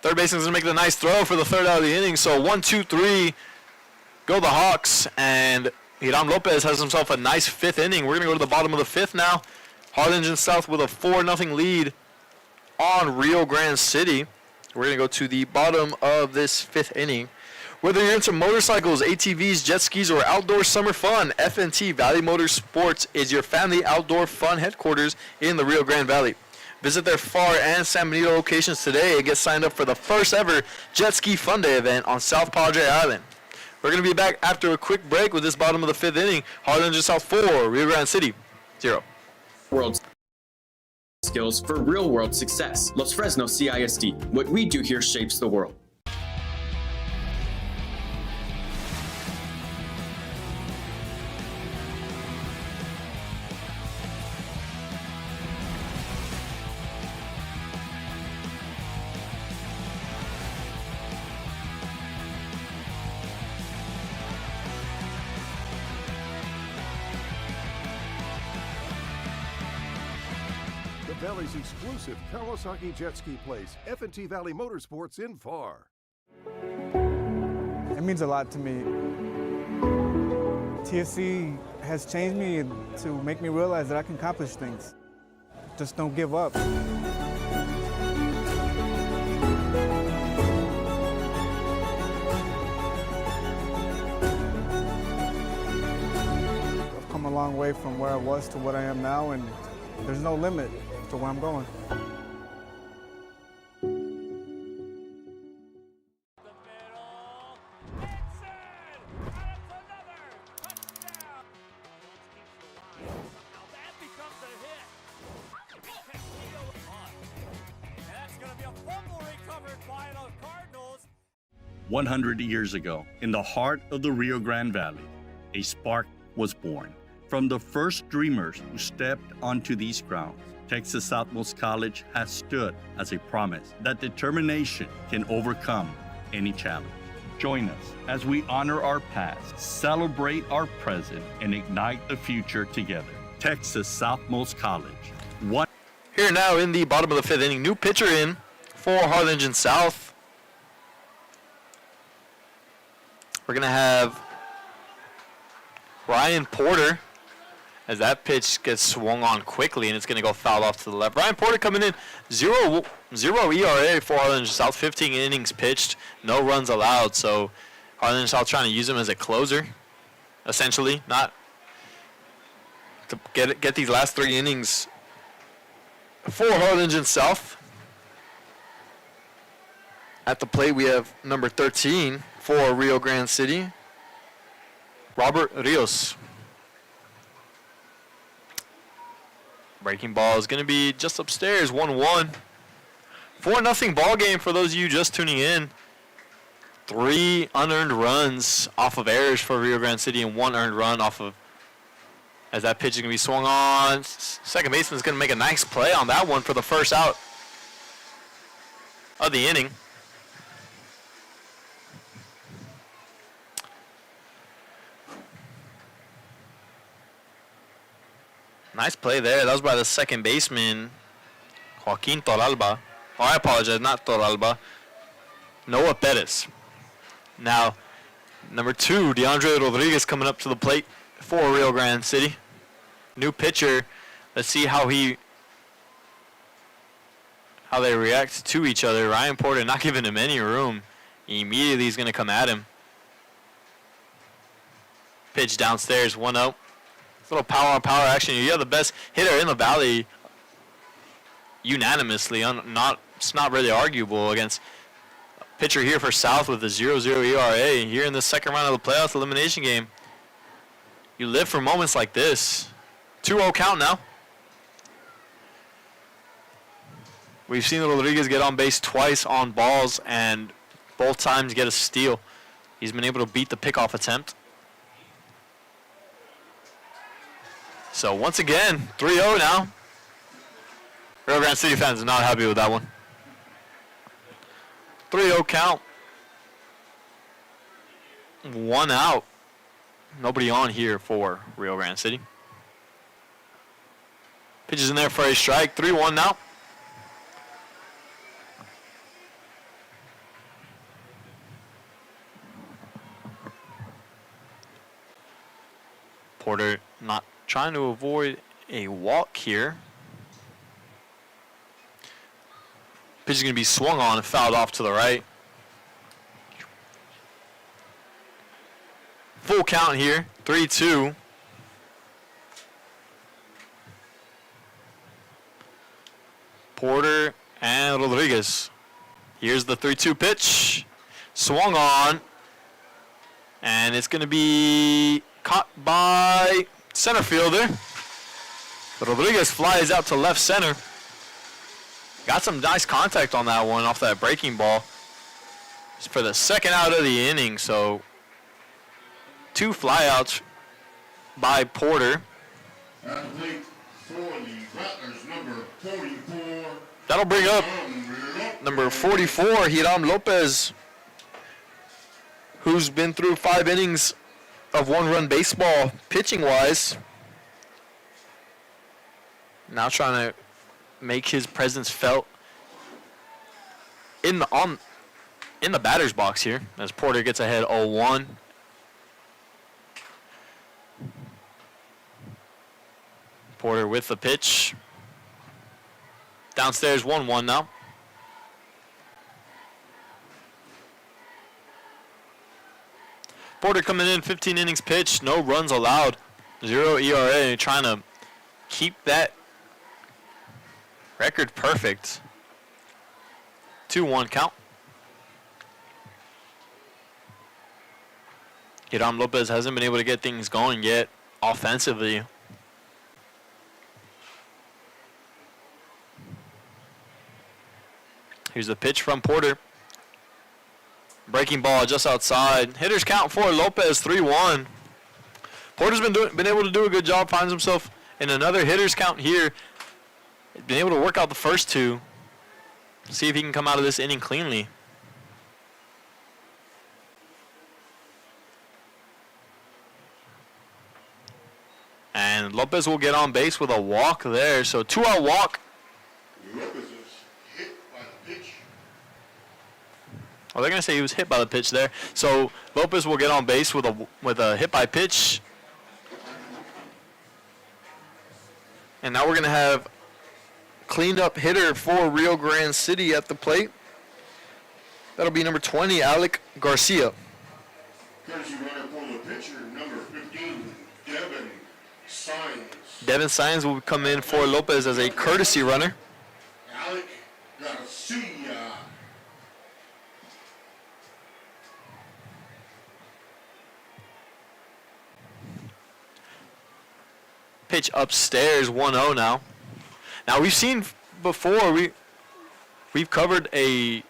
Third baseman's going to make the nice throw for the third out of the inning. So 1-2-3, go the Hawks. And Hiram Lopez has himself a nice 5th inning. We're going to go to the bottom of the 5th now. Harlingen South with a 4-0 lead on Rio Grande City. We're going to go to the bottom of this 5th inning. Whether you're into motorcycles, ATVs, jet skis, or outdoor summer fun, FNT Valley Motorsports is your family outdoor fun headquarters in the Rio Grande Valley. Visit their Pharr and San Benito locations today and get signed up for the first ever Jet Ski Fun Day event on South Padre Island. We're going to be back after a quick break with this bottom of the 5th inning. Harlingen South 4, Rio Grande City 0. World skills for real-world success. Los Fresnos CISD. What we do here shapes the world. The Valley's exclusive Kawasaki jet ski place, F&T Valley Motorsports in Pharr. It means a lot to me. TFC has changed me to make me realize that I can accomplish things. Just don't give up. I've come a long way from where I was to what I am now, and there's no limit to where I'm going. That becomes a hit. 100 years ago, in the heart of the Rio Grande Valley, a spark was born. From the first dreamers who stepped onto these grounds, Texas Southmost College has stood as a promise that determination can overcome any challenge. Join us as we honor our past, celebrate our present, and ignite the future together. Texas Southmost College. Here now in the bottom of the fifth inning, new pitcher in for Harlingen South. We're going to have Ryan Porter as that pitch gets swung on quickly, and it's going to go foul off to the left. Ryan Porter coming in, 0 ERA for Harlingen South, 15 innings pitched, no runs allowed. So Harlingen South trying to use him as a closer. essentially, not to get these last 3 innings for Harlingen South. At the plate, we have number 13 for Rio Grande City, Robert Rios. Breaking ball is going to be just upstairs, 1-1. 4-0 ball game for those of you just tuning in. 3 unearned runs off of errors for Rio Grande City and 1 earned run off of, as that pitch is going to be swung on. Second baseman is going to make a nice play on that one for the first out of the inning. Nice play there. That was by the second baseman, Joaquin Toralba. Oh, I apologize, not Toralba. Noah Perez. Now, number 2, DeAndre Rodriguez coming up to the plate for Rio Grande City. New pitcher. Let's see how they react to each other. Ryan Porter not giving him any room. Immediately he's going to come at him. Pitch downstairs, 1-0. Little power on power action. You have the best hitter in the valley unanimously. It's not really arguable against a pitcher here for South with a 0-0 ERA here in the second round of the playoffs elimination game. You live for moments like this. 2-0 count now. We've seen Rodriguez get on base twice on balls and both times get a steal. He's been able to beat the pickoff attempt. So once again, 3-0 now. Rio Grande City fans are not happy with that one. 3-0 count. 1 out. Nobody on here for Rio Grande City. Pitches in there for a strike. 3-1 now. Porter not trying to avoid a walk here. Pitch is going to be swung on and fouled off to the right. Full count here, 3-2. Porter and Rodriguez. Here's the 3-2 pitch. Swung on. And it's going to be caught by center fielder. Rodriguez flies out to left center. Got some nice contact on that one off that breaking ball. It's for the second out of the inning, so 2 flyouts by Porter. Athlete for the Rattlers, number 44. That'll bring up number 44, Hiram Lopez, who's been through 5 innings of 1-run baseball pitching-wise. Now trying to make his presence felt in the batter's box here as Porter gets ahead 0-1. Porter with the pitch. Downstairs 1-1 now. Porter coming in, 15 innings pitched, no runs allowed, 0 ERA, trying to keep that record perfect. 2-1 count. Hiram Lopez hasn't been able to get things going yet offensively. Here's the pitch from Porter. Breaking ball just outside. Hitters count for Lopez, 3-1. Porter's been able to do a good job, finds himself in another hitters count here. Been able to work out the first 2. See if he can come out of this inning cleanly. And Lopez will get on base with a walk there. So 2-out walk. Lopez is hit by the pitch. Oh, they're going to say he was hit by the pitch there. So Lopez will get on base with a hit by pitch. And now we're going to have cleaned up hitter for Rio Grande City at the plate. That'll be number 20, Alec Garcia. Courtesy runner for the pitcher, number 15, Devin Sines. Devin Sines will come in for Lopez as a courtesy runner. Alec Garcia. Pitch upstairs, 1-0 now. Now we've seen before, we've covered a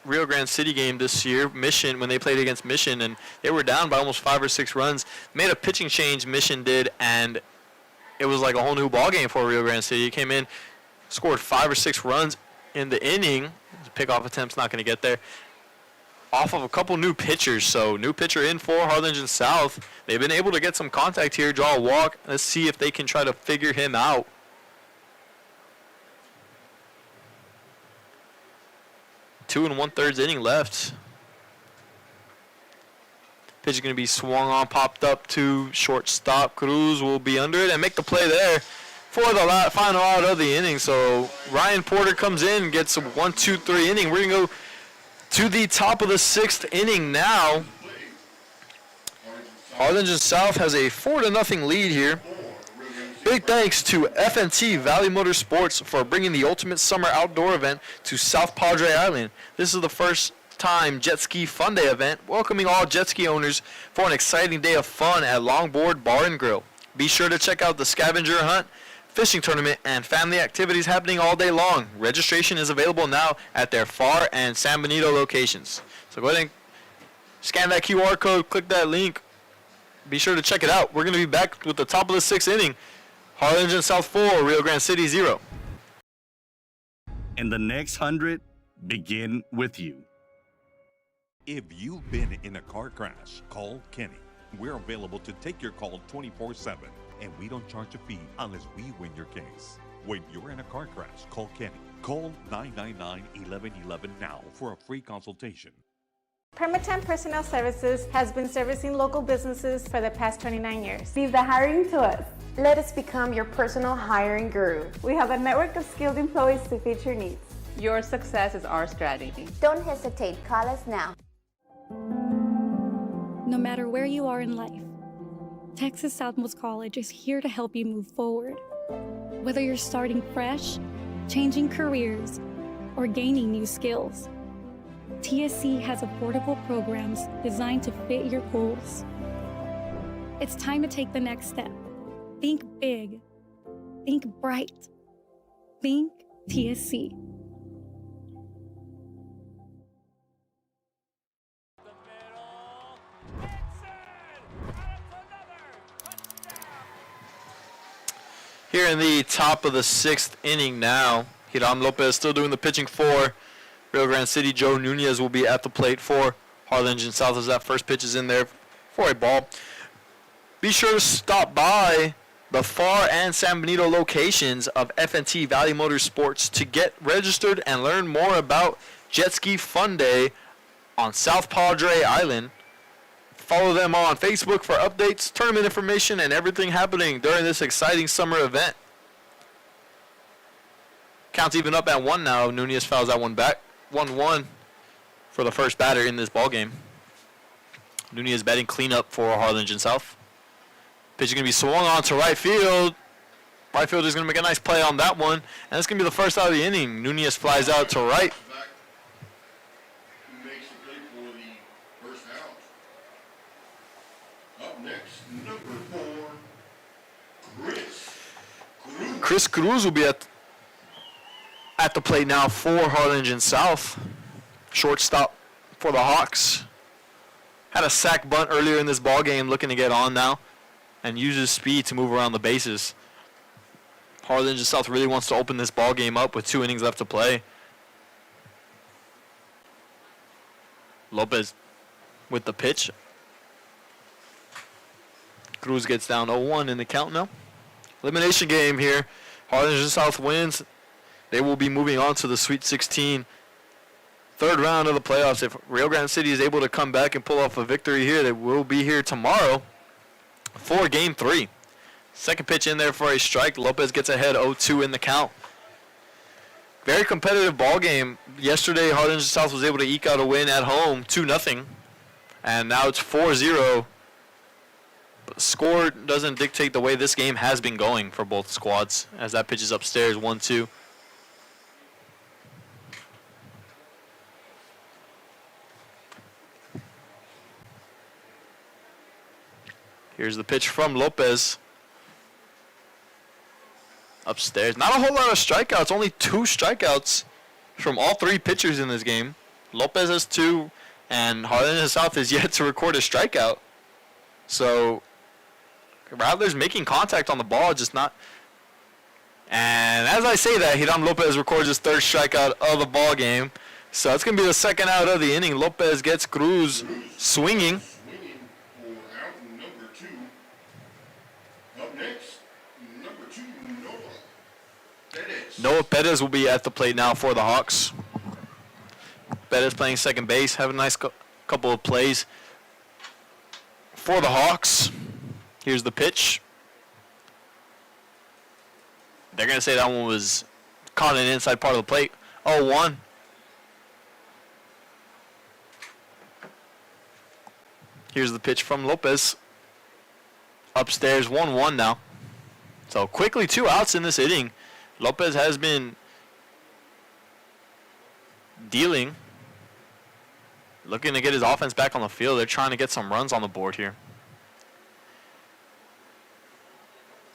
Rio Grande City game this year, Mission, when they played against Mission, and they were down by almost 5 or 6 runs. Made a pitching change, Mission did, and it was like a whole new ball game for Rio Grande City. He came in, scored 5 or 6 runs in the inning. Pickoff attempt's not going to get there. Off of a couple new pitchers, so new pitcher in for Harlingen South. They've been able to get some contact here, draw a walk. Let's see if they can try to figure him out. Two and 1/3 inning left. Pitch is going to be swung on, popped up to shortstop. Cruz will be under it and make the play there for the final out of the inning. So Ryan Porter comes in and gets a 1-2-3 inning. We're going to go to the top of the 6th inning now. Harlingen South has a 4-0 lead here. Big thanks to FNT Valley Motorsports for bringing the ultimate summer outdoor event to South Padre Island. This is the first time Jet Ski Fun Day event, welcoming all jet ski owners for an exciting day of fun at Longboard Bar and Grill. Be sure to check out the scavenger hunt, fishing tournament, and family activities happening all day long. Registration is available now at their Far and San Benito locations. So go ahead and scan that QR code, click that link. Be sure to check it out. We're going to be back with the top of the 6th inning. Harlingen South 4, Rio Grande City 0. And the next 100 begin with you. If you've been in a car crash, call Kenny. We're available to take your call 24/7, and we don't charge a fee unless we win your case. When you're in a car crash, call Kenny. Call 999-1111 now for a free consultation. Permatemp Personnel Services has been servicing local businesses for the past 29 years. Leave the hiring to us. Let us become your personal hiring guru. We have a network of skilled employees to fit your needs. Your success is our strategy. Don't hesitate, call us now. No matter where you are in life, Texas Southmost College is here to help you move forward. Whether you're starting fresh, changing careers, or gaining new skills, TSC has affordable programs designed to fit your goals. It's time to take the next step. Think big. Think bright. Think TSC. Here in the top of the 6th inning now, Hiram Lopez still doing the pitching for Rio Grande City. Joe Nunez will be at the plate for Harlingen South as that first pitch is in there for a ball. Be sure to stop by the Far and San Benito locations of FNT Valley Motorsports to get registered and learn more about Jet Ski Fun Day on South Padre Island. Follow them on Facebook for updates, tournament information, and everything happening during this exciting summer event. Count's even up at 1 now. Nunez fouls that one back. 1-1 for the first batter in this ballgame. Nunez batting cleanup for Harlingen South. Pitch is going to be swung on to right field. Right field is going to make a nice play on that one. And it's going to be the first out of the inning. Nunez flies out to right. Makes the play for the first out. Up next, number 4, Chris Cruz will be at the plate now for Harlingen South. Shortstop for the Hawks. Had a sack bunt earlier in this ball game, looking to get on now and use his speed to move around the bases. Harlingen South really wants to open this ball game up with 2 innings left to play. Lopez with the pitch. Cruz gets down 0-1 in the count now. Elimination game here. Harlingen South wins. They will be moving on to the Sweet 16. Third round of the playoffs. If Rio Grande City is able to come back and pull off a victory here, they will be here tomorrow for Game 3. Second pitch in there for a strike. Lopez gets ahead 0-2 in the count. Very competitive ball game. Yesterday, Harlingen South was able to eke out a win at home, 2-0. And now it's 4-0 But the score doesn't dictate the way this game has been going for both squads, as that pitch is upstairs, 1-2. Here's the pitch from Lopez. Upstairs. Not a whole lot of strikeouts. Only 2 strikeouts from all 3 pitchers in this game. Lopez has 2, and Harlingen South is yet to record a strikeout. So, Rattlers making contact on the ball, just not. And as I say that, Hiram Lopez records his 3rd strikeout of the ball game. So it's going to be the 2nd out of the inning. Lopez gets Cruz swinging. Noah Perez will be at the plate now for the Hawks. Perez playing second base, having a nice couple of plays for the Hawks. Here's the pitch. They're going to say that one was caught in the inside part of the plate. 0-1. Here's the pitch from Lopez. Upstairs, 1-1 now. So quickly 2 outs in this inning. Lopez has been dealing, looking to get his offense back on the field. They're trying to get some runs on the board here.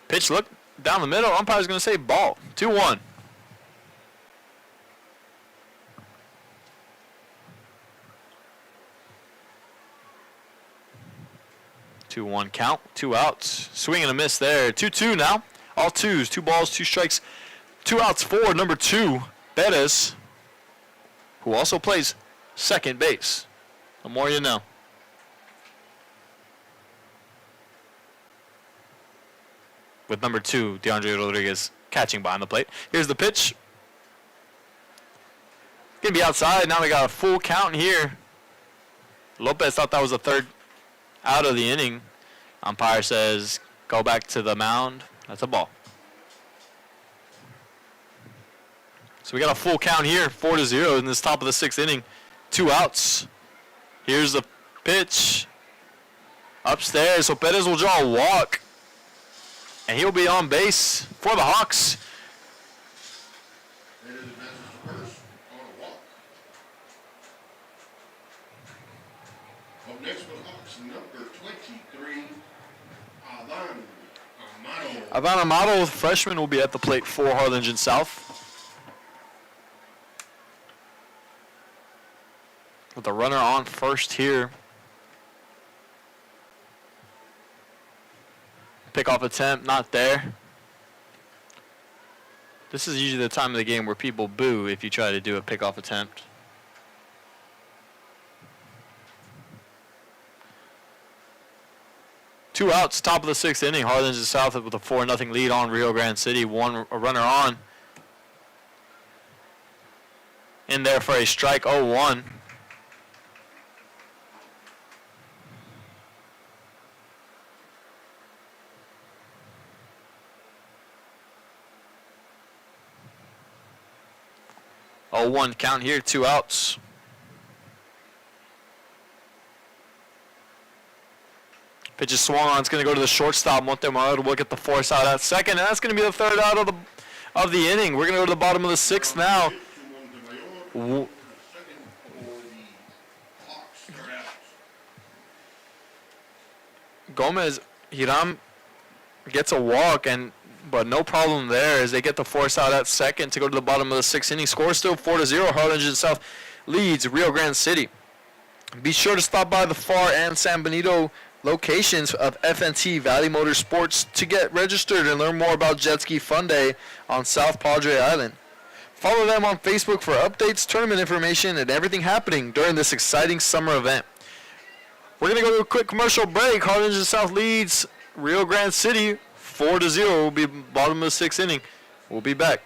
Pitch, look down the middle. Umpire's going to say ball. 2-1. Count, 2 outs. Swing and a miss there. 2-2 now. All 2s, 2 balls, 2 strikes. 2 outs for number 2, Perez, who also plays second base. The more you know. With number 2, DeAndre Rodriguez catching behind the plate. Here's the pitch. Gonna be outside. Now we got a full count here. Lopez thought that was the 3rd out of the inning. Umpire says go back to the mound. That's a ball. So we got a full count here, 4-0 in this top of the 6th inning. 2 outs. Here's the pitch. Upstairs, so Perez will draw a walk. And he'll be on base for the Hawks. Up next for the Hawks, number 23, Amato. Ivan Amato, freshman, will be at the plate for Harlingen South. With the runner on first here. Pickoff attempt, not there. This is usually the time of the game where people boo if you try to do a pickoff attempt. Two outs, top of the 6th inning. Harlingen South with a 4-0 lead on Rio Grande City. A runner on. In there for a strike, 0-1. One count here, 2 outs. Pitch is swung on. It's going to go to the shortstop. Montemaro will get the force out at second, and that's going to be the 3rd out of the inning. We're going to go to the bottom of the 6th now. Gomez, Hiram gets a walk, but no problem there as they get the force out at second to go to the bottom of the 6th inning. Score still 4-0. Harlingen South leads Rio Grande City. Be sure to stop by the Far and San Benito locations of FNT Valley Motorsports to get registered and learn more about Jet Ski Fun Day on South Padre Island. Follow them on Facebook for updates, tournament information, and everything happening during this exciting summer event. We're going to go to a quick commercial break. Harlingen South leads Rio Grande City 4-0. Will be bottom of the 6th inning. We'll be back.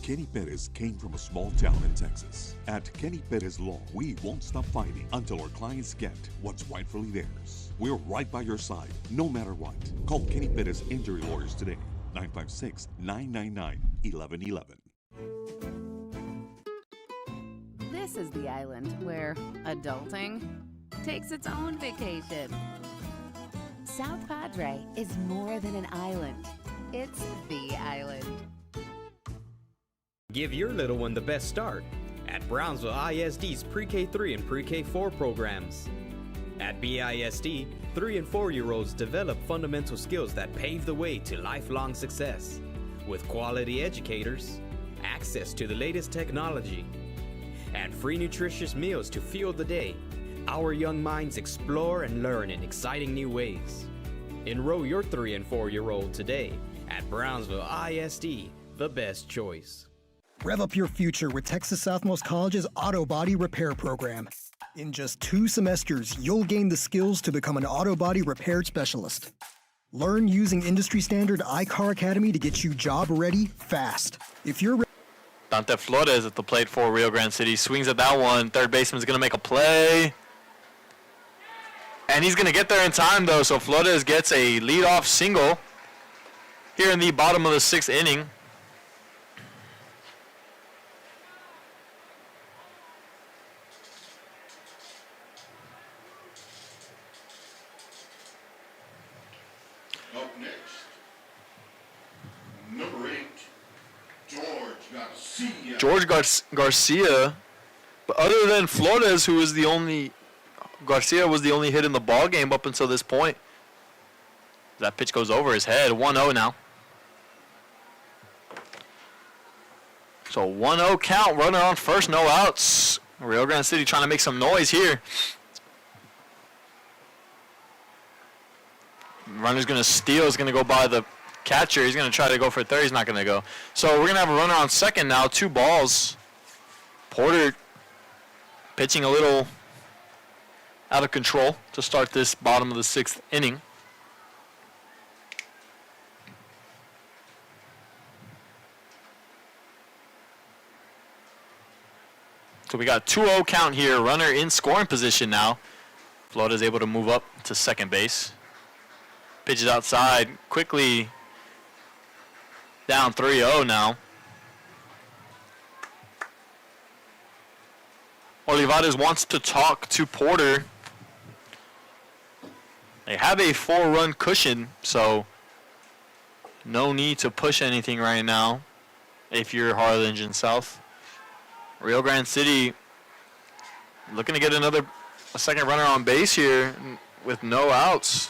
Kenny Perez came from a small town in Texas. At Kenny Perez Law, we won't stop fighting until our clients get what's rightfully theirs. We're right by your side, no matter what. Call Kenny Perez Injury Lawyers today, 956-999 1111. This is the island where adulting takes its own vacation. South Padre is more than an island. It's the island. Give your little one the best start at Brownsville ISD's Pre-K3 and Pre-K4 programs. At BISD, 3 and 4-year-olds develop fundamental skills that pave the way to lifelong success. With quality educators, access to the latest technology, and free nutritious meals to fuel the day, our young minds explore and learn in exciting new ways. Enroll your 3 and 4-year-old today at Brownsville ISD, the best choice. Rev up your future with Texas Southmost College's Auto Body Repair Program. In just 2 semesters, you'll gain the skills to become an auto body repair specialist. Learn using industry-standard iCar Academy to get you job-ready fast. If you're Dante Flores at the plate for Rio Grande City. Swings at that one. Third baseman's going to make a play. And he's going to get there in time, though. So Flores gets a leadoff single here in the bottom of the 6th inning. Up next, number 8, George Garcia. But other than Flores, who was the only, Garcia was the only hit in the ball game up until this point. That pitch goes over his head. 1-0 now. So 1-0 count. Runner on first, no outs. Rio Grande City trying to make some noise here. Runner's going to steal. He's going to go by the catcher. He's going to try to go for third. He's not going to go. So we're going to have a runner on second now. 2 balls. Porter pitching a little out of control to start this bottom of the 6th inning. So we got 2-0 count here. Runner in scoring position now. Florida's able to move up to second base. Pitches outside quickly. Down 3-0 now. Olivares wants to talk to Porter. They have a 4-run cushion, so no need to push anything right now if you're Harlingen South. Rio Grande City looking to get a second runner on base here with no outs.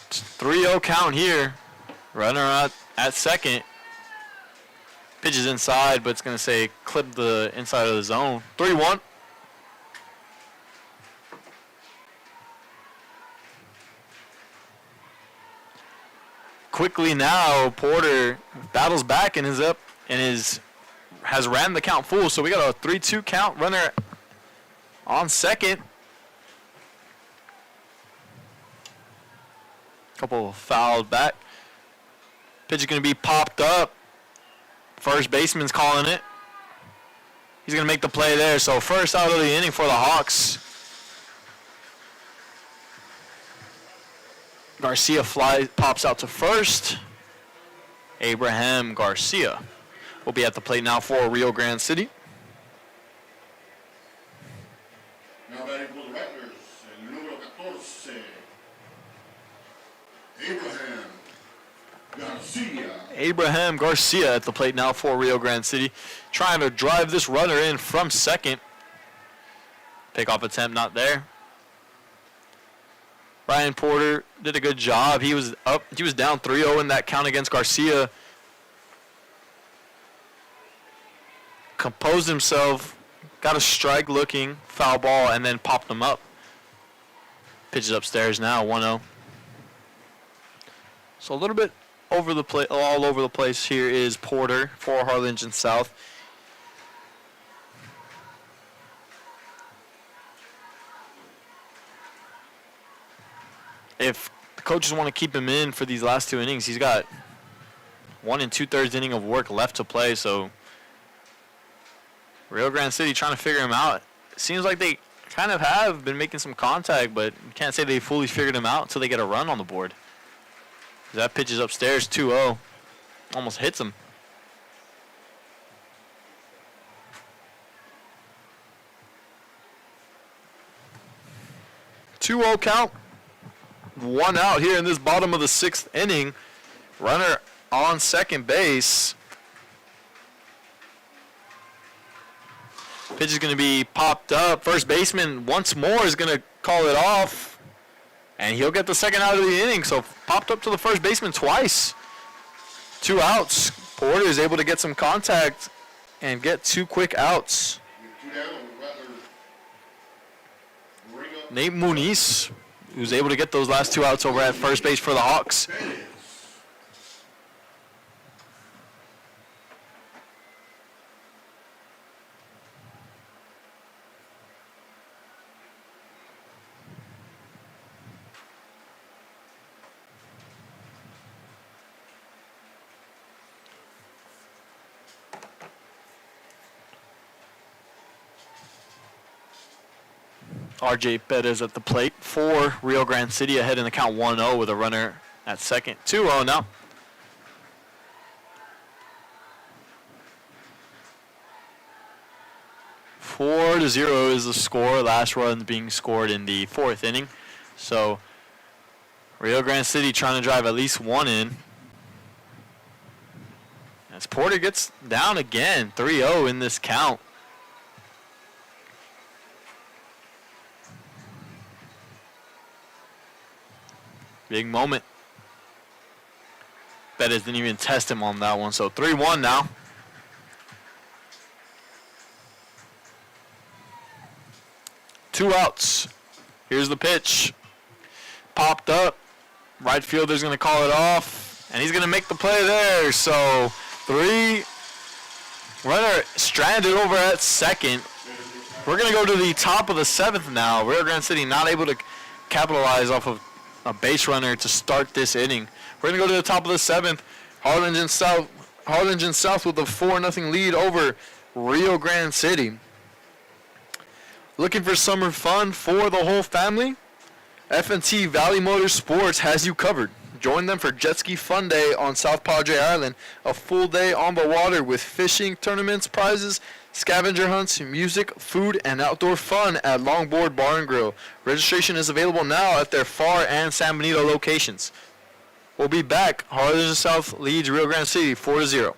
3-0 count here. Runner at second. Pitches inside, but it's going to say clip the inside of the zone. 3-1. Quickly now, Porter battles back and is up and has ran the count full. So we got a 3-2 count. Runner on second. Couple fouled back. Pitch is going to be popped up. First baseman's calling it. He's going to make the play there. So first out of the inning for the Hawks. Garcia pops out to first. Abraham Garcia will be at the plate now for Rio Grande City. Now batting for the Rattlers, el número 14, Abraham Garcia. Abraham Garcia at the plate now for Rio Grande City. Trying to drive this runner in from second. Pickoff attempt not there. Brian Porter did a good job. He was down 3-0 in that count against Garcia. Composed himself, got a strike looking, foul ball, and then popped him up. Pitches upstairs now, 1-0. So a little bit all over the place here is Porter for Harlingen South. If the coaches want to keep him in for these last 2 innings, he's got 1 2/3 inning of work left to play. So Rio Grande City trying to figure him out. It seems like they kind of have been making some contact, but you can't say they fully figured him out until they get a run on the board. That pitch is upstairs, 2-0. Almost hits him. Two-0 count. One out here in this bottom of the 6th inning. Runner on second base. Pitch is going to be popped up. First baseman once more is going to call it off. And he'll get the second out of the inning. So popped up to the first baseman twice. 2 outs. Porter is able to get some contact and get 2 quick outs. Nate Muniz, who's able to get those last 2 outs over at first base for the Hawks. RJ Perez at the plate for Rio Grande City, ahead in the count 1-0 with a runner at second. 2-0 now. Four to 0 is the score. Last run being scored in the 4th inning. So Rio Grande City trying to drive at least 1 in. As Porter gets down again, 3-0 in this count. Big moment. Bettis didn't even test him on that one. So 3-1 now. Two outs. Here's the pitch. Popped up. Right fielder's going to call it off. And he's going to make the play there. So 3. Runner stranded over at second. We're going to go to the top of the 7th now. Rio Grande City not able to capitalize off of a base runner to start this inning. We're going to go to the top of the 7th. Harlingen South with a 4-0 lead over Rio Grande City. Looking for summer fun for the whole family? F&T Valley Motorsports has you covered. Join them for Jet Ski Fun Day on South Padre Island, a full day on the water with fishing, tournaments, prizes, scavenger hunts, music, food, and outdoor fun at Longboard Bar and Grill. Registration is available now at their Far and San Benito locations. We'll be back. Harlingen South leads Rio Grande City 4-0.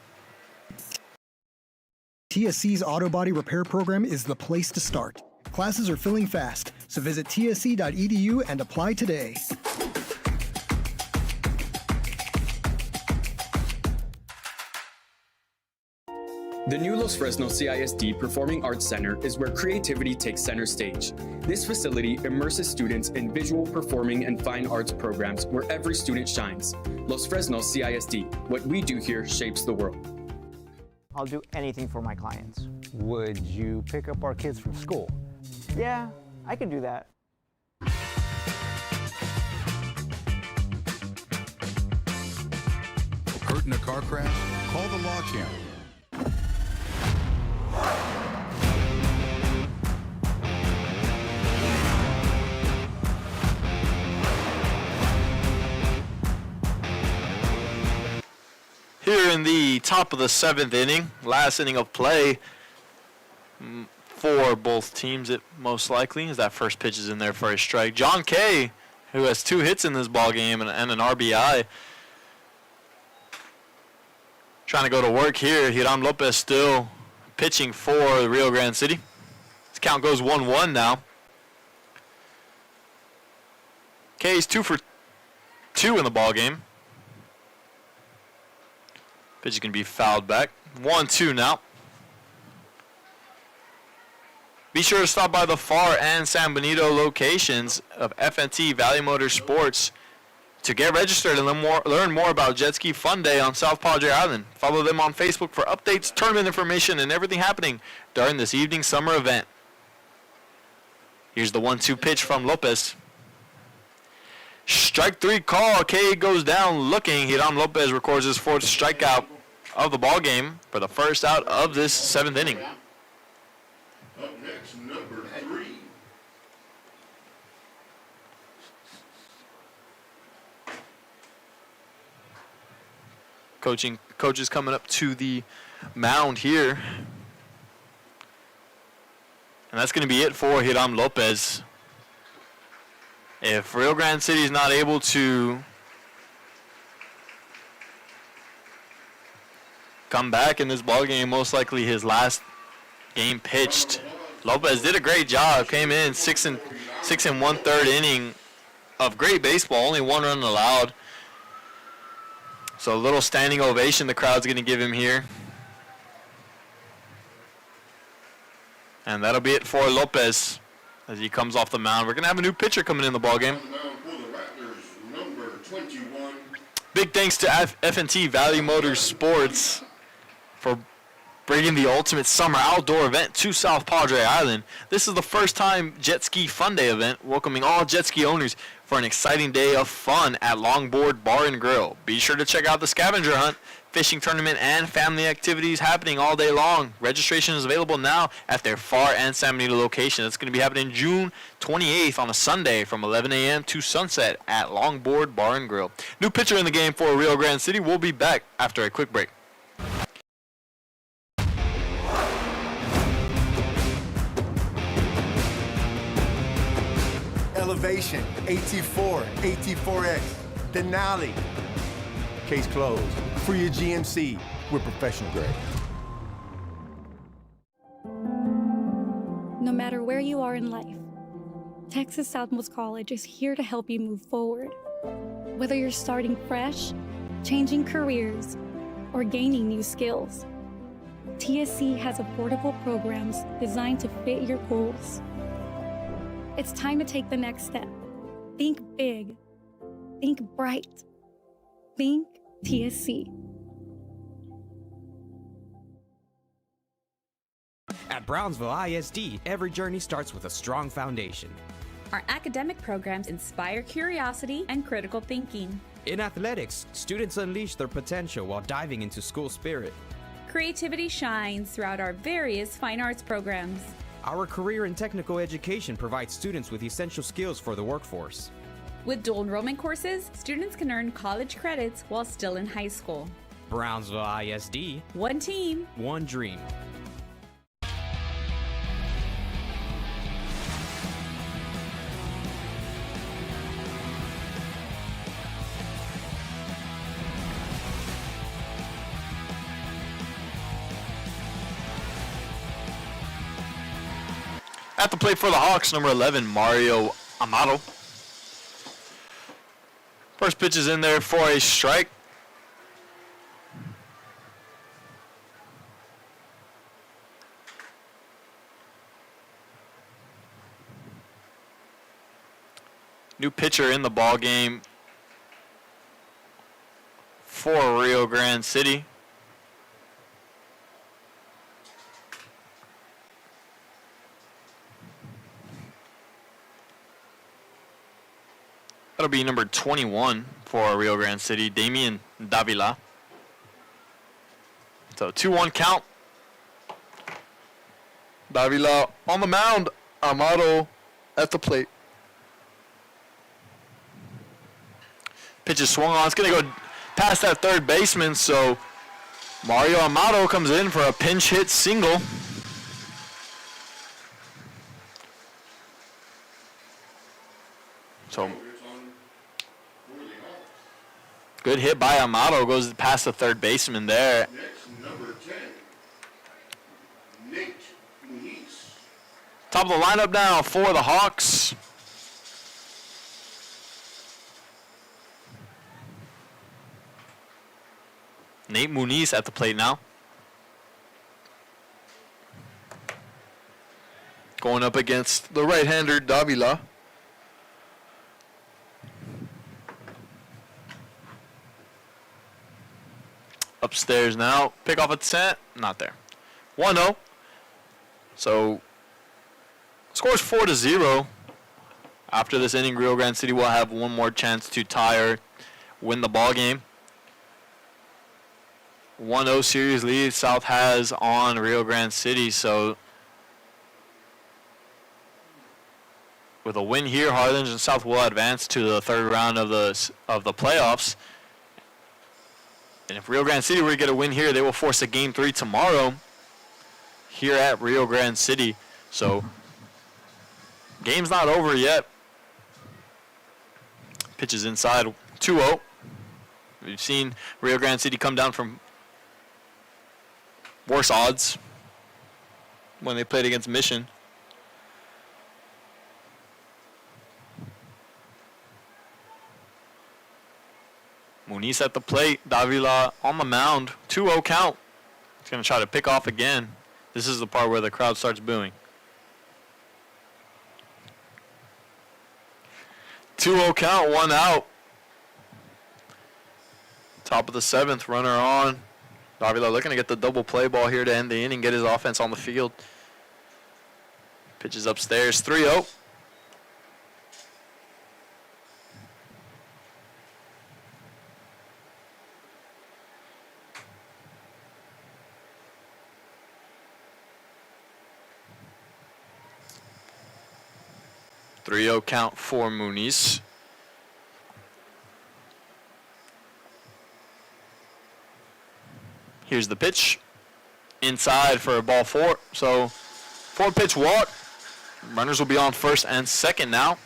TSC's Auto Body Repair Program is the place to start. Classes are filling fast, so visit tsc.edu and apply today. The new Los Fresnos CISD Performing Arts Center is where creativity takes center stage. This facility immerses students in visual, performing, and fine arts programs where every student shines. Los Fresnos CISD, what we do here shapes the world. I'll do anything for my clients. Would you pick up our kids from school? Yeah, I can do that. Hurt in a car crash? Call the Law Champ. Here in the top of the 7th inning, last inning of play for both teams, it most likely, as that first pitch is in there for a strike. John Kay, who has 2 hits in this ball game and an RBI, trying to go to work here. Hiram Lopez still pitching for Rio Grande City. His count goes 1-1 now. Kay's 2 for 2 in the ball game. Pitch is going to be fouled back. 1-2 now. Be sure to stop by the Far and San Benito locations of F&T Valley Motorsports to get registered and learn more about Jet Ski Fun Day on South Padre Island. Follow them on Facebook for updates, tournament information, and everything happening during this evening summer event. Here's the 1-2 pitch from Lopez. Strike 3 call. K goes down looking. Hiram Lopez records his 4th strikeout of the ball game for the first out of this 7th inning. Up next, number 3. Coaches coming up to the mound here. And that's going to be it for Hiram Lopez. If Rio Grande City is not able to come back in this ballgame, most likely his last game pitched, Lopez did a great job. Came in 6 and 1/3 inning of great baseball. Only 1 run allowed. So a little standing ovation the crowd's going to give him here. And that'll be it for Lopez as he comes off the mound. We're going to have a new pitcher coming in the ballgame. Number 21. Big thanks to F&T Valley Motors Sports for bringing the ultimate summer outdoor event to South Padre Island. This is the first time Jet Ski Fun Day event, welcoming all jet ski owners for an exciting day of fun at Longboard Bar and Grill. Be sure to check out the scavenger hunt, fishing tournament, and family activities happening all day long. Registration is available now at their Far and San Benito location. It's going to be happening June 28th on a Sunday from 11 a.m. to sunset at Longboard Bar and Grill. New pitcher in the game for Rio Grande City. We'll be back after a quick break. Elevation, AT4, AT4X, Denali. Case closed. For your GMC, we're professional grade. No matter where you are in life, Texas Southmost College is here to help you move forward. Whether you're starting fresh, changing careers, or gaining new skills, TSC has affordable programs designed to fit your goals. It's time to take the next step. Think big. Think bright. Think TSC. At Brownsville ISD, every journey starts with a strong foundation. Our academic programs inspire curiosity and critical thinking. In athletics, students unleash their potential while diving into school spirit. Creativity shines throughout our various fine arts programs. Our career and technical education provides students with essential skills for the workforce. With dual enrollment courses, students can earn college credits while still in high school. Brownsville ISD. One team. One dream. At the plate for the Hawks, number 11, Mario Amato. First pitch is in there for a strike. New pitcher in the ball game for Rio Grande City. That'll be number 21 for Rio Grande City, Damian Davila. So 2-1 count. Davila on the mound. Amato at the plate. Pitch is swung on. It's going to go past that third baseman, so Mario Amato comes in for a pinch hit single. So good hit by Amato, goes past the third baseman there. Next, number 10, Nate Muniz. Top of the lineup now for the Hawks. Nate Muniz at the plate now. Going up against the right-hander Davila. Upstairs now. Pick off at cent. Not there. 1-0. So, scores 4-0. After this inning, Rio Grande City will have one more chance to tie or win the ball game. 1-0 series lead South has on Rio Grande City. So, with a win here, Harlingen and South will advance to the third round of the playoffs. And if Rio Grande City were to get a win here, they will force a Game 3 tomorrow here at Rio Grande City. So, game's not over yet. Pitches inside, 2-0. We've seen Rio Grande City come down from worse odds when they played against Mission. Muniz at the plate, Davila on the mound, 2-0 count. He's going to try to pick off again. This is the part where the crowd starts booing. 2-0 count, 1 out. Top of the 7th, runner on. Davila looking to get the double play ball here to end the inning, get his offense on the field. Pitches upstairs, 3-0. Count for Muniz. Here's the pitch. Inside for a ball 4. So 4-pitch walk. Runners will be on first and second now.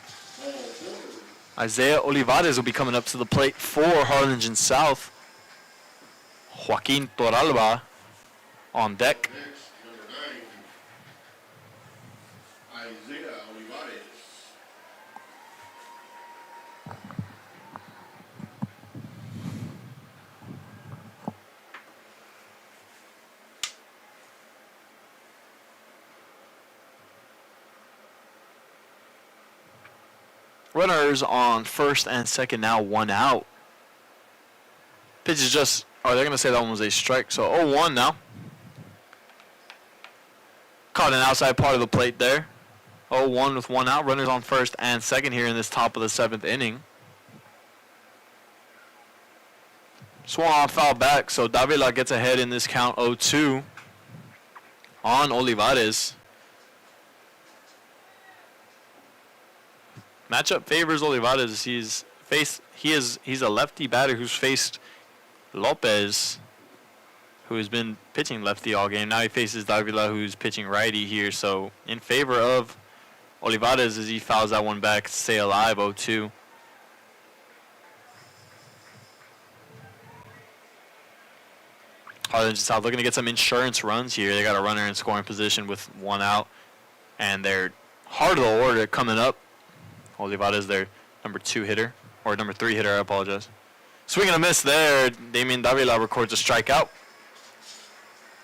Isaiah Olivares will be coming up to the plate for Harlingen South. Joaquin Torralba on deck. Runners on first and second now, 1 out. Pitch is just, they're going to say that one was a strike, so 0-1 now. Caught an outside part of the plate there. 0-1 with 1 out. Runners on first and second here in this top of the 7th inning. Swung on foul back, so Davila gets ahead in this count 0-2 on Olivares. Matchup favors Olivares. He's a lefty batter who's faced Lopez, who has been pitching lefty all game. Now he faces Davila, who's pitching righty here. So in favor of Olivares as he fouls that one back to stay alive, 0-2. Harlingen South looking to get some insurance runs here. They got a runner in scoring position with 1 out. And they're hard of the order coming up. Olivares, their number 2 hitter, or number 3 hitter, I apologize. Swing and a miss there. Damien Davila records a strikeout.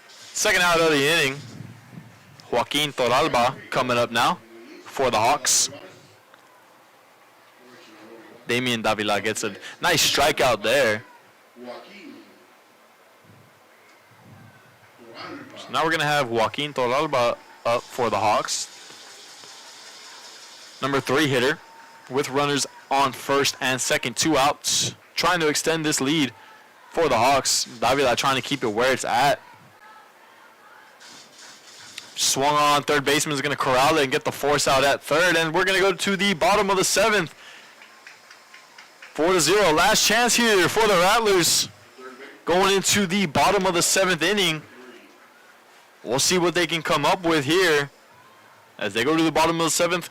Second out of the inning. Joaquin Torralba coming up now for the Hawks. Damien Davila gets a nice strikeout there. So now we're going to have Joaquin Torralba up for the Hawks. Number 3 hitter with runners on first and second, 2 outs. Trying to extend this lead for the Hawks. Davila trying to keep it where it's at. Swung on, third baseman is going to corral it and get the force out at third. And we're going to go to the bottom of the 7th. 4-0. Last chance here for the Rattlers. Going into the bottom of the 7th inning. We'll see what they can come up with here as they go to the bottom of the 7th.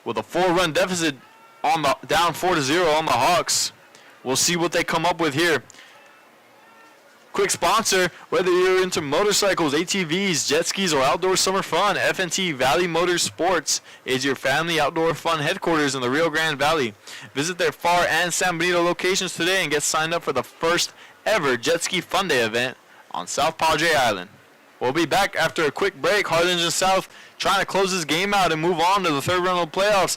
With a 4-run deficit on the down 4-0 on the Hawks. We'll see what they come up with here. Quick sponsor, whether you're into motorcycles, ATVs, jet skis, or outdoor summer fun, FNT Valley Motorsports is your family outdoor fun headquarters in the Rio Grande Valley. Visit their Far and San Benito locations today and get signed up for the first ever Jet Ski Fun Day event on South Padre Island. We'll be back after a quick break. Harlingen South trying to close this game out and move on to the 3rd round of the playoffs.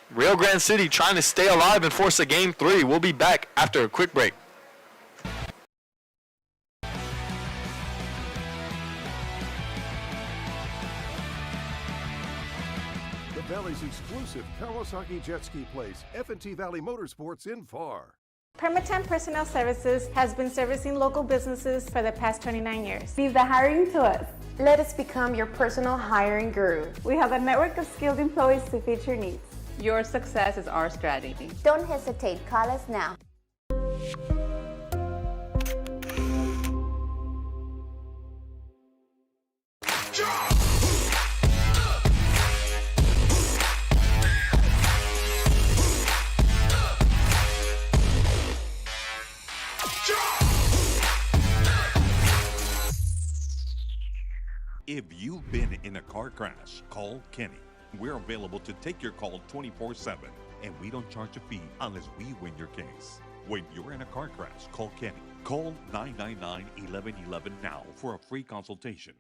Rio Grande City trying to stay alive and force a Game 3. We'll be back after a quick break. The Valley's exclusive Kawasaki jet ski place, F&T Valley Motorsports in Far. Permatemp Personnel Services has been servicing local businesses for the past 29 years. Leave the hiring to us. Let us become your personal hiring guru. We have a network of skilled employees to fit your needs. Your success is our strategy. Don't hesitate, call us now. If you've been in a car crash, call Kenny. We're available to take your call 24/7, and we don't charge a fee unless we win your case. When you're in a car crash, call Kenny. Call 999-1111 now for a free consultation.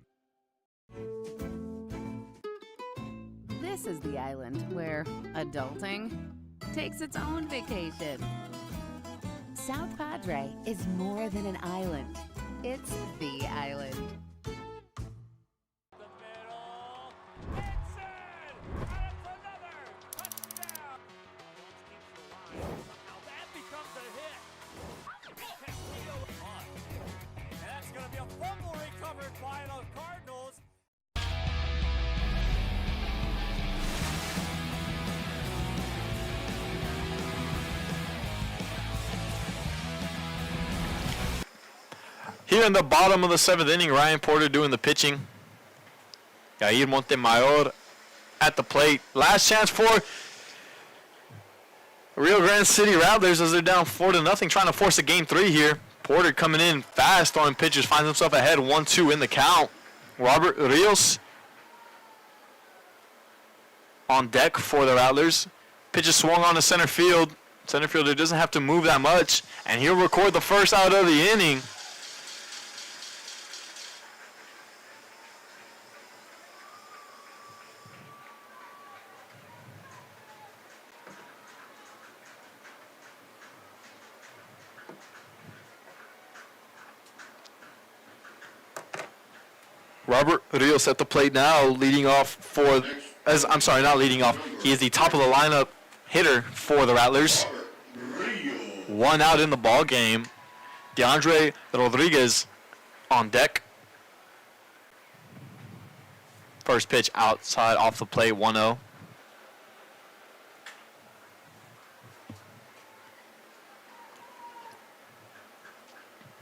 This is the island where adulting takes its own vacation. South Padre is more than an island. It's the island. That's going to be a fumble recovered by the Cardinals. Here in the bottom of the 7th inning, Ryan Porter doing the pitching. Yair Montemayor at the plate. Last chance for Rio Grande City Rattlers as they're down 4-0, trying to force a game 3 here. Porter coming in fast, throwing pitches, finds himself ahead 1-2 in the count. Robert Rios on deck for the Rattlers. Pitches swung on to center field. Center fielder doesn't have to move that much, and he'll record the first out of the inning. Robert Rios at the plate now, leading off for, not leading off. He is the top of the lineup hitter for the Rattlers. 1 out in the ball game. DeAndre Rodriguez on deck. First pitch outside off the plate, 1-0.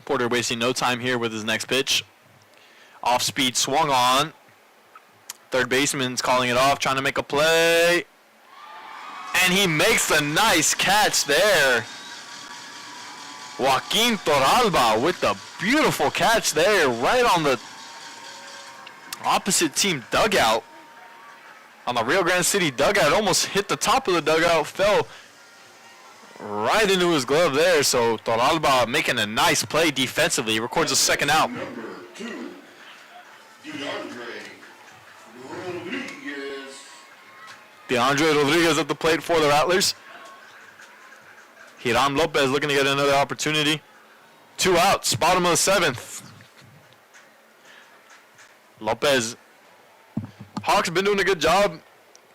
Porter wasting no time here with his next pitch. Off speed, swung on. Third baseman's calling it off, trying to make a play. And he makes a nice catch there. Joaquin Torralba with the beautiful catch there, right on the opposite team dugout. On the Rio Grande City dugout, almost hit the top of the dugout, fell right into his glove there. So Torralba making a nice play defensively. He records a second out. DeAndre Rodriguez at the plate for the Rattlers. Hiram Lopez looking to get another opportunity. 2 outs, bottom of the 7th. Lopez. Hawks have been doing a good job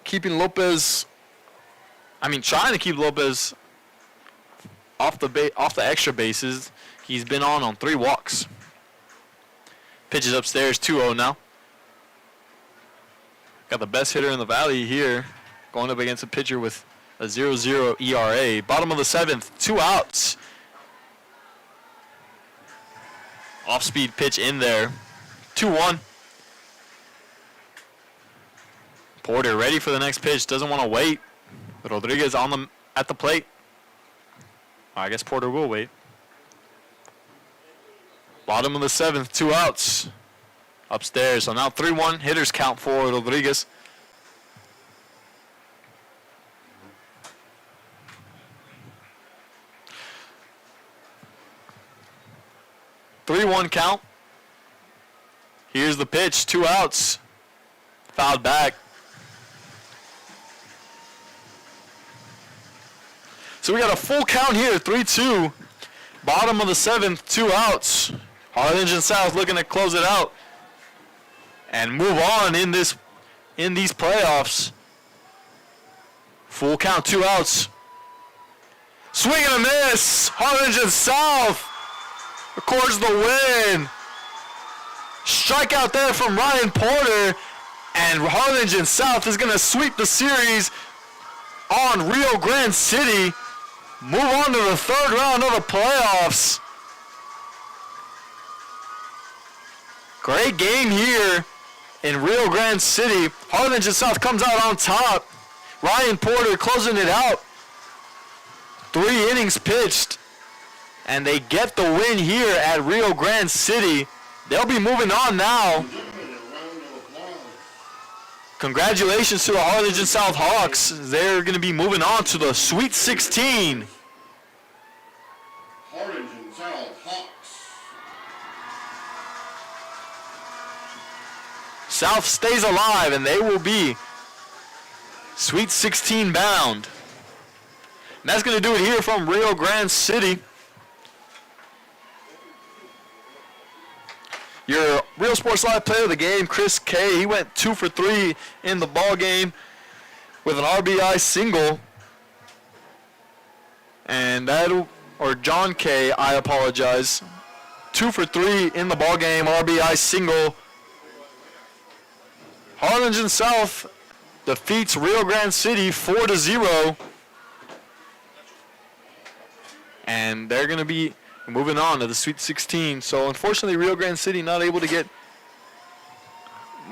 keeping Lopez, trying to keep Lopez off the extra bases. He's been on 3 walks. Pitches upstairs, 2-0 now. Got the best hitter in the valley here, going up against a pitcher with a 0-0 ERA. Bottom of the 7th, 2 outs. Off-speed pitch in there, 2-1. Porter ready for the next pitch, doesn't want to wait. Rodriguez at the plate. I guess Porter will wait. Bottom of the 7th, 2 outs. Upstairs, so now 3-1. Hitters count for Rodriguez. Count. Here's the pitch, 2 outs. Fouled back. So we got a full count here, 3-2. Bottom of the 7th, 2 outs. Harlingen South looking to close it out and move on in these playoffs. Full count, 2 outs. Swing and a miss. Harlingen South records the win. Strikeout there from Ryan Porter, and Harlingen South is going to sweep the series on Rio Grande City. Move on to the 3rd round of the playoffs. Great game here in Rio Grande City. Harlingen South comes out on top. Ryan Porter closing it out. 3 innings pitched, and they get the win here at Rio Grande City. They'll be moving on now Congratulations to the Harlingen South Hawks. They're going to be moving on to the Sweet 16. Harlingen South Hawks. South stays alive, and they will be Sweet 16 bound. And that's going to do it here from Rio Grande City. Your Real Sports Live player of the game, Chris K. He went 2 for 3 in the ball game with an RBI single. And John K. I apologize. 2 for 3 in the ball game, RBI single. Harlingen South defeats Rio Grande City 4-0. And they're going to be moving on to the Sweet 16. So unfortunately, Rio Grande City not able to get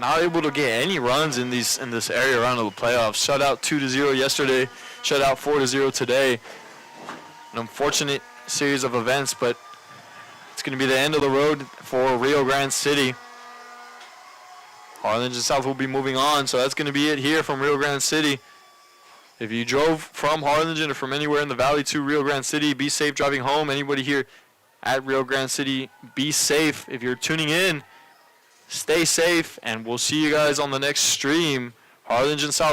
any runs in this area round of the playoffs. Shut out 2-0 yesterday. Shut out 4-0 today. An unfortunate series of events, but it's going to be the end of the road for Rio Grande City. Harlingen South will be moving on, so that's going to be it here from Rio Grande City. If you drove from Harlingen or from anywhere in the valley to Rio Grande City, be safe driving home. Anybody here at Rio Grande City, be safe. If you're tuning in, stay safe, and we'll see you guys on the next stream. Harlingen South